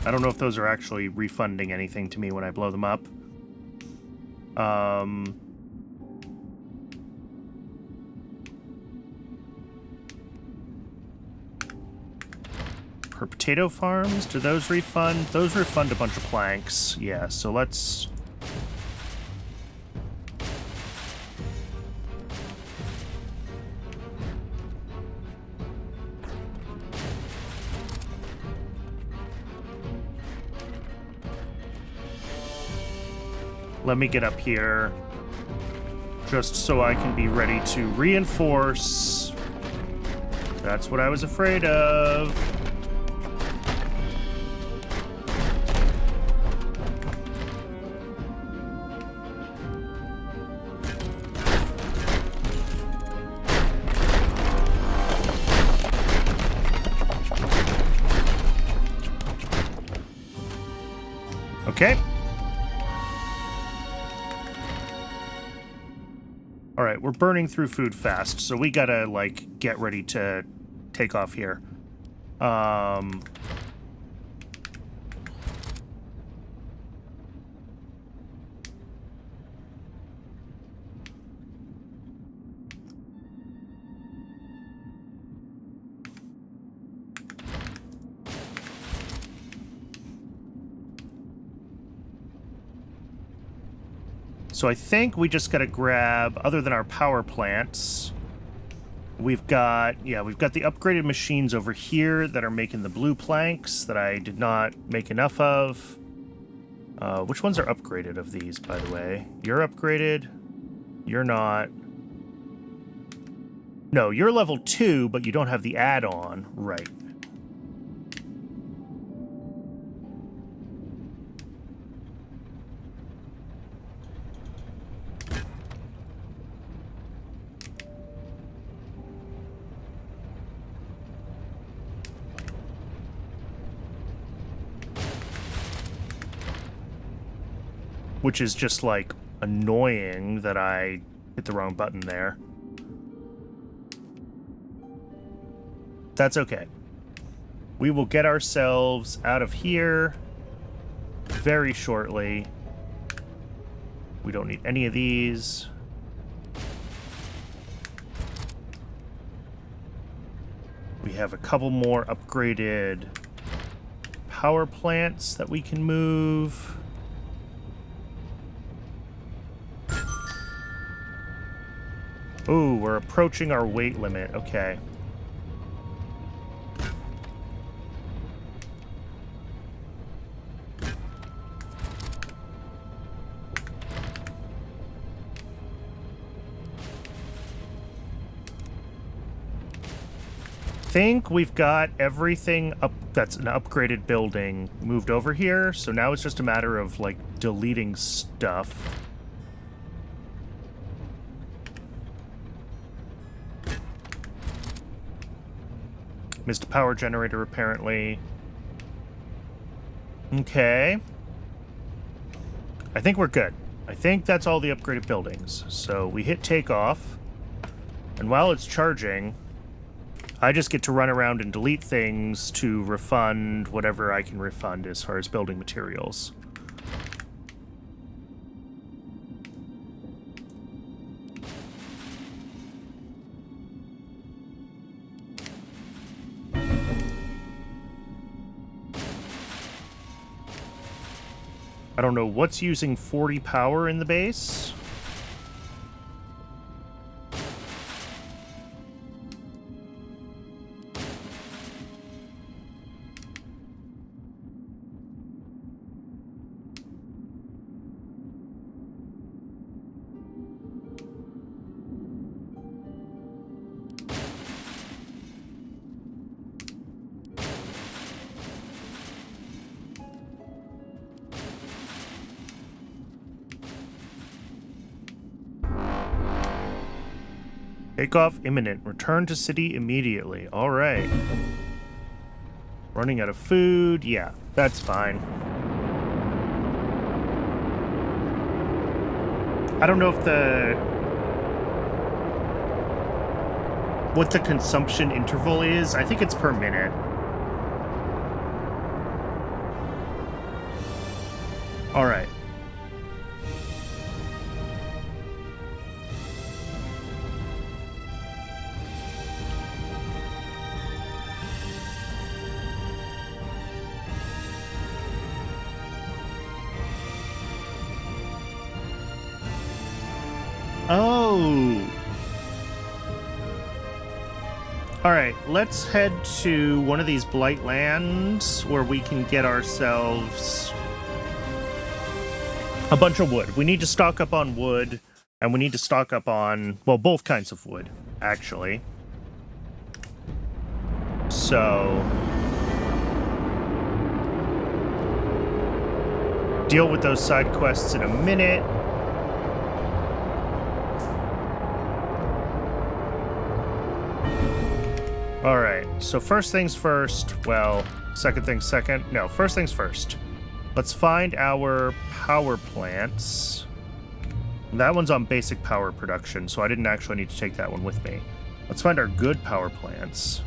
I don't know if those are actually refunding anything to me when I blow them up. Per potato farms, do those refund? Those refund a bunch of planks. Yeah, so let's... Let me get up here, just so I can be ready to reinforce. That's what I was afraid of. Okay. Alright, we're burning through food fast, so we gotta, like, get ready to take off here. So I think we just gotta grab, other than our power plants, we've got the upgraded machines over here that are making the blue planks that I did not make enough of. Which ones are upgraded of these, by the way? You're upgraded. You're not. No, you're level 2, but you don't have the add-on. Right. Which is just, like, annoying that I hit the wrong button there. That's okay. We will get ourselves out of here very shortly. We don't need any of these. We have a couple more upgraded power plants that we can move. Ooh, we're approaching our weight limit. Okay. Think we've got everything up that's an upgraded building moved over here, so now it's just a matter of, like, deleting stuff. Missed a power generator, apparently. Okay. I think we're good. I think that's all the upgraded buildings. So we hit takeoff, and while it's charging, I just get to run around and delete things to refund whatever I can refund as far as building materials. I don't know what's using 40 power in the base. Takeoff imminent. Return to city immediately. All right. Running out of food. Yeah, that's fine. I don't know if what the consumption interval is. I think it's per minute. All right. Oh. Alright, let's head to one of these blight lands where we can get ourselves a bunch of wood. We need to stock up on wood, and we need to stock up on, well, both kinds of wood, actually. So deal with those side quests in a minute. Alright, so first things first, well, second things second. No, first things first. Let's find our power plants. That one's on basic power production, so I didn't actually need to take that one with me. Let's find our good power plants.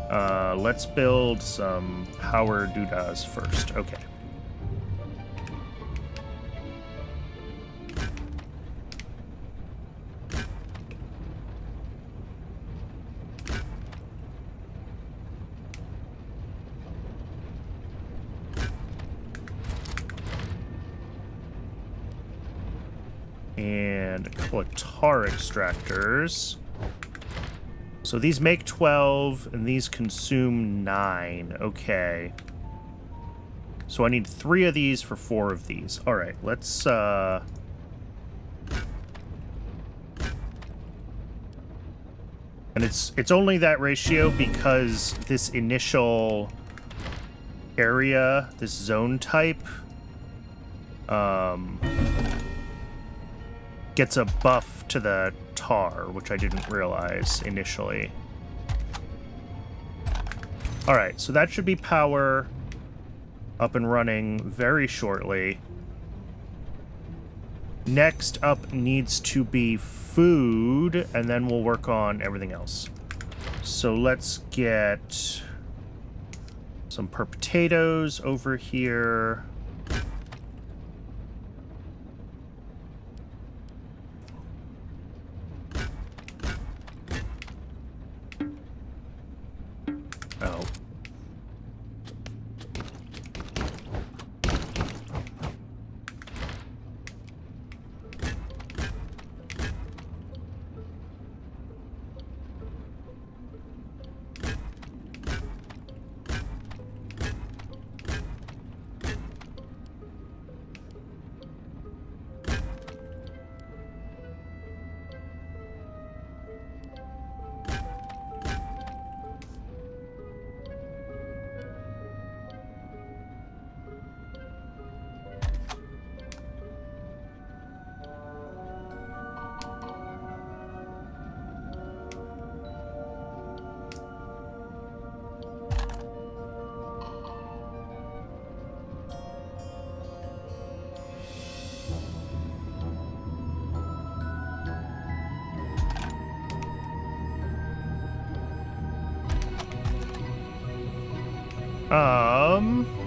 Let's build some power doodahs first. Okay. And a couple of tar extractors. So these make 12, and these consume 9. Okay. So I need 3 of these for 4 of these. Alright, let's, And it's only that ratio because this initial area, this zone type, gets a buff to the tar, which I didn't realize initially. Alright, so that should be power up and running very shortly. Next up needs to be food, and then we'll work on everything else. So let's get some potatoes over here. Oh.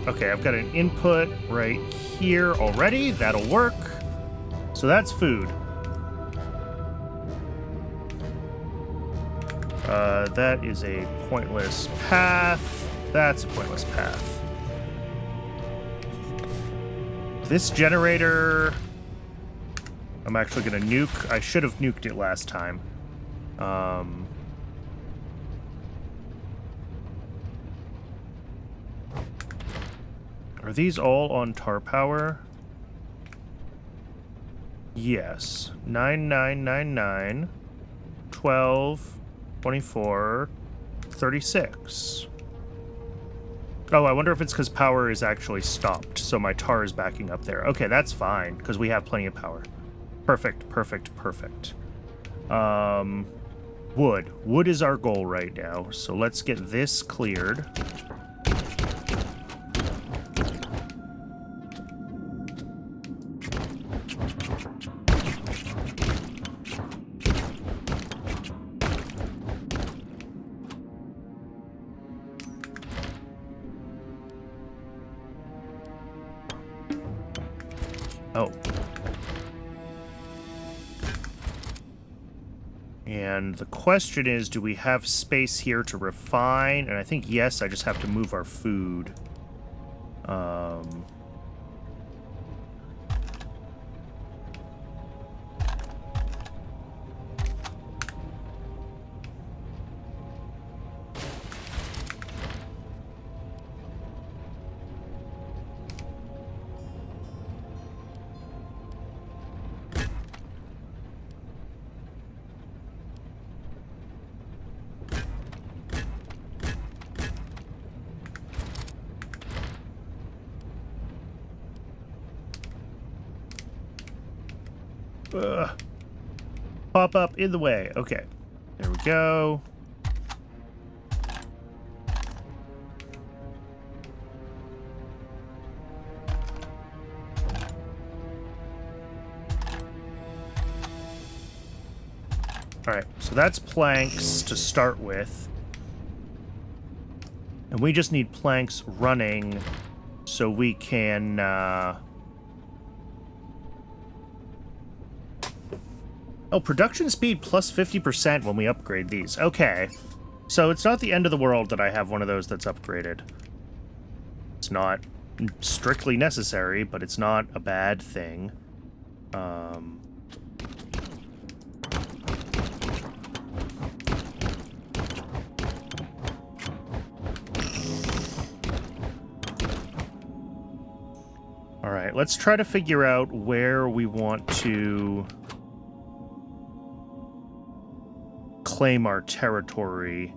Okay, I've got an input right here already. That'll work. So that's food. That is a pointless path. That's a pointless path. This generator, I'm actually gonna nuke. I should have nuked it last time. Are these all on tar power? Yes. 9999, 12, 24, 36. Oh, I wonder if it's because power is actually stopped, so my tar is backing up there. Okay, that's fine, because we have plenty of power. Perfect, perfect, perfect. Wood. Wood is our goal right now, so let's get this cleared. Oh. And the question is, do we have space here to refine? And I think yes, I just have to move our food. Pop up in the way. Okay. There we go. Alright, so that's planks to start with. And we just need planks running so we can, Oh, production speed plus 50% when we upgrade these. Okay. So it's not the end of the world that I have one of those that's upgraded. It's not strictly necessary, but it's not a bad thing. Alright, let's try to figure out where we want to claim our territory.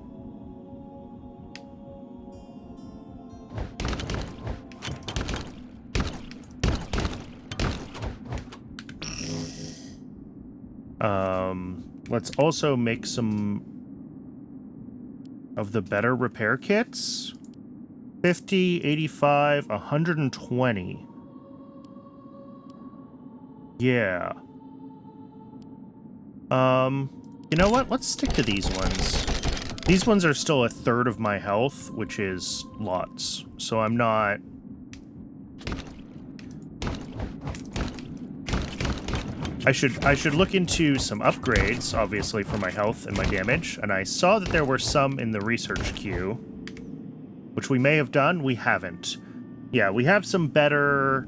Let's also make some of the better repair kits. 50, 85, 120. Yeah. You know what? Let's stick to these ones. These ones are still a third of my health, which is lots. So I'm not... I should look into some upgrades, obviously, for my health and my damage. And I saw that there were some in the research queue, which we may have done. We haven't. Yeah, we have some better...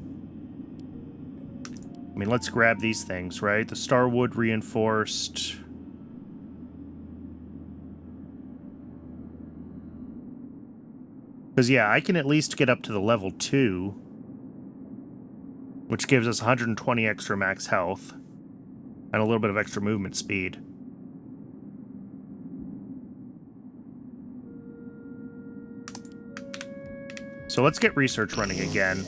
I mean, let's grab these things, right? The Starwood reinforced... Because, yeah, I can at least get up to the level 2, which gives us 120 extra max health and a little bit of extra movement speed. So let's get research running again.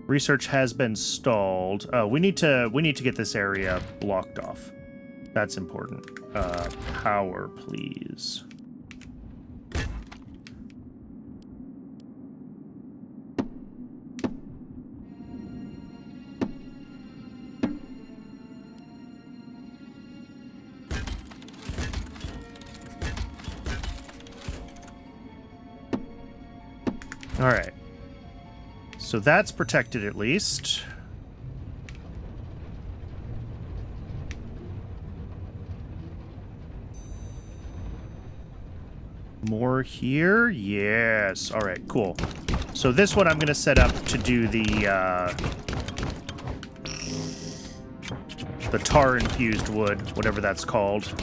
Research has been stalled. Oh, we need to get this area blocked off. That's important. Power, please. All right. So that's protected at least. More here? Yes. All right, cool. So this one I'm going to set up to do the tar-infused wood, whatever that's called.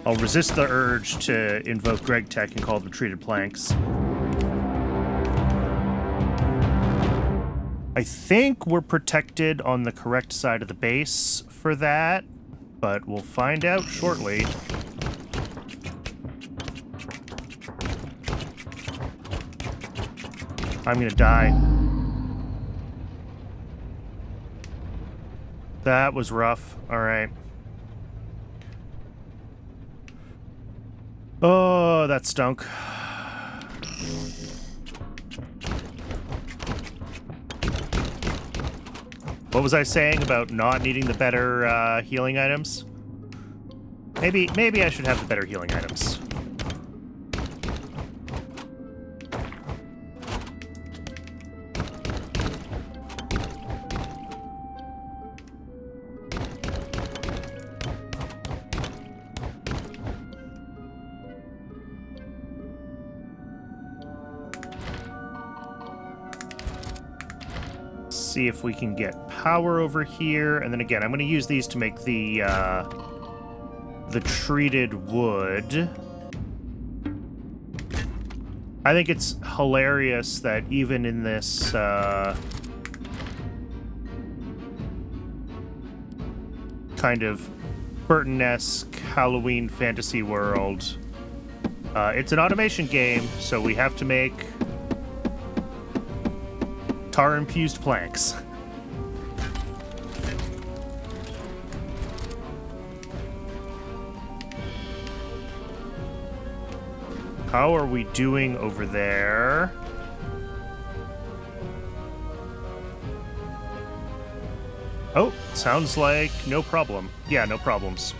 I'll resist the urge to invoke Greg Tech and call them treated planks. I think we're protected on the correct side of the base for that, but we'll find out shortly. I'm gonna die. That was rough. All right. Oh, that stunk. What was I saying about not needing the better healing items? Maybe I should have the better healing items. see if we can get power over here. And then again, I'm going to use these to make the treated wood. I think it's hilarious that even in this kind of Burton-esque Halloween fantasy world, it's an automation game, so we have to make tar-infused planks. How are we doing over there? Oh, sounds like no problem. Yeah, no problems.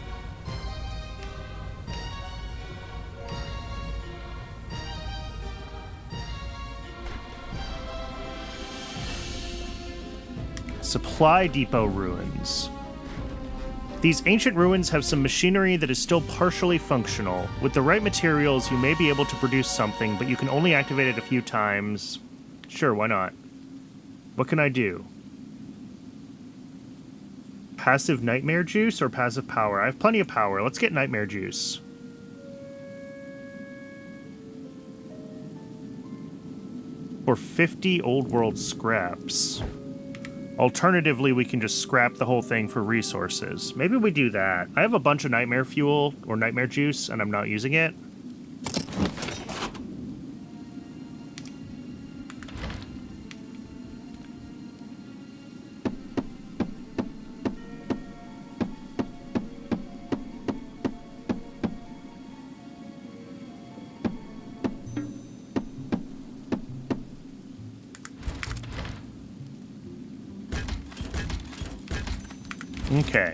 Supply depot ruins. These ancient ruins have some machinery that is still partially functional. With the right materials, you may be able to produce something, but you can only activate it a few times. Sure, why not? What can I do? Passive nightmare juice or passive power? I have plenty of power. Let's get nightmare juice. For 50 old world scraps. Alternatively, we can just scrap the whole thing for resources. Maybe we do that. I have a bunch of nightmare fuel or nightmare juice, and I'm not using it. Okay.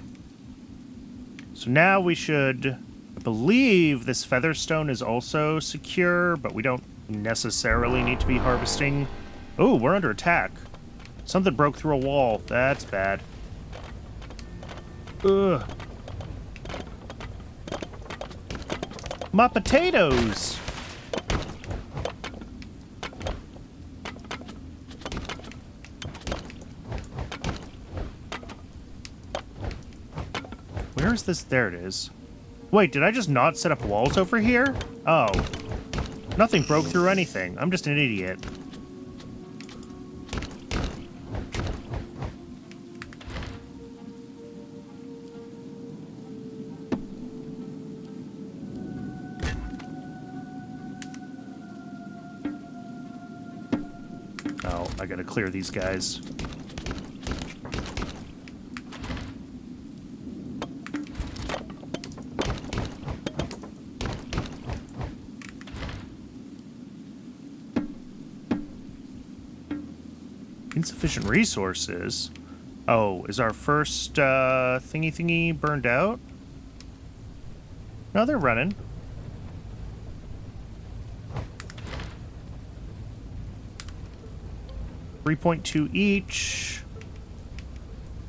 So now we should... I believe this featherstone is also secure, but we don't necessarily need to be harvesting. Oh, we're under attack. Something broke through a wall. That's bad. Ugh. My potatoes! Where is this? There it is. Wait, did I just not set up walls over here? Oh. Nothing broke through anything. I'm just an idiot. Oh, I gotta clear these guys. Insufficient resources. Oh, is our first thingy burned out? No, they're running. $3.2 each.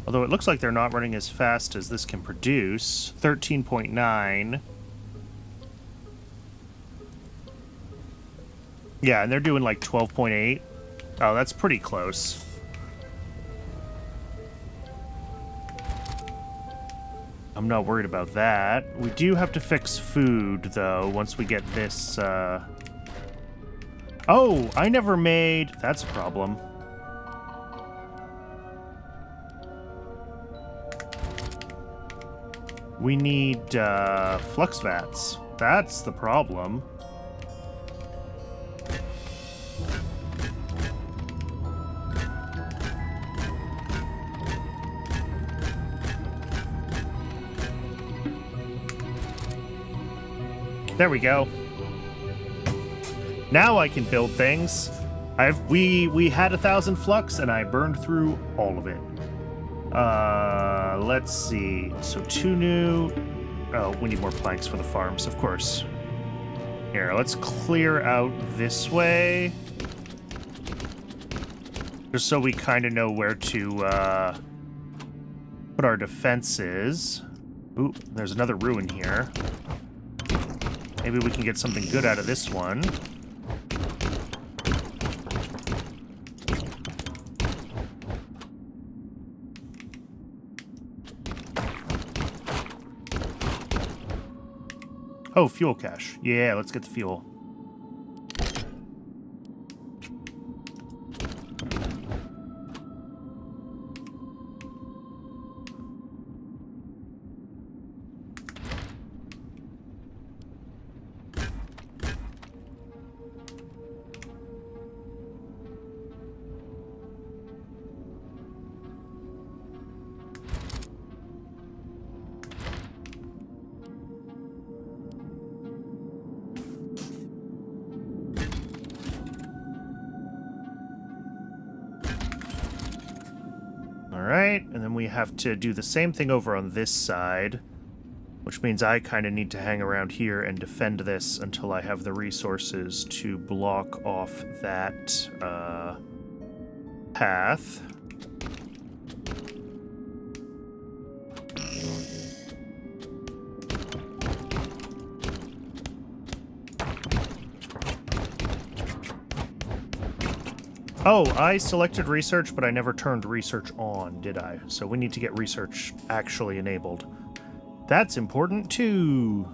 Although it looks like they're not running as fast as this can produce. 13.9. Yeah, and they're doing like 12.8. Oh, that's pretty close. I'm not worried about that. We do have to fix food, though, once we get this, Oh, I never made... That's a problem. We need, flux vats. That's the problem. There we go. Now I can build things. We had 1,000 flux and I burned through all of it. Let's see. So 2 new. Oh, we need more planks for the farms, of course. Here, let's clear out this way. Just so we kind of know where to put our defenses. Ooh, there's another ruin here. Maybe we can get something good out of this one. Oh, fuel cache. Yeah, let's get the fuel. Alright, and then we have to do the same thing over on this side, which means I kind of need to hang around here and defend this until I have the resources to block off that path. Oh, I selected research, but I never turned research on, did I? So we need to get research actually enabled. That's important too.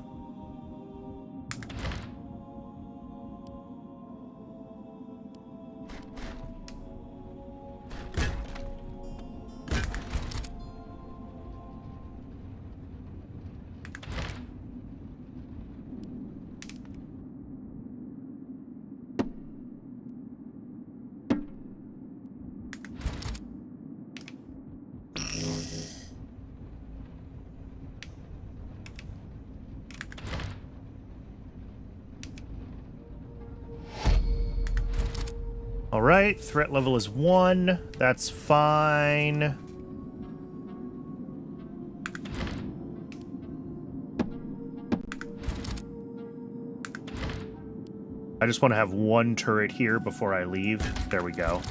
Alright, threat level is 1. That's fine. I just want to have one turret here before I leave. There we go.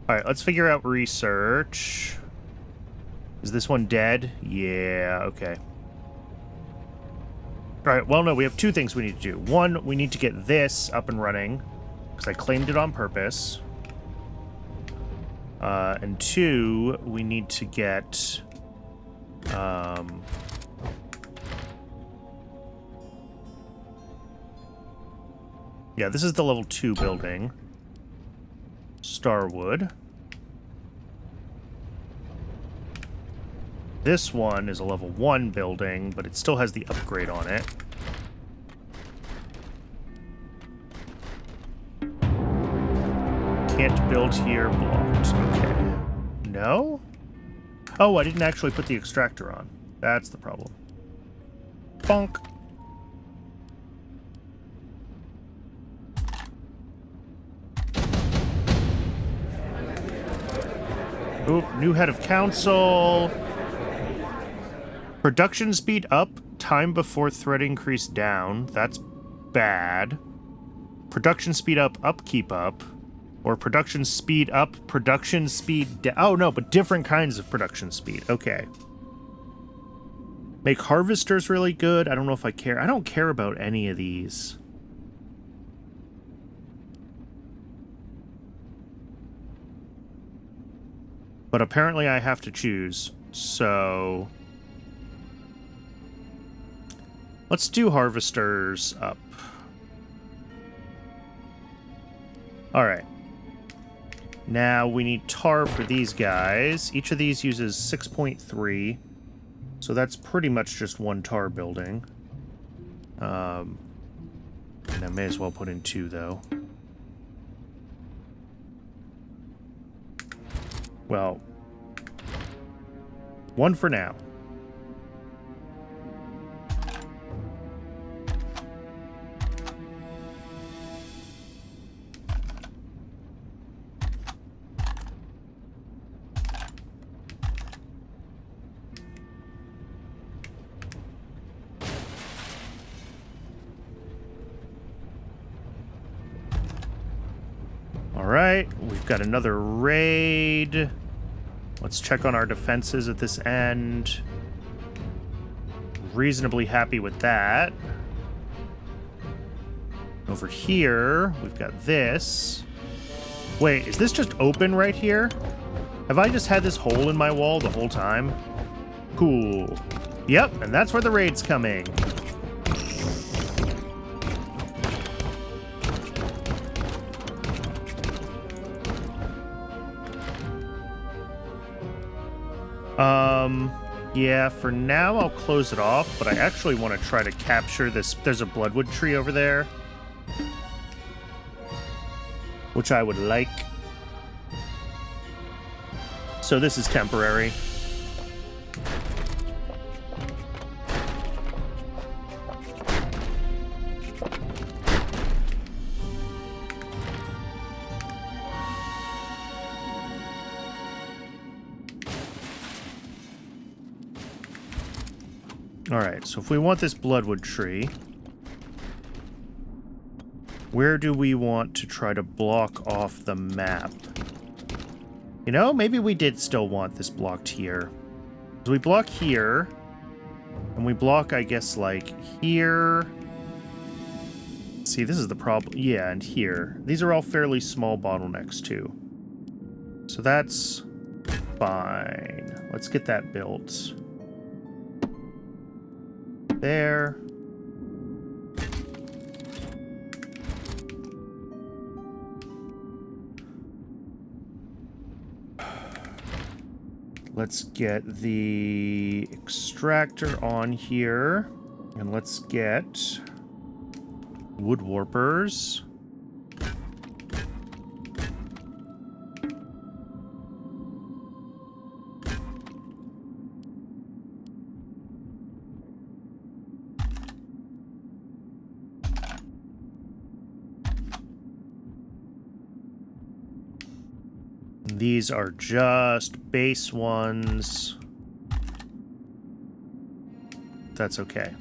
Alright, let's figure out research. Is this one dead? Yeah, okay. Alright, well, no, we have two things we need to do. One, we need to get this up and running, because I claimed it on purpose. And two, we need to get... yeah, this is the level 2 building. Starwood. This one is a level 1 building, but it still has the upgrade on it. Can't build here, blocked. Okay. No? Oh, I didn't actually put the extractor on. That's the problem. Bonk. Oop, new head of council. Production speed up, time before threat increase down. That's bad. Production speed up, upkeep up. Or production speed up, production speed down. Oh, no, but different kinds of production speed. Okay. Make harvesters really good. I don't know if I care. I don't care about any of these. But apparently I have to choose, so... let's do harvesters up. Alright. Now we need tar for these guys. Each of these uses 6.3. So that's pretty much just one tar building. And I may as well put in 2, though. Well, 1 for now. Alright, we've got another raid. Let's check on our defenses at this end. Reasonably happy with that. Over here, we've got this. Wait, is this just open right here? Have I just had this hole in my wall the whole time? Cool. Yep, and that's where the raid's coming. Yeah, for now I'll close it off, but I actually want to try to capture this. There's a bloodwood tree over there, which I would like. So this is temporary. Alright, so if we want this bloodwood tree, where do we want to try to block off the map? You know, maybe we did still want this blocked here. So we block here, and we block, I guess, like, here. See, this is the problem. Yeah, and here. These are all fairly small bottlenecks, too. So that's fine. Let's get that built. There. Let's get the extractor on here. And let's get wood warpers. These are just base ones. That's okay.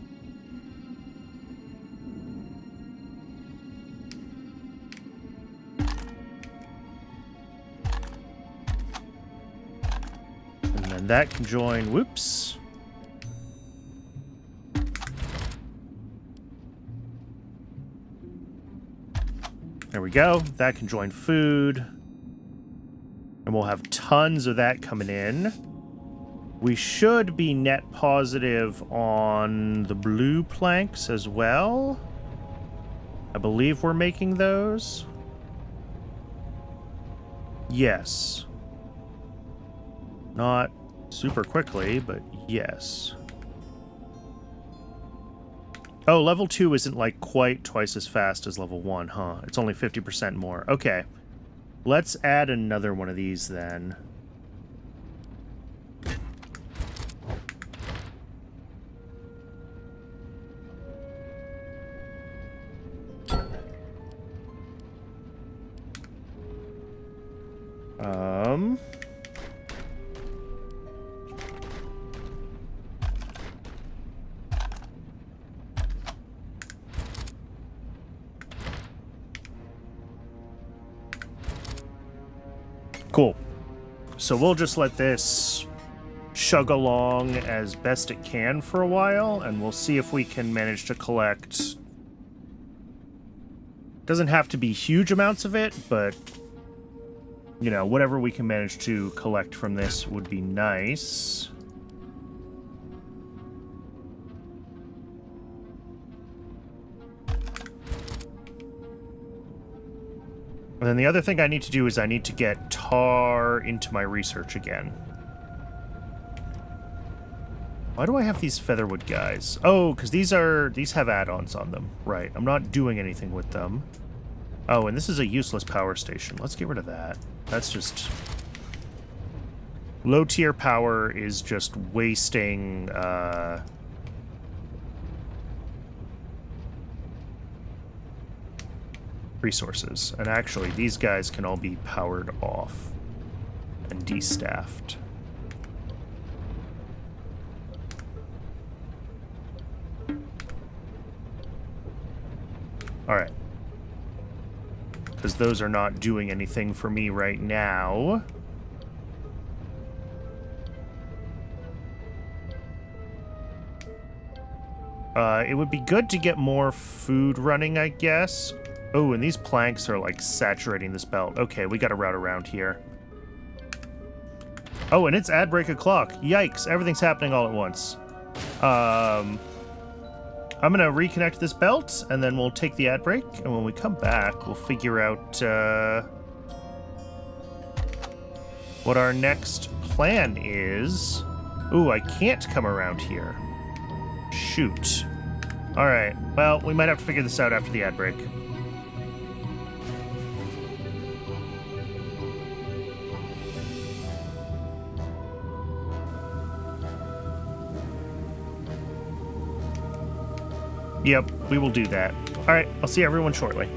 And then that can join, whoops. There we go. That can join food. And we'll have tons of that coming in. We should be net positive on the blue planks as well. I believe we're making those. Yes. Not super quickly, but yes. Oh, level 2 isn't like quite twice as fast as level 1, huh? It's only 50% more. Okay. Let's add another one of these then. Cool. So we'll just let this chug along as best it can for a while, and we'll see if we can manage to collect. Doesn't have to be huge amounts of it, but, you know, whatever we can manage to collect from this would be nice. And then the other thing I need to do is I need to get tar into my research again. Why do I have these featherwood guys? Oh, because these have add-ons on them. Right, I'm not doing anything with them. Oh, and this is a useless power station. Let's get rid of that. That's just... Low-tier power is just wasting, resources. And actually, these guys can all be powered off and destaffed. Alright. Because those are not doing anything for me right now. It would be good to get more food running, I guess. Oh, and these planks are, like, saturating this belt. Okay, we got a route around here. Oh, and it's ad break o'clock. Yikes, everything's happening all at once. I'm gonna reconnect this belt, and then we'll take the ad break, and when we come back, we'll figure out, what our next plan is. Ooh, I can't come around here. Shoot. Alright, well, we might have to figure this out after the ad break. Yep, we will do that. Alright, I'll see everyone shortly.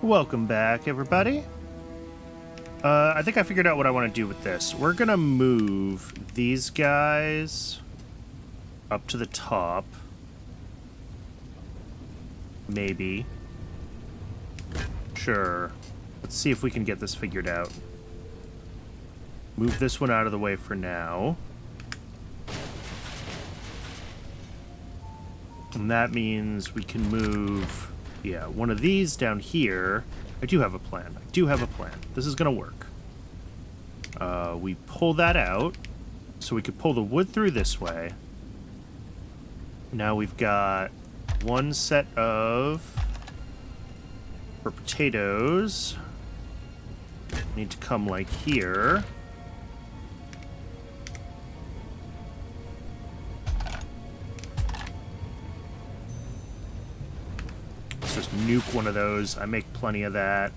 Welcome back, everybody. I think I figured out what I want to do with this. We're gonna move these guys up to the top. Maybe. Sure. Let's see if we can get this figured out. Move this one out of the way for now. And that means we can move, yeah, one of these down here. I do have a plan. I do have a plan. This is gonna work. We pull that out, so we could pull the wood through this way. Now we've got one set of, for potatoes, need to come like here. Let's just nuke one of those. I make plenty of that.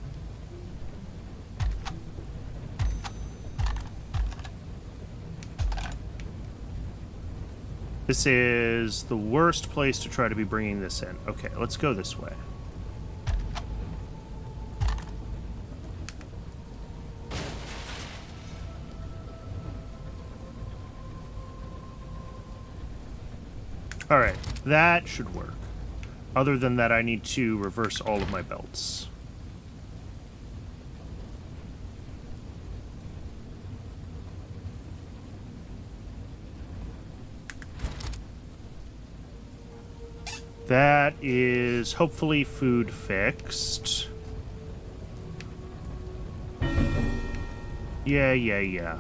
This is the worst place to try to be bringing this in. Okay, let's go this way. Alright, that should work. Other than that, I need to reverse all of my belts. That is hopefully food fixed. Yeah.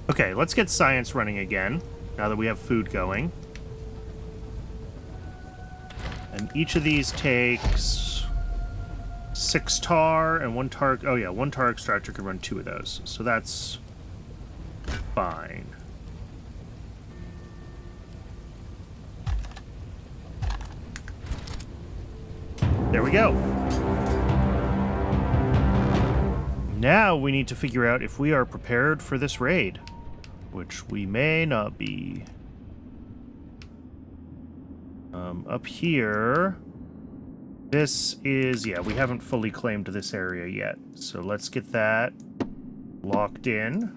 Okay, let's get science running again, now that we have food going. And each of these takes 6 tar and 1 tar... Oh yeah, 1 tar extractor can run 2 of those. So that's fine. There we go. Now we need to figure out if we are prepared for this raid, which we may not be. Up here, this is, yeah, we haven't fully claimed this area yet. So let's get that locked in.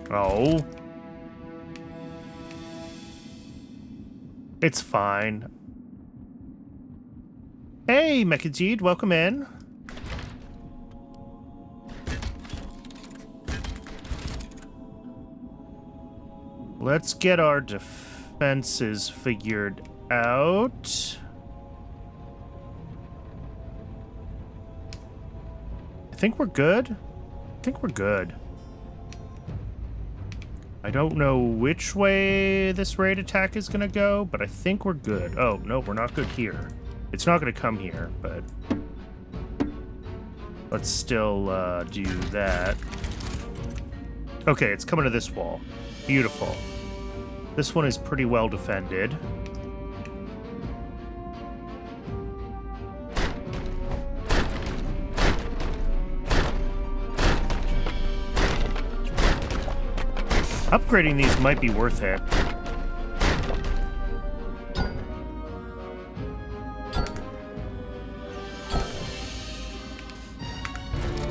Oh. It's fine. Hey, Mechajid, welcome in. Let's get our defenses figured out. I think we're good. I don't know which way this raid attack is gonna go, but I think we're good. Oh, no, we're not good here. It's not gonna come here, but let's still do that. Okay, it's coming to this wall. Beautiful. This one is pretty well defended. Upgrading these might be worth it.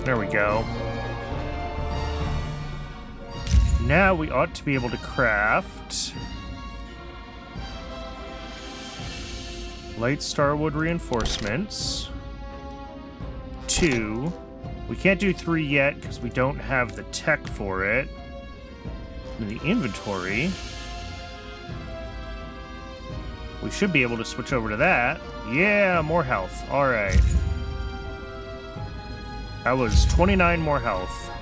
There we go. Now we ought to be able to craft light starwood reinforcements. 2. We can't do 3 yet because we don't have the tech for it. In the inventory, we should be able to switch over to that. Yeah, more health. All right. That was 29 more health.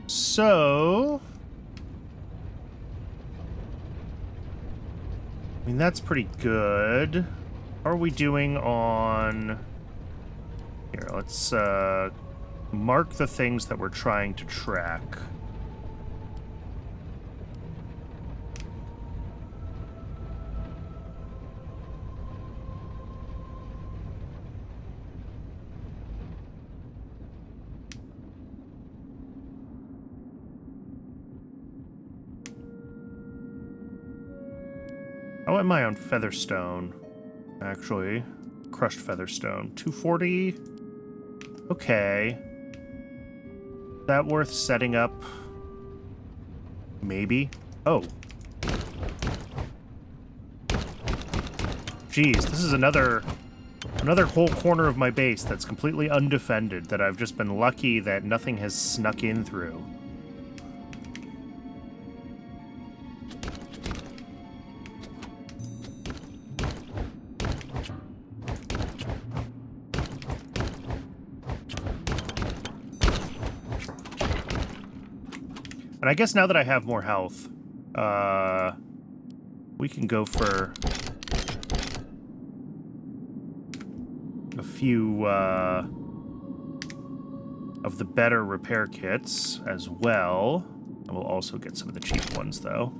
So, I mean, that's pretty good. How are we doing on... Here, let's mark the things that we're trying to track. How am I on Featherstone? Actually, crushed Featherstone. 240? Okay. Is that worth setting up? Maybe? Oh. Geez, this is another whole corner of my base that's completely undefended that I've just been lucky that nothing has snuck in through. And I guess now that I have more health, we can go for a few of the better repair kits as well. And we'll also get some of the cheap ones, though.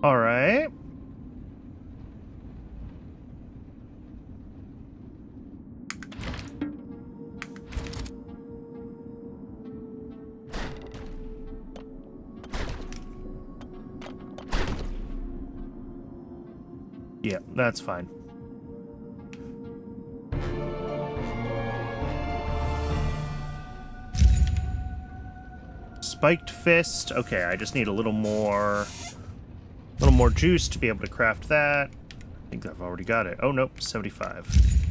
All right. Yeah, that's fine. Spiked fist. Okay, I just need a little more juice to be able to craft that. I think I've already got it. Oh, nope, 75.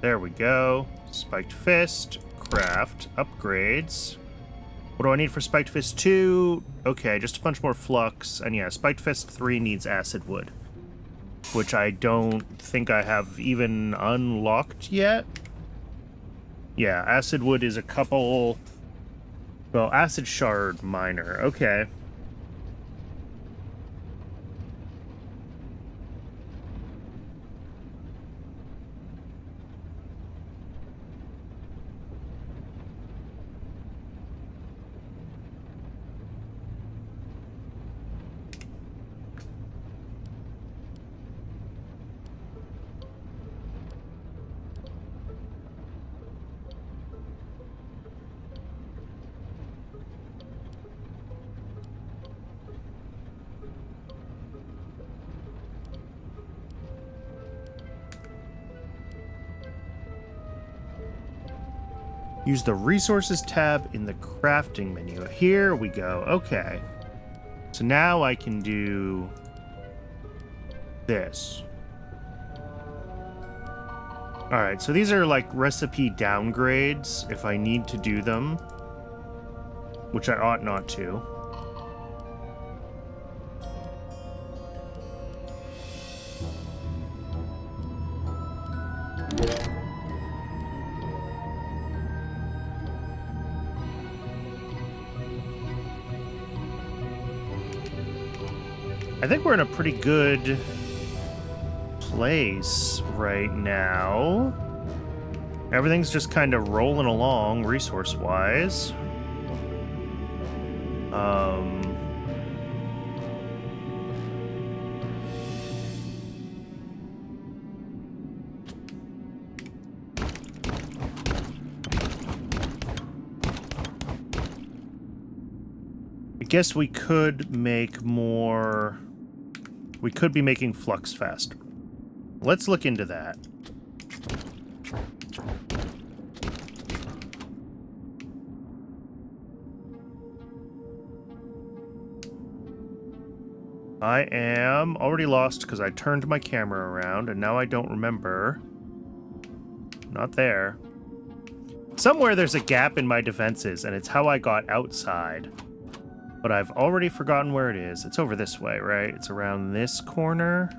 There we go. Spiked fist. Craft. Upgrades. What do I need for Spiked Fist 2? Okay, just a bunch more flux. And yeah, Spiked Fist 3 needs acid wood, which I don't think I have even unlocked yet. Yeah, acid wood is a couple... Well, acid shard miner. Okay. Use the resources tab in the crafting menu. Here we go. Okay. So now I can do this. All right, so these are like recipe downgrades if I need to do them, which I ought not to. I think we're in a pretty good place right now. Everything's just kind of rolling along resource-wise. I guess we could make more... We could be making flux faster. Let's look into that. I am already lost because I turned my camera around and now I don't remember. Not there. Somewhere there's a gap in my defenses and it's how I got outside. But I've already forgotten where it is. It's over this way, right? It's around this corner.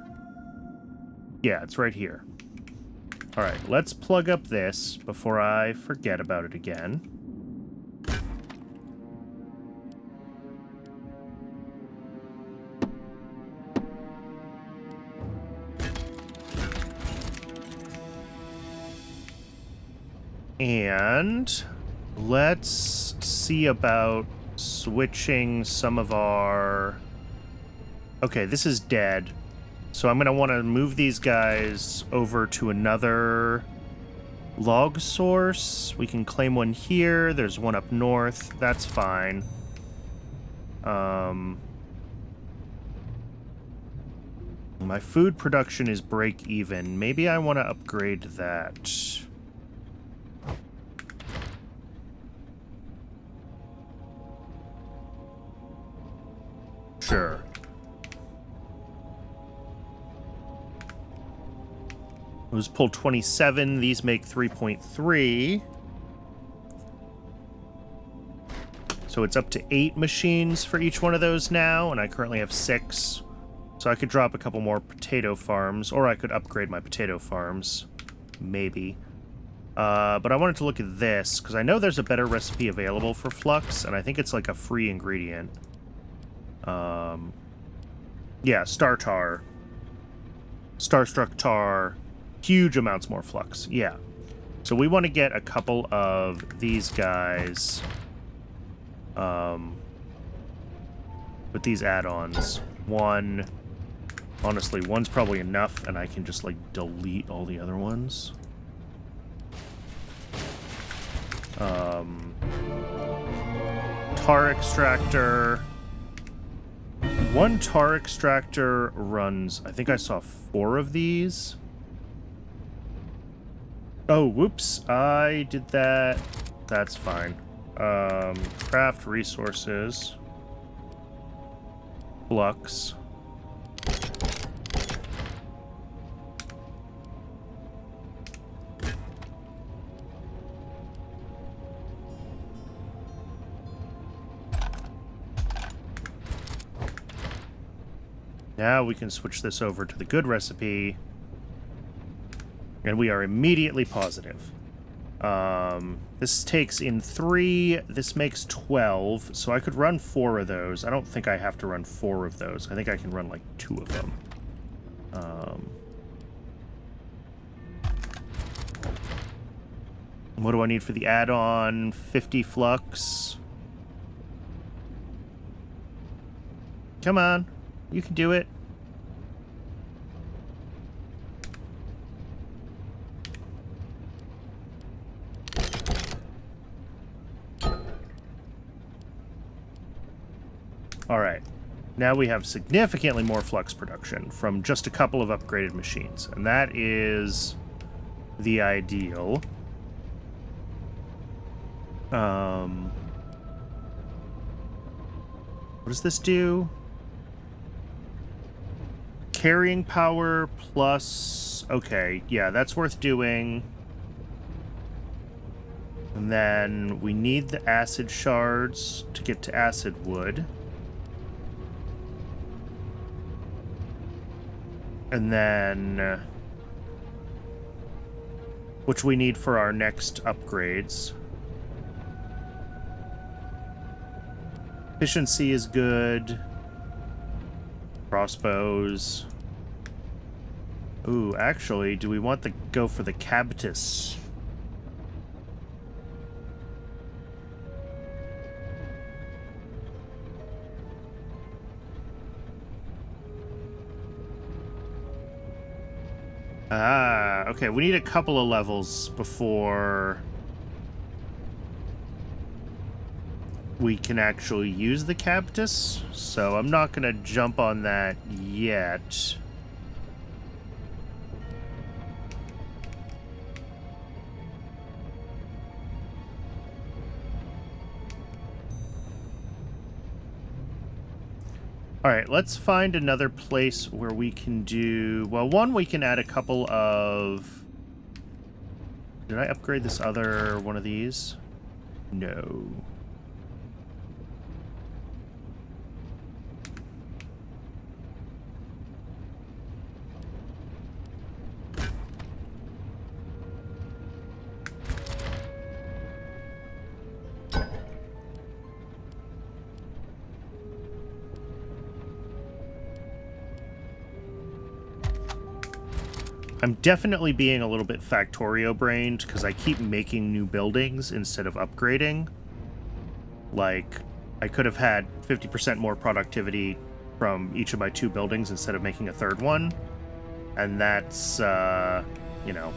Yeah, it's right here. All right, let's plug up this before I forget about it again. And let's see about switching some of our... Okay, this is dead. So I'm going to want to move these guys over to another log source. We can claim one here. There's one up north. That's fine. My food production is break even. Maybe I want to upgrade that. Sure. Those pull 27. These make 3.3. So it's up to 8 machines for each one of those now, and I currently have 6. So I could drop a couple more potato farms, or I could upgrade my potato farms. Maybe. But I wanted to look at this, because I know there's a better recipe available for flux, and I think it's like a free ingredient. Yeah, star tar. Starstruck tar. Huge amounts more flux. Yeah. So we want to get a couple of these guys with these add-ons. One, honestly, one's probably enough, and I can just, like, delete all the other ones. Tar extractor. One tar extractor runs, I think I saw 4 of these. Oh, whoops, I did that. That's fine. Craft resources. Flux. Now we can switch this over to the good recipe. And we are immediately positive. This takes in 3. This makes 12. So I could run 4 of those. I don't think I have to run 4 of those. I think I can run like 2 of them. What do I need for the add-on? 50 flux. Come on. You can do it. All right. Now we have significantly more flux production from just a couple of upgraded machines. And that is the ideal. What does this do? Carrying power plus... Okay, yeah, that's worth doing. And then we need the acid shards to get to acid wood. And then... which we need for our next upgrades. Efficiency is good. Crossbows. Ooh, actually, do we want to go for the Cabitus? Ah, okay, we need a couple of levels before we can actually use the Cabitus, so I'm not gonna jump on that yet. Alright, let's find another place where we can do... Well, one, we can add a couple of... Did I upgrade this other one of these? No. I'm definitely being a little bit Factorio-brained because I keep making new buildings instead of upgrading. Like, I could have had 50% more productivity from each of my 2 buildings instead of making a 3rd one. And that's, you know,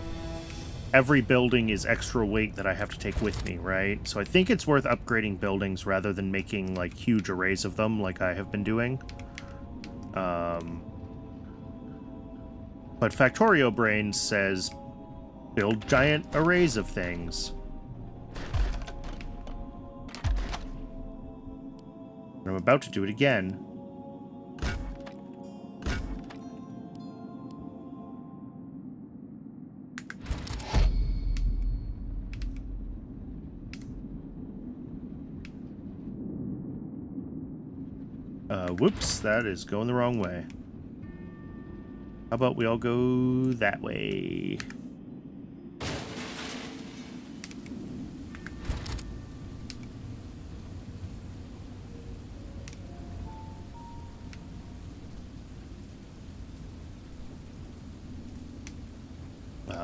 every building is extra weight that I have to take with me, right? So I think it's worth upgrading buildings rather than making, like, huge arrays of them like I have been doing. But Factorio Brain says, build giant arrays of things. And I'm about to do it again. Whoops, that is going the wrong way. How about we all go that way?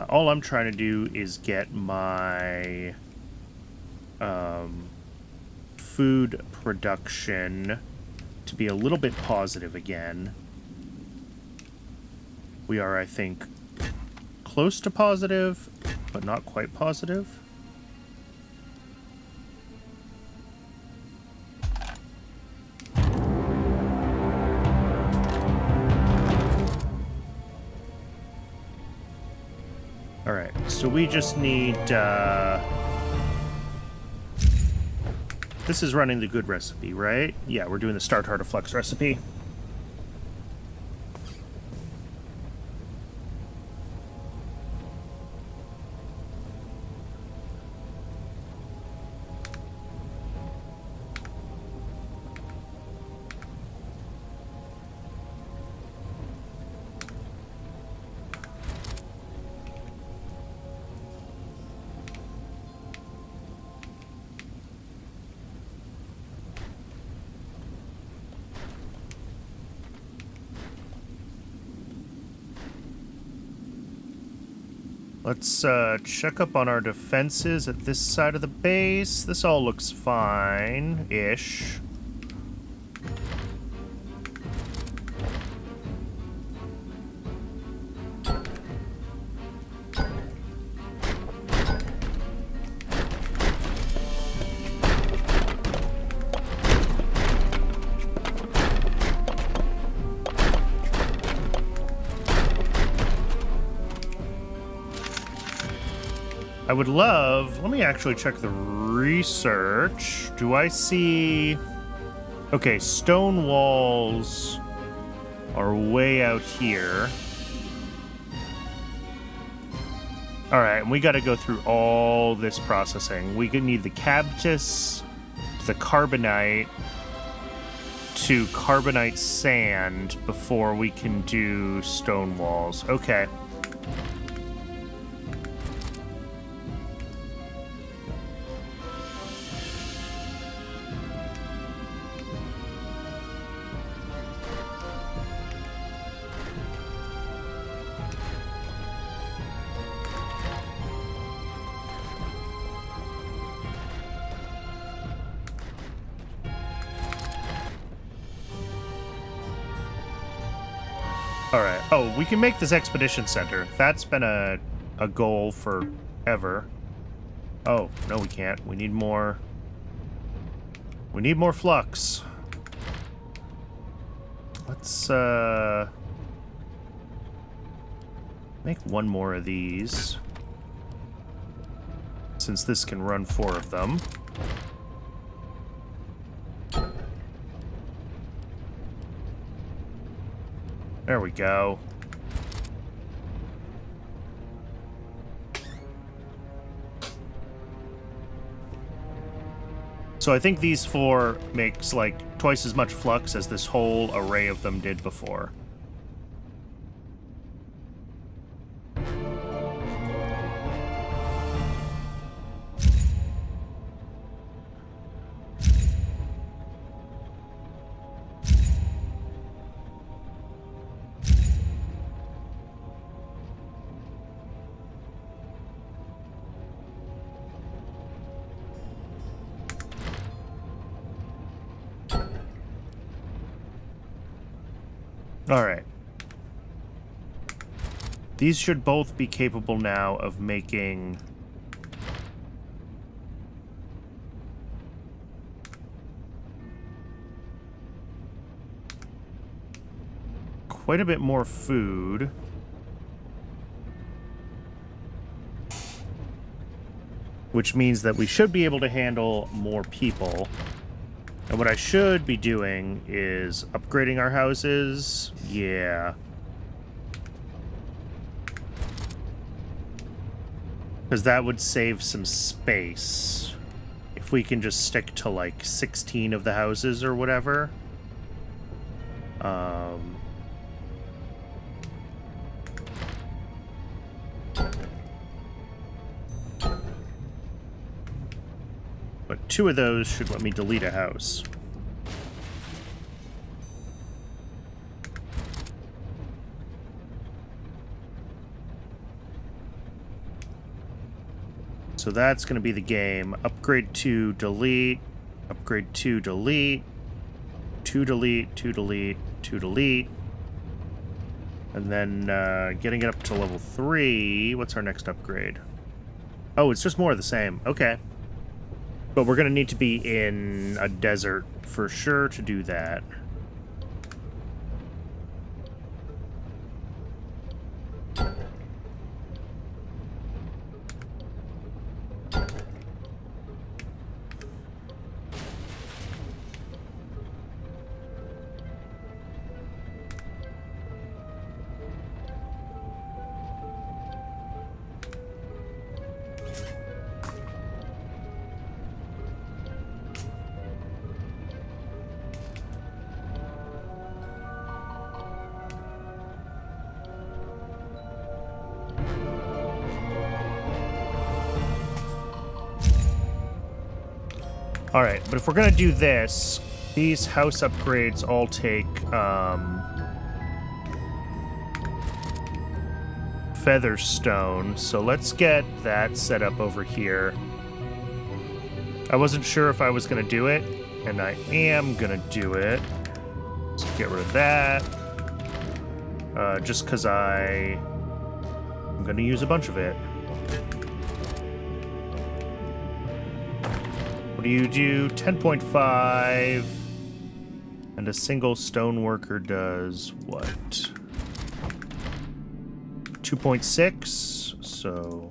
All I'm trying to do is get my food production to be a little bit positive again. We are, I think, close to positive, but not quite positive. Alright, so we just need... This is running the good recipe, right? Yeah, we're doing the Start Heart of Flux recipe. Let's check up on our defenses at this side of the base. This all looks fine-ish. I would love... Let me actually check the research. Do I see... Okay, stone walls are way out here. Alright, and we gotta go through all this processing. We could need the cactus, the carbonite, to carbonite sand before we can do stone walls. Okay. Alright. Oh, we can make this expedition center. That's been a goal forever. Oh, no we can't. We need more... We need more flux. Let's, make one more of these. Since this can run 4 of them. There we go. So I think these 4 makes like twice as much flux as this whole array of them did before. Alright. These should both be capable now of making... quite a bit more food. Which means that we should be able to handle more people. And what I should be doing is upgrading our houses. Yeah. Because that would save some space. If we can just stick to like 16 of the houses or whatever. But 2 of those should let me delete a house. So that's going to be the game. Upgrade 2, delete. Upgrade 2, delete. 2 delete, 2 delete, 2 delete. And then getting it up to level 3. What's our next upgrade? Oh, it's just more of the same. Okay. But we're going to need to be in a desert for sure to do that. Alright, but if we're gonna do this, these house upgrades all take, Featherstone, so let's get that set up over here. I wasn't sure if I was gonna do it, and I am gonna do it. Let's get rid of that. Just because I'm gonna use a bunch of it. What do you do? 10.5. And a single stoneworker does what? 2.6. So.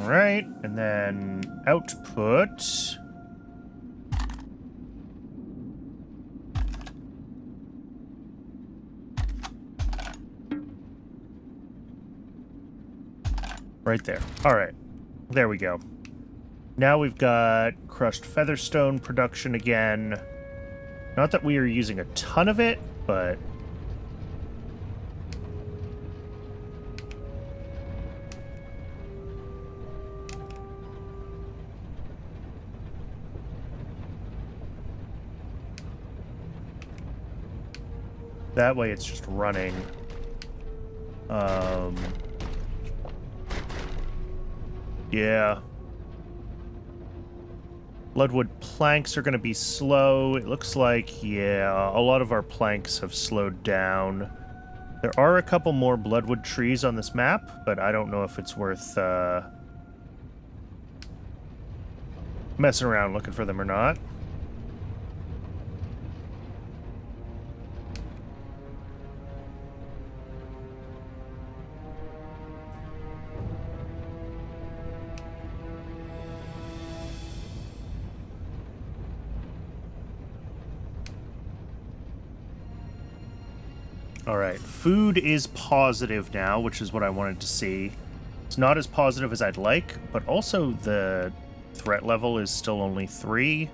Right, and then output. Right there. All right, there we go. Now we've got crushed featherstone production again. Not that we are using a ton of it, but that way it's just running. Yeah. Bloodwood planks are going to be slow. It looks like, yeah, a lot of our planks have slowed down. There are a couple more bloodwood trees on this map, but I don't know if it's worth messing around looking for them or not. All right, food is positive now, which is what I wanted to see. It's not as positive as I'd like, but also the threat level is still only 3.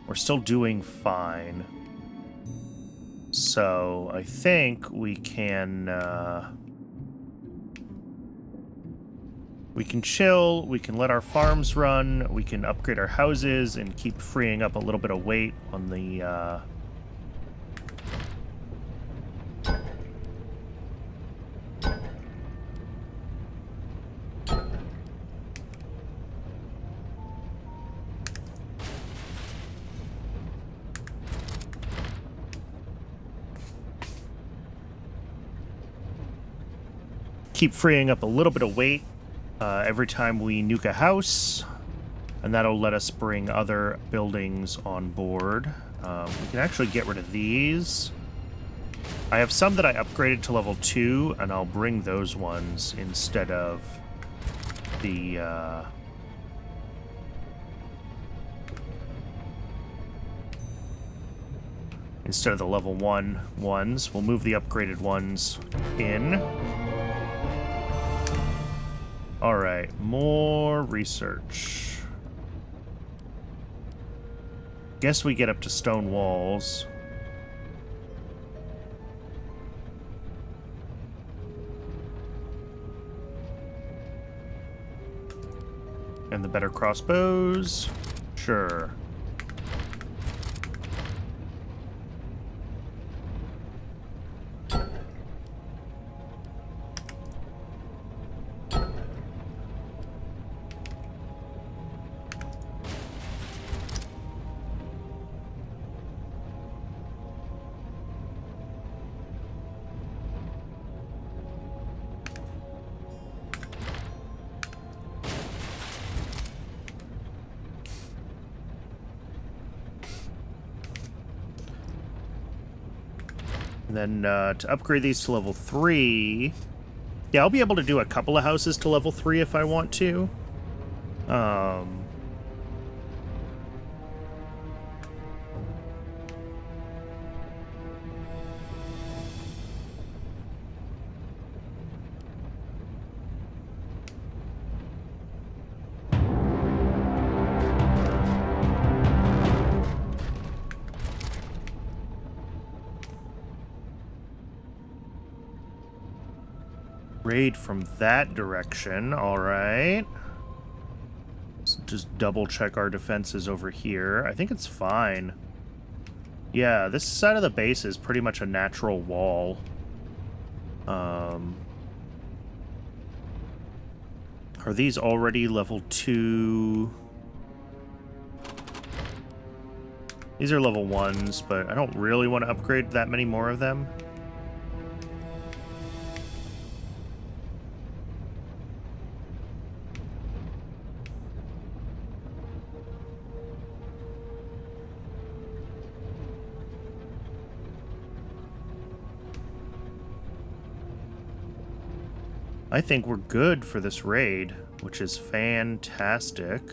We're still doing fine. So I think we can We can chill, we can let our farms run, we can upgrade our houses and keep freeing up a little bit of weight on the, keep freeing up a little bit of weight every time we nuke a house, and that'll let us bring other buildings on board. We can actually get rid of these. I have some that I upgraded to level 2, and I'll bring those ones instead of the level 1 ones. We'll move the upgraded ones in. Alright, more research. Guess we get up to stone walls. And the better crossbows? Sure. And then to upgrade these to level 3... Yeah, I'll be able to do a couple of houses to level 3 if I want to. Raid from that direction, alright. Let's just double check our defenses over here. I think it's fine. Yeah, this side of the base is pretty much a natural wall. Are these already level 2? These are level 1s, but I don't really want to upgrade that many more of them. I think we're good for this raid, which is fantastic.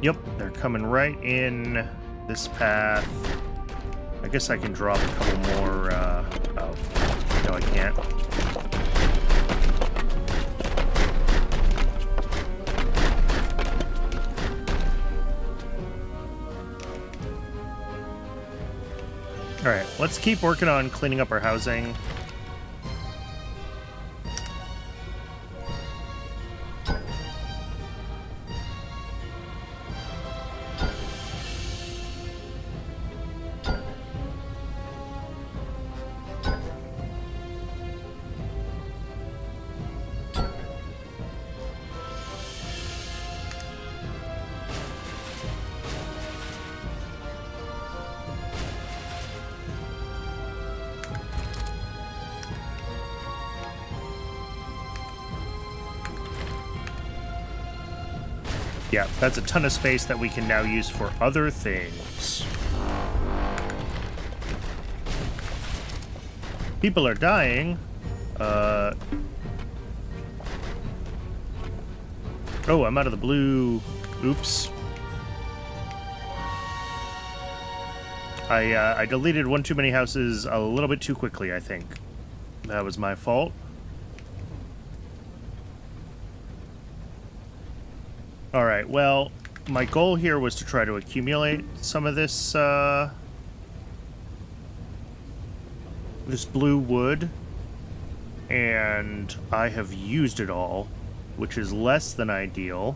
Yep, they're coming right in this path. I guess I can drop a couple more, oh, no I can't. Alright, let's keep working on cleaning up our housing. Yeah, that's a ton of space that we can now use for other things. People are dying. Oh, I'm out of the blue. Oops. I deleted one too many houses a little bit too quickly, I think. That was my fault. Alright, well, my goal here was to try to accumulate some of this, this blue wood, and I have used it all, which is less than ideal.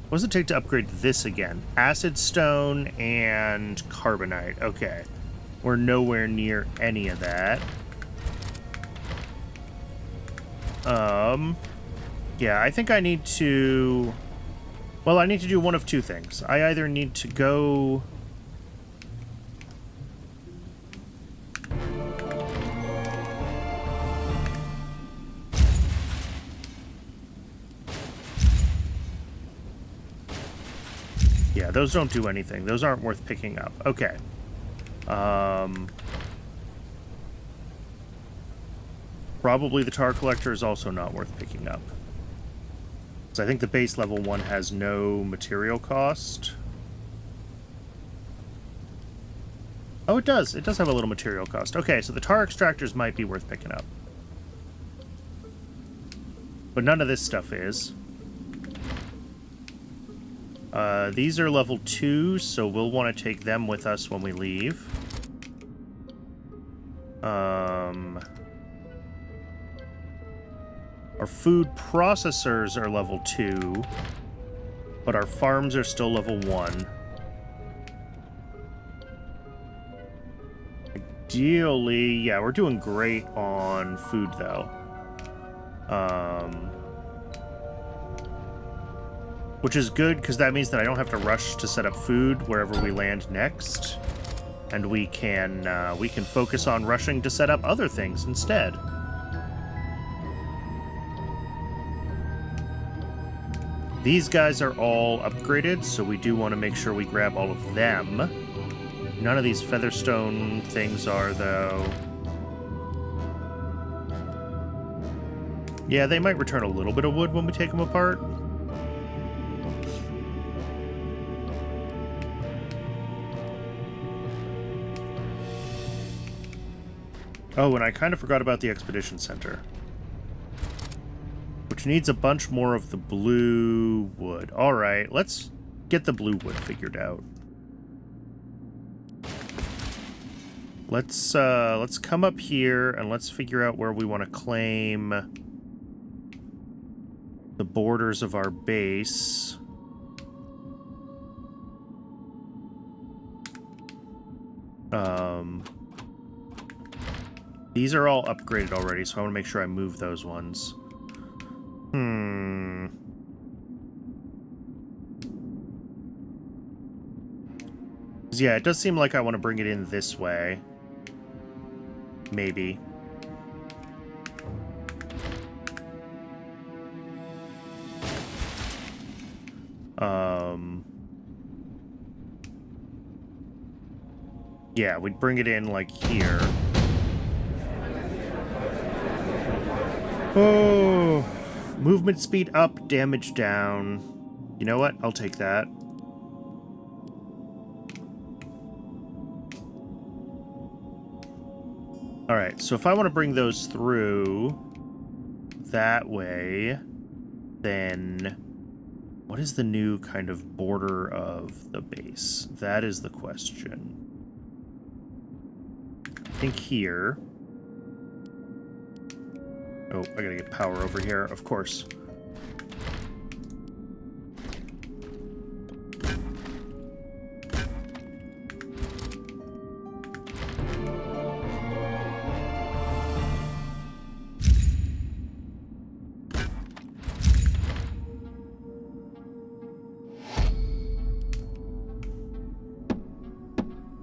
What does it take to upgrade this again? Acid stone and carbonite. Okay. We're nowhere near any of that. Yeah, I think I need to... Well, I need to do one of two things. I either need to go... Yeah, those don't do anything. Those aren't worth picking up. Okay. Probably the tar collector is also not worth picking up. So I think the base level one has no material cost. Oh, it does. It does have a little material cost. Okay, so the tar extractors might be worth picking up. But none of this stuff is. These are level 2, so we'll want to take them with us when we leave. Our food processors are level 2, but our farms are still level 1. Ideally, yeah, we're doing great on food, though. Which is good, because that means that I don't have to rush to set up food wherever we land next. And we can focus on rushing to set up other things instead. These guys are all upgraded, so we do want to make sure we grab all of them. None of these featherstone things are, though. Yeah, they might return a little bit of wood when we take them apart. Oh, and I kind of forgot about the Expedition Center, which needs a bunch more of the blue wood. All right, let's get the blue wood figured out. Let's come up here and let's figure out where we want to claim the borders of our base. These are all upgraded already, so I want to make sure I move those ones. Yeah, it does seem like I want to bring it in this way. Maybe. Yeah, we'd bring it in, like, here. Oh, movement speed up, damage down. You know what? I'll take that. Alright, so if I want to bring those through that way, then what is the new kind of border of the base? That is the question. I think here. Oh, I gotta get power over here, of course.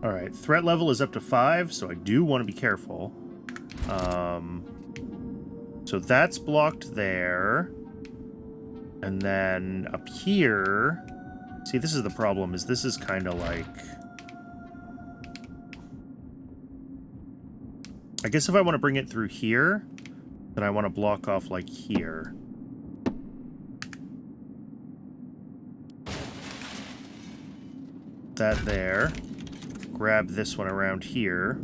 Alright, threat level is up to 5, so I do want to be careful. So that's blocked there. And then up here... See, this is the problem, is this is kind of like... I guess if I want to bring it through here, then I want to block off like here. That there. Grab this one around here.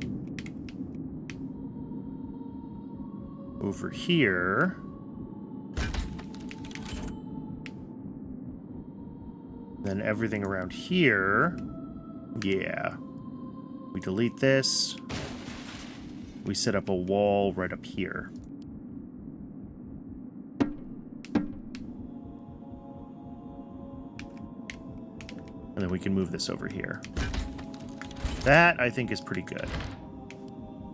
Over here. Then everything around here. Yeah. We delete this. We set up a wall right up here. And then we can move this over here. That, I think, is pretty good.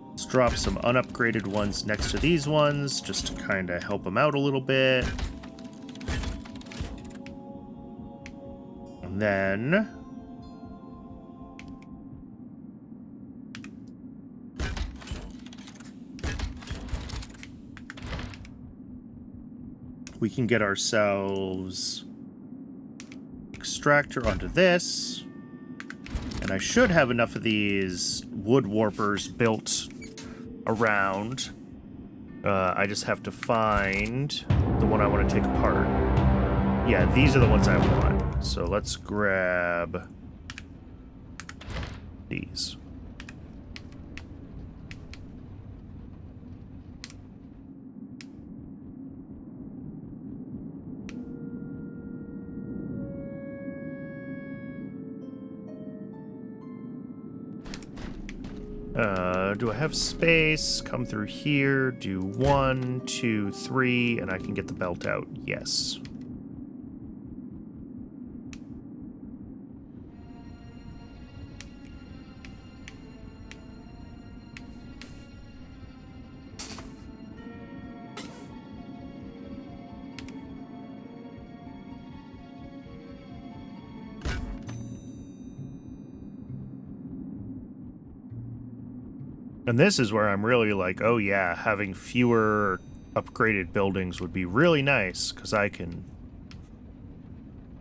Let's drop some unupgraded ones next to these ones, just to kind of help them out a little bit. And then... we can get ourselves extractor onto this. And I should have enough of these wood warpers built around. I just have to find the one I want to take apart. Yeah, these are the ones I want. So let's grab these. Do I have space? Come through here, do 1, 2, 3, and I can get the belt out. Yes. And this is where I'm really like, oh yeah, having fewer upgraded buildings would be really nice, because I can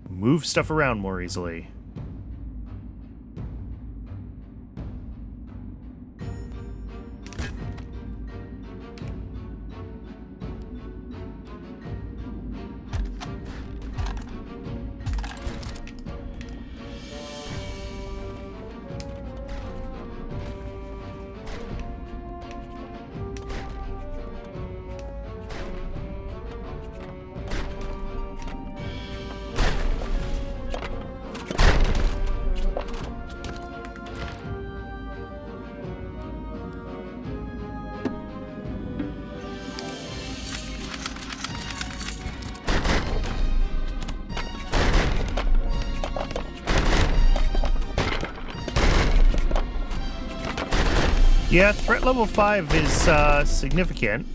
move stuff around more easily. Yeah, threat level 5 is significant.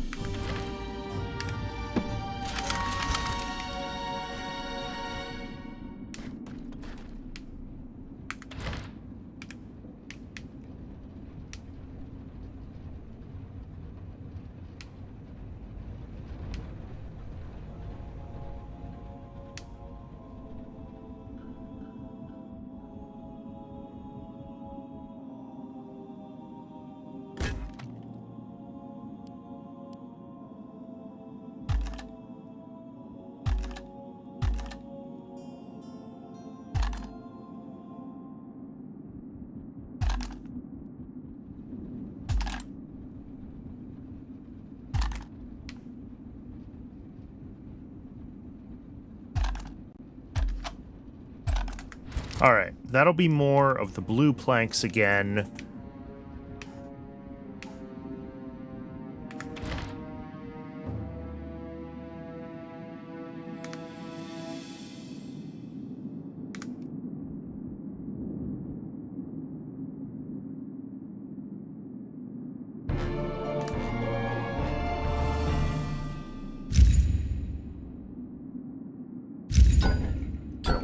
Alright, that'll be more of the blue planks again.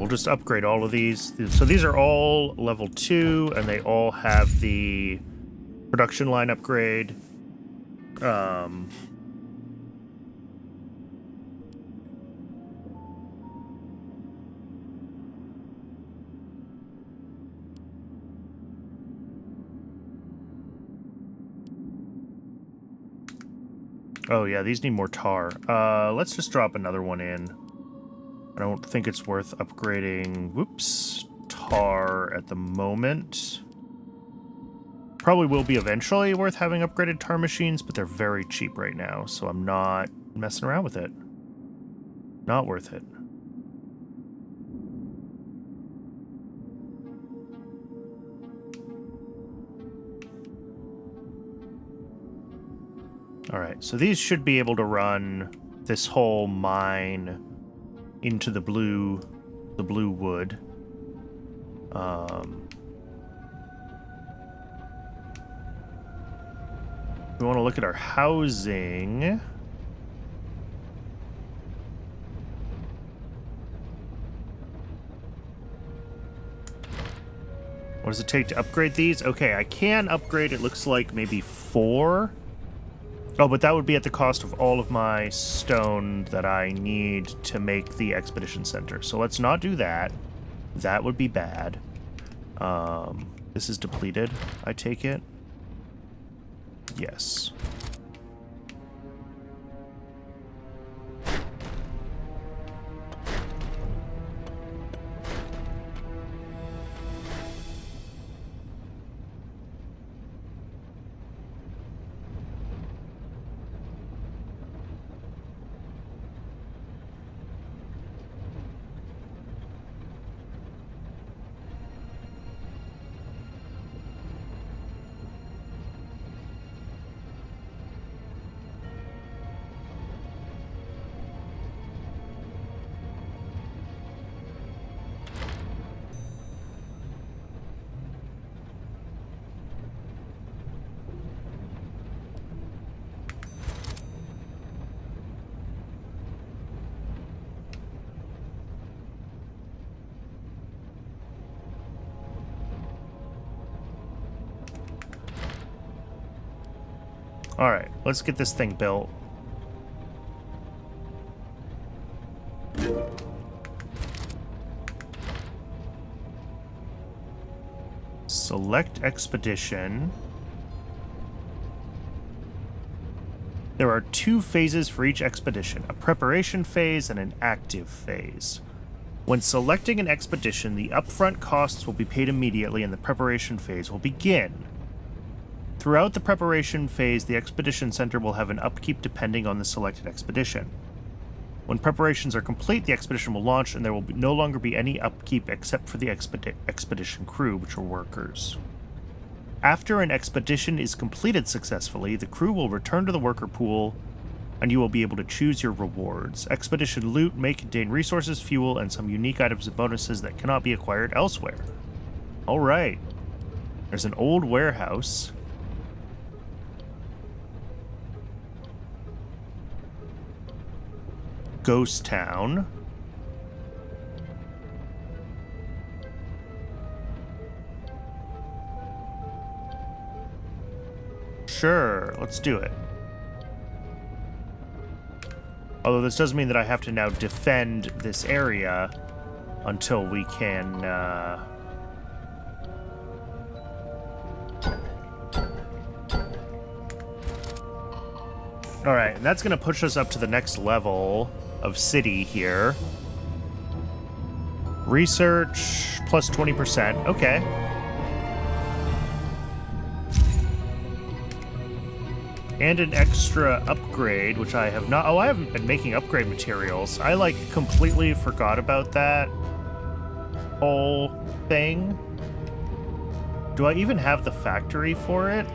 we'll just upgrade all of these. So these are all level 2, and they all have the production line upgrade. Oh yeah, these need more tar. Let's just drop another one in. I don't think it's worth upgrading, whoops, tar at the moment. Probably will be eventually worth having upgraded tar machines, but they're very cheap right now, so I'm not messing around with it. Not worth it. Alright, so these should be able to run this whole mine into the blue wood. We want to look at our housing. What does it take to upgrade these? Okay, I can upgrade, it looks like maybe 4. Oh, but that would be at the cost of all of my stone that I need to make the expedition center. So let's not do that. That would be bad. This is depleted, I take it. Yes. Alright, let's get this thing built. Select expedition. There are 2 phases for each expedition, a preparation phase and an active phase. When selecting an expedition, the upfront costs will be paid immediately and the preparation phase will begin. Throughout the preparation phase, the expedition center will have an upkeep depending on the selected expedition. When preparations are complete, the expedition will launch and there will no longer be any upkeep except for the expedition crew, which are workers. After an expedition is completed successfully, the crew will return to the worker pool and you will be able to choose your rewards. Expedition loot may contain resources, fuel, and some unique items and bonuses that cannot be acquired elsewhere. Alright. There's an old warehouse. Ghost town. Sure, let's do it. Although this does mean that I have to now defend this area until we can, Alright, and that's going to push us up to the next level of city here. Research plus 20%. Okay. And an extra upgrade, which I have not... Oh, I haven't been making upgrade materials. I, like, completely forgot about that whole thing. Do I even have the factory for it?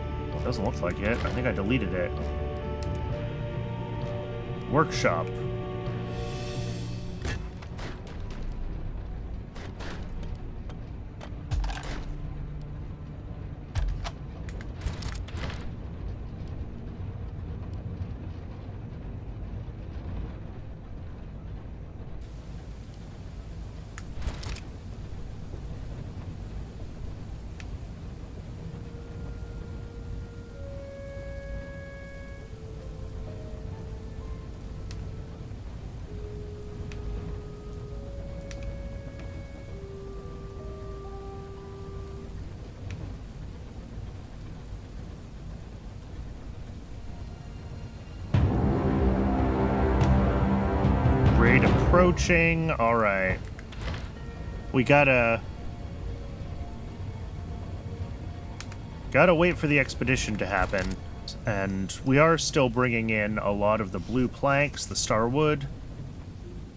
Doesn't look like it. I think I deleted it. Workshop. upgrade approaching. All right. We gotta wait for the expedition to happen. And we are still bringing in a lot of the blue planks, the starwood.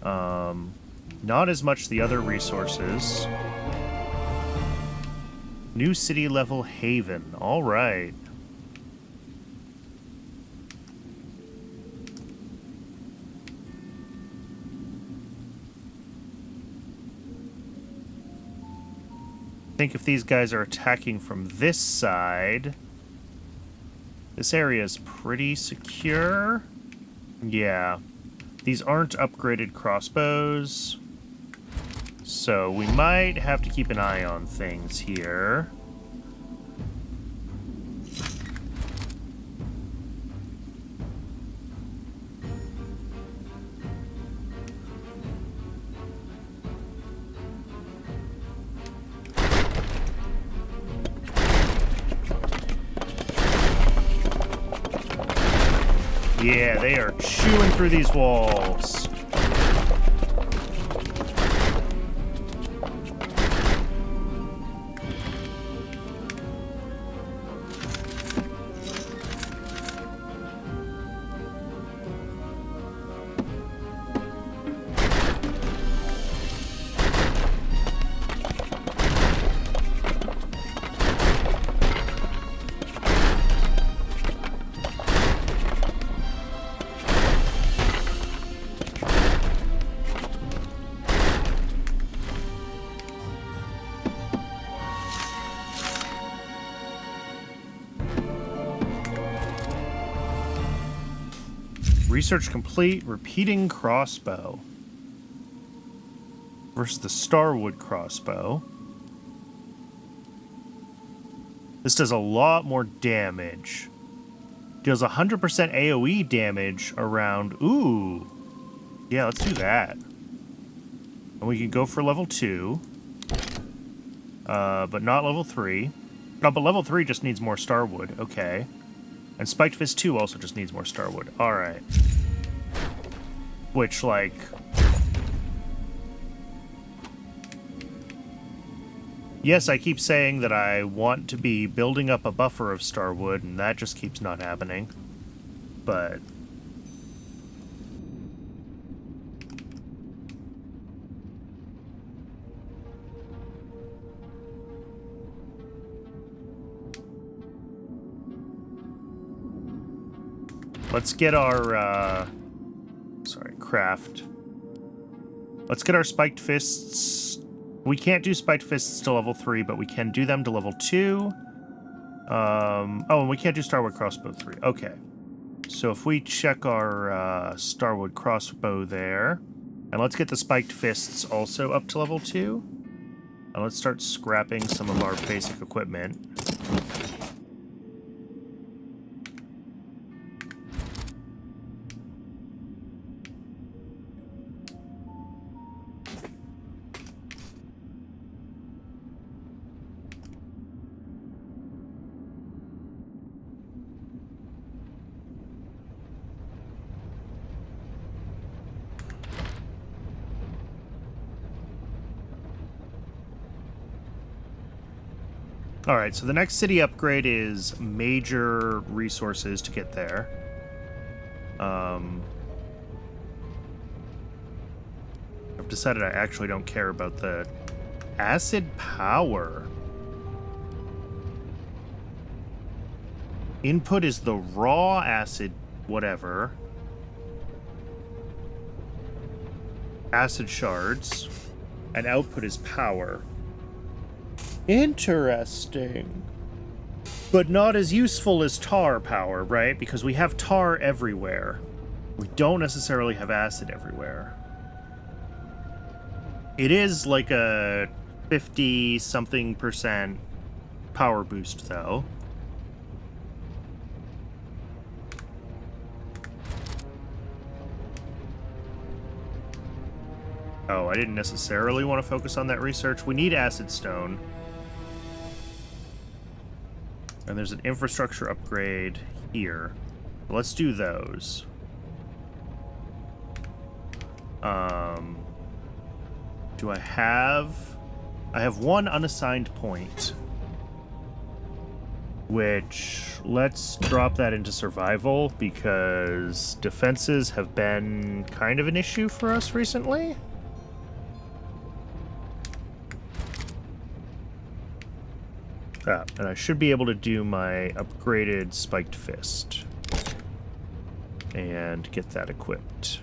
Not as much the other resources. New city level haven. All right. I think if these guys are attacking from this side, this area is pretty secure. Yeah. These aren't upgraded crossbows, so we might have to keep an eye on things here. Yeah, they are chewing through these walls. Research complete. Repeating crossbow. Versus the Starwood crossbow. This does a lot more damage. Deals 100% AoE damage around... Ooh. Yeah, let's do that. And we can go for level 2. But not level 3. No, but level 3 just needs more Starwood. Okay. And Spiked Fist 2 also just needs more Starwood. Alright. Which, like... Yes, I keep saying that I want to be building up a buffer of Starwood, and that just keeps not happening. But... let's get our, craft. Let's get our Spiked Fists. We can't do Spiked Fists to level 3, but we can do them to level 2. Oh, and we can't do Starwood Crossbow 3. Okay. So if we check our Starwood Crossbow there, and let's get the Spiked Fists also up to level 2. And let's start scrapping some of our basic equipment. Alright, so the next city upgrade is major resources to get there. I've decided I actually don't care about the acid power. Input is the raw acid whatever. Acid shards. And output is power. Interesting. But not as useful as tar power, right? Because we have tar everywhere. We don't necessarily have acid everywhere. It is like a 50-something% power boost, though. Oh, I didn't necessarily want to focus on that research. We need acid stone. And there's an infrastructure upgrade here. Let's do those. Do I have... I have one unassigned point. Which, let's drop that into survival, because defenses have been kind of an issue for us recently. And I should be able to do my upgraded spiked fist. And get that equipped.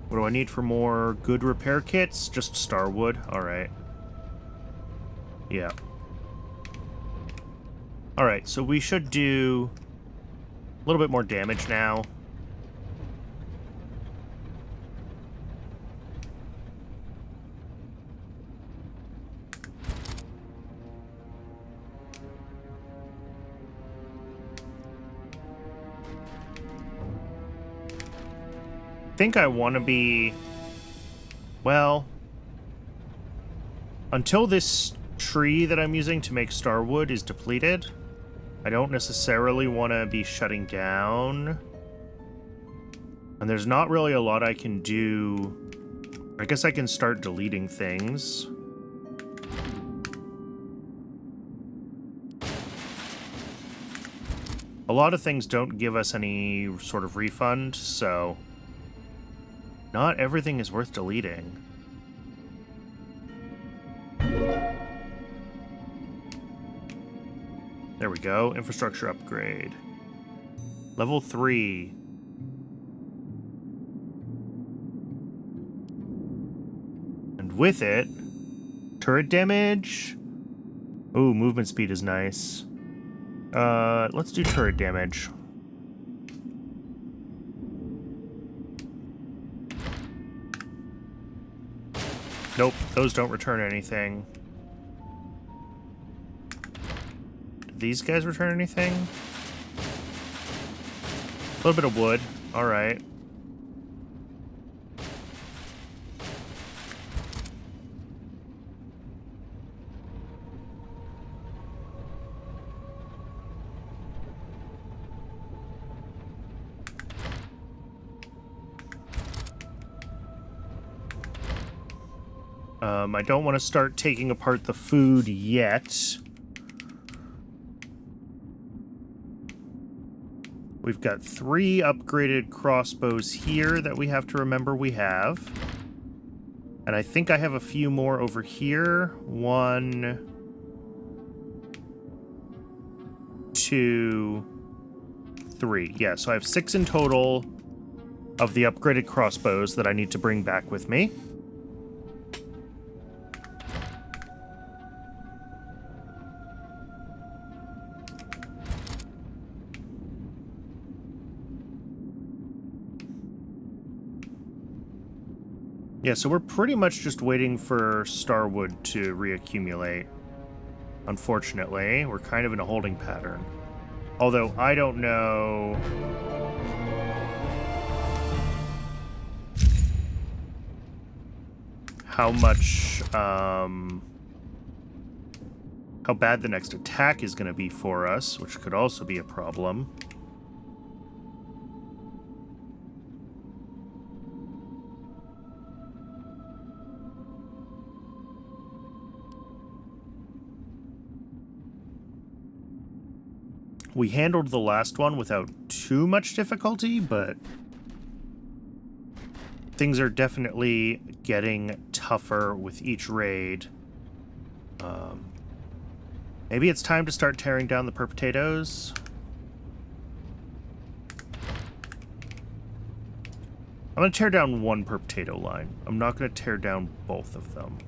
What do I need for more good repair kits? Just Starwood. Alright. Yeah. Alright, so we should do a little bit more damage now. I think I want to be, well, until this tree that I'm using to make Starwood is depleted, I don't necessarily want to be shutting down. And there's not really a lot I can do. I guess I can start deleting things. A lot of things don't give us any sort of refund, so... not everything is worth deleting. There we go. Infrastructure upgrade. Level 3. And with it, turret damage. Ooh, movement speed is nice. Let's do turret damage. Nope, those don't return anything. Do these guys return anything? A little bit of wood. Alright. I don't want to start taking apart the food yet. We've got 3 upgraded crossbows here that we have to remember we have. And I think I have a few more over here. 1, 2, 3. Yeah, so I have 6 in total of the upgraded crossbows that I need to bring back with me. Yeah, so we're pretty much just waiting for Starwood to reaccumulate. Unfortunately, we're kind of in a holding pattern. Although, I don't know... how much, how bad the next attack is going to be for us, which could also be a problem. We handled the last one without too much difficulty, but things are definitely getting tougher with each raid. Maybe it's time to start tearing down the potatoes. I'm going to tear down one potato line. I'm not going to tear down both of them.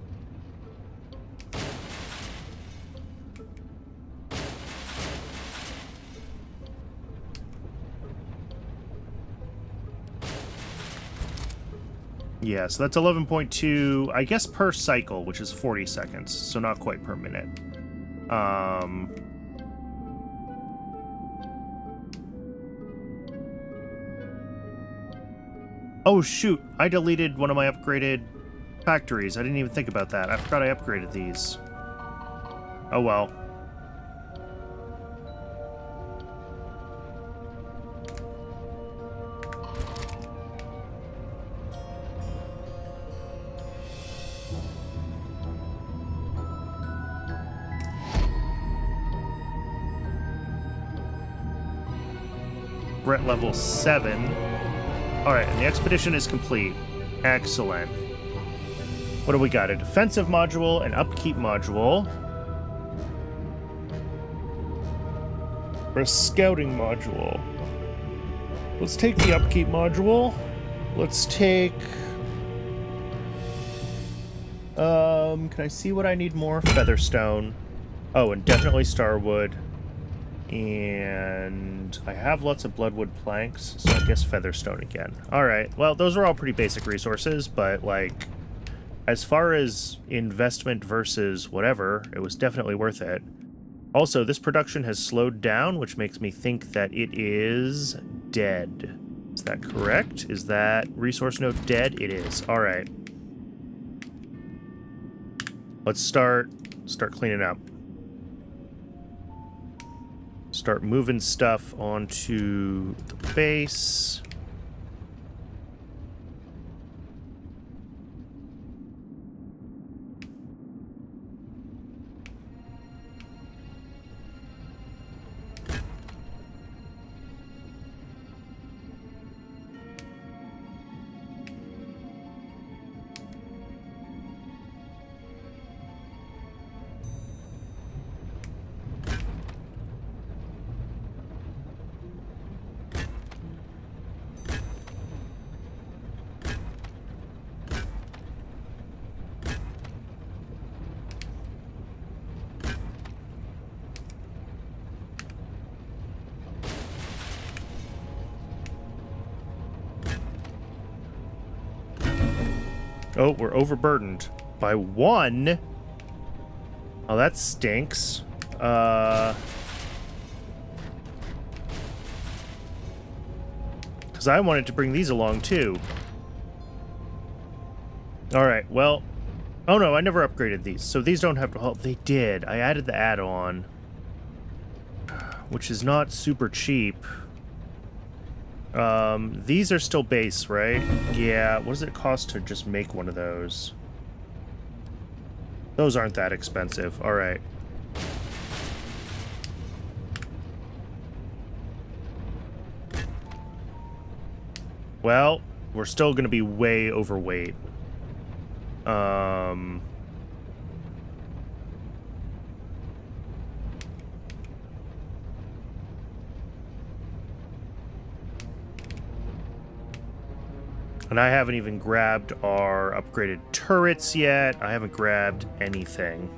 Yeah, so that's 11.2, I guess, per cycle, which is 40 seconds, so not quite per minute. Oh, shoot, I deleted one of my upgraded factories. I didn't even think about that. I forgot I upgraded these. Oh well. We're at level 7. Alright, and the expedition is complete. Excellent. What do we got? A defensive module, an upkeep module. Or a scouting module. Let's take the upkeep module. Let's take... can I see what I need more? Featherstone. Oh, and definitely Starwood. And I have lots of Bloodwood planks, so I guess Featherstone again. Alright, well, those are all pretty basic resources, but, like, as far as investment versus whatever, it was definitely worth it. Also, this production has slowed down, which makes me think that it is dead. Is that correct? Is that resource node dead? It is. Alright. Let's start cleaning up. Start moving stuff onto the base. Oh, we're overburdened by 1. Oh, that stinks. Because I wanted to bring these along, too. Alright, well... Oh, no, I never upgraded these. So these don't have to... Oh, they did. I added the add-on. Which is not super cheap. These are still base, right? Yeah, what does it cost to just make one of those? Those aren't that expensive. Alright. Well, we're still gonna be way overweight. And I haven't even grabbed our upgraded turrets yet. I haven't grabbed anything.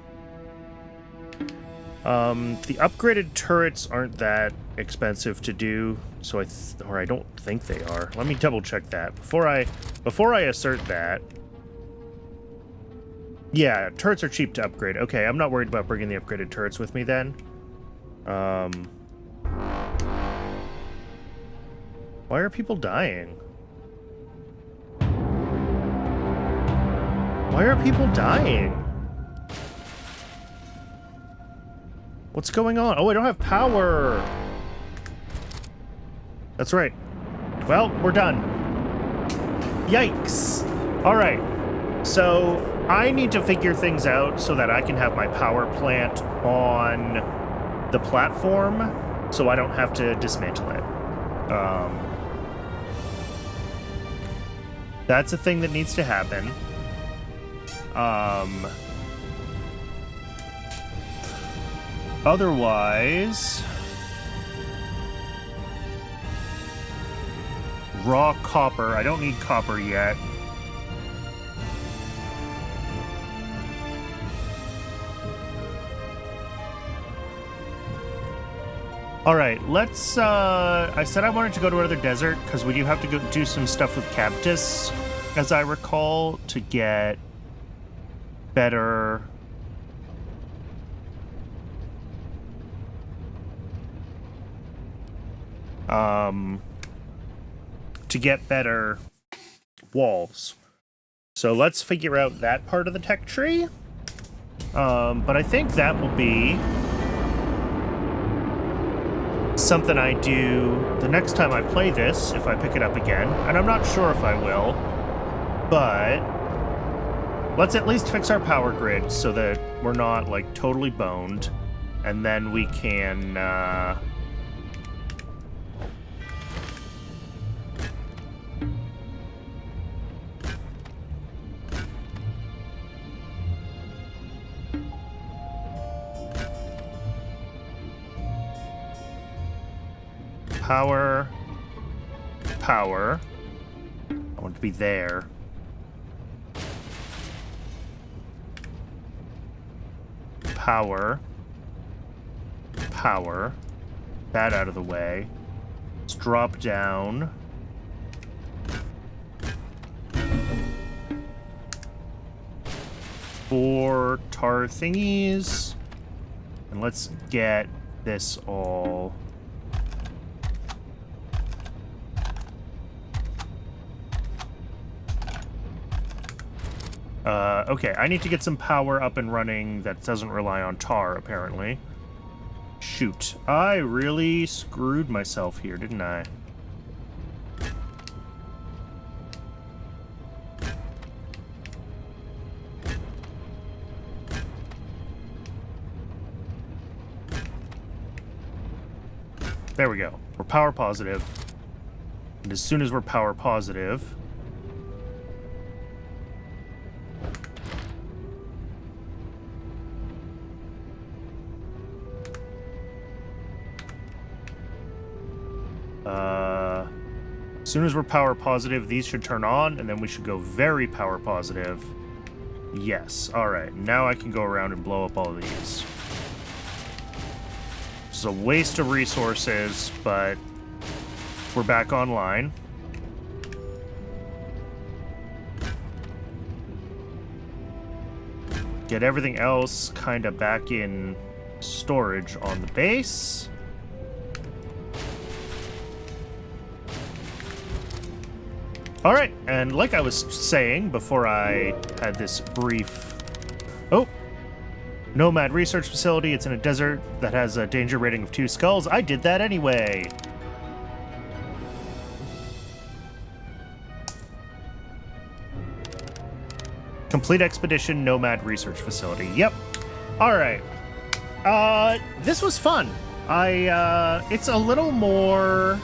The upgraded turrets aren't that expensive to do, so I don't think they are. Let me double check that before I assert that. Yeah, turrets are cheap to upgrade. Okay, I'm not worried about bringing the upgraded turrets with me then. Why are people dying? Why are people dying? What's going on? Oh, I don't have power. That's right. Well, we're done. Yikes. All right. So I need to figure things out so that I can have my power plant on the platform so I don't have to dismantle it. That's a thing that needs to happen. Otherwise, raw copper. I don't need copper yet. All right, let's, I said I wanted to go to another desert because we do have to go do some stuff with Cactus, as I recall, to get better... to get better walls. So let's figure out that part of the tech tree. But I think that will be something I do the next time I play this, if I pick it up again. And I'm not sure if I will, but let's at least fix our power grid so that we're not, like, totally boned. And then we can, power. I want it to be there. Power. That out of the way. Let's drop down. Four tar thingies. And let's get this all. Okay, I need to get some power up and running that doesn't rely on tar, apparently. Shoot, I really screwed myself here, didn't I? There we go. We're power positive. And as soon as we're power positive, these should turn on, and then we should go very power positive. Yes. All right. Now I can go around and blow up all of these. It's a waste of resources, but we're back online. Get everything else kind of back in storage on the base. All right, and like I was saying before I had this brief... Oh! Nomad research facility. It's in a desert that has a danger rating of 2 skulls. I did that anyway. Complete expedition, Nomad research facility. Yep. All right. This was fun. It's a little more...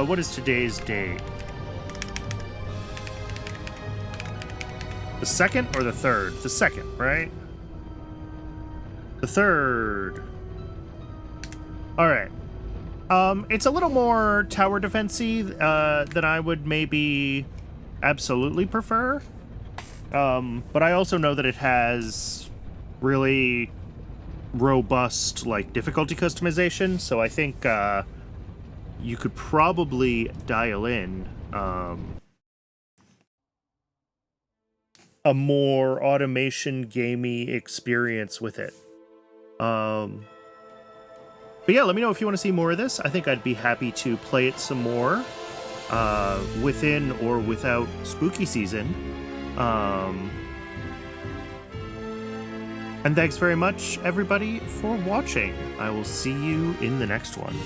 what is today's date? The 2nd or the 3rd? The 2nd, right? The 3rd. Alright. It's a little more tower defense-y than I would maybe absolutely prefer. But I also know that it has really robust, like, difficulty customization, so I think, you could probably dial in a more automation gamey experience with it. But yeah, let me know if you want to see more of this. I think I'd be happy to play it some more within or without spooky season. And thanks very much, everybody, for watching. I will see you in the next one.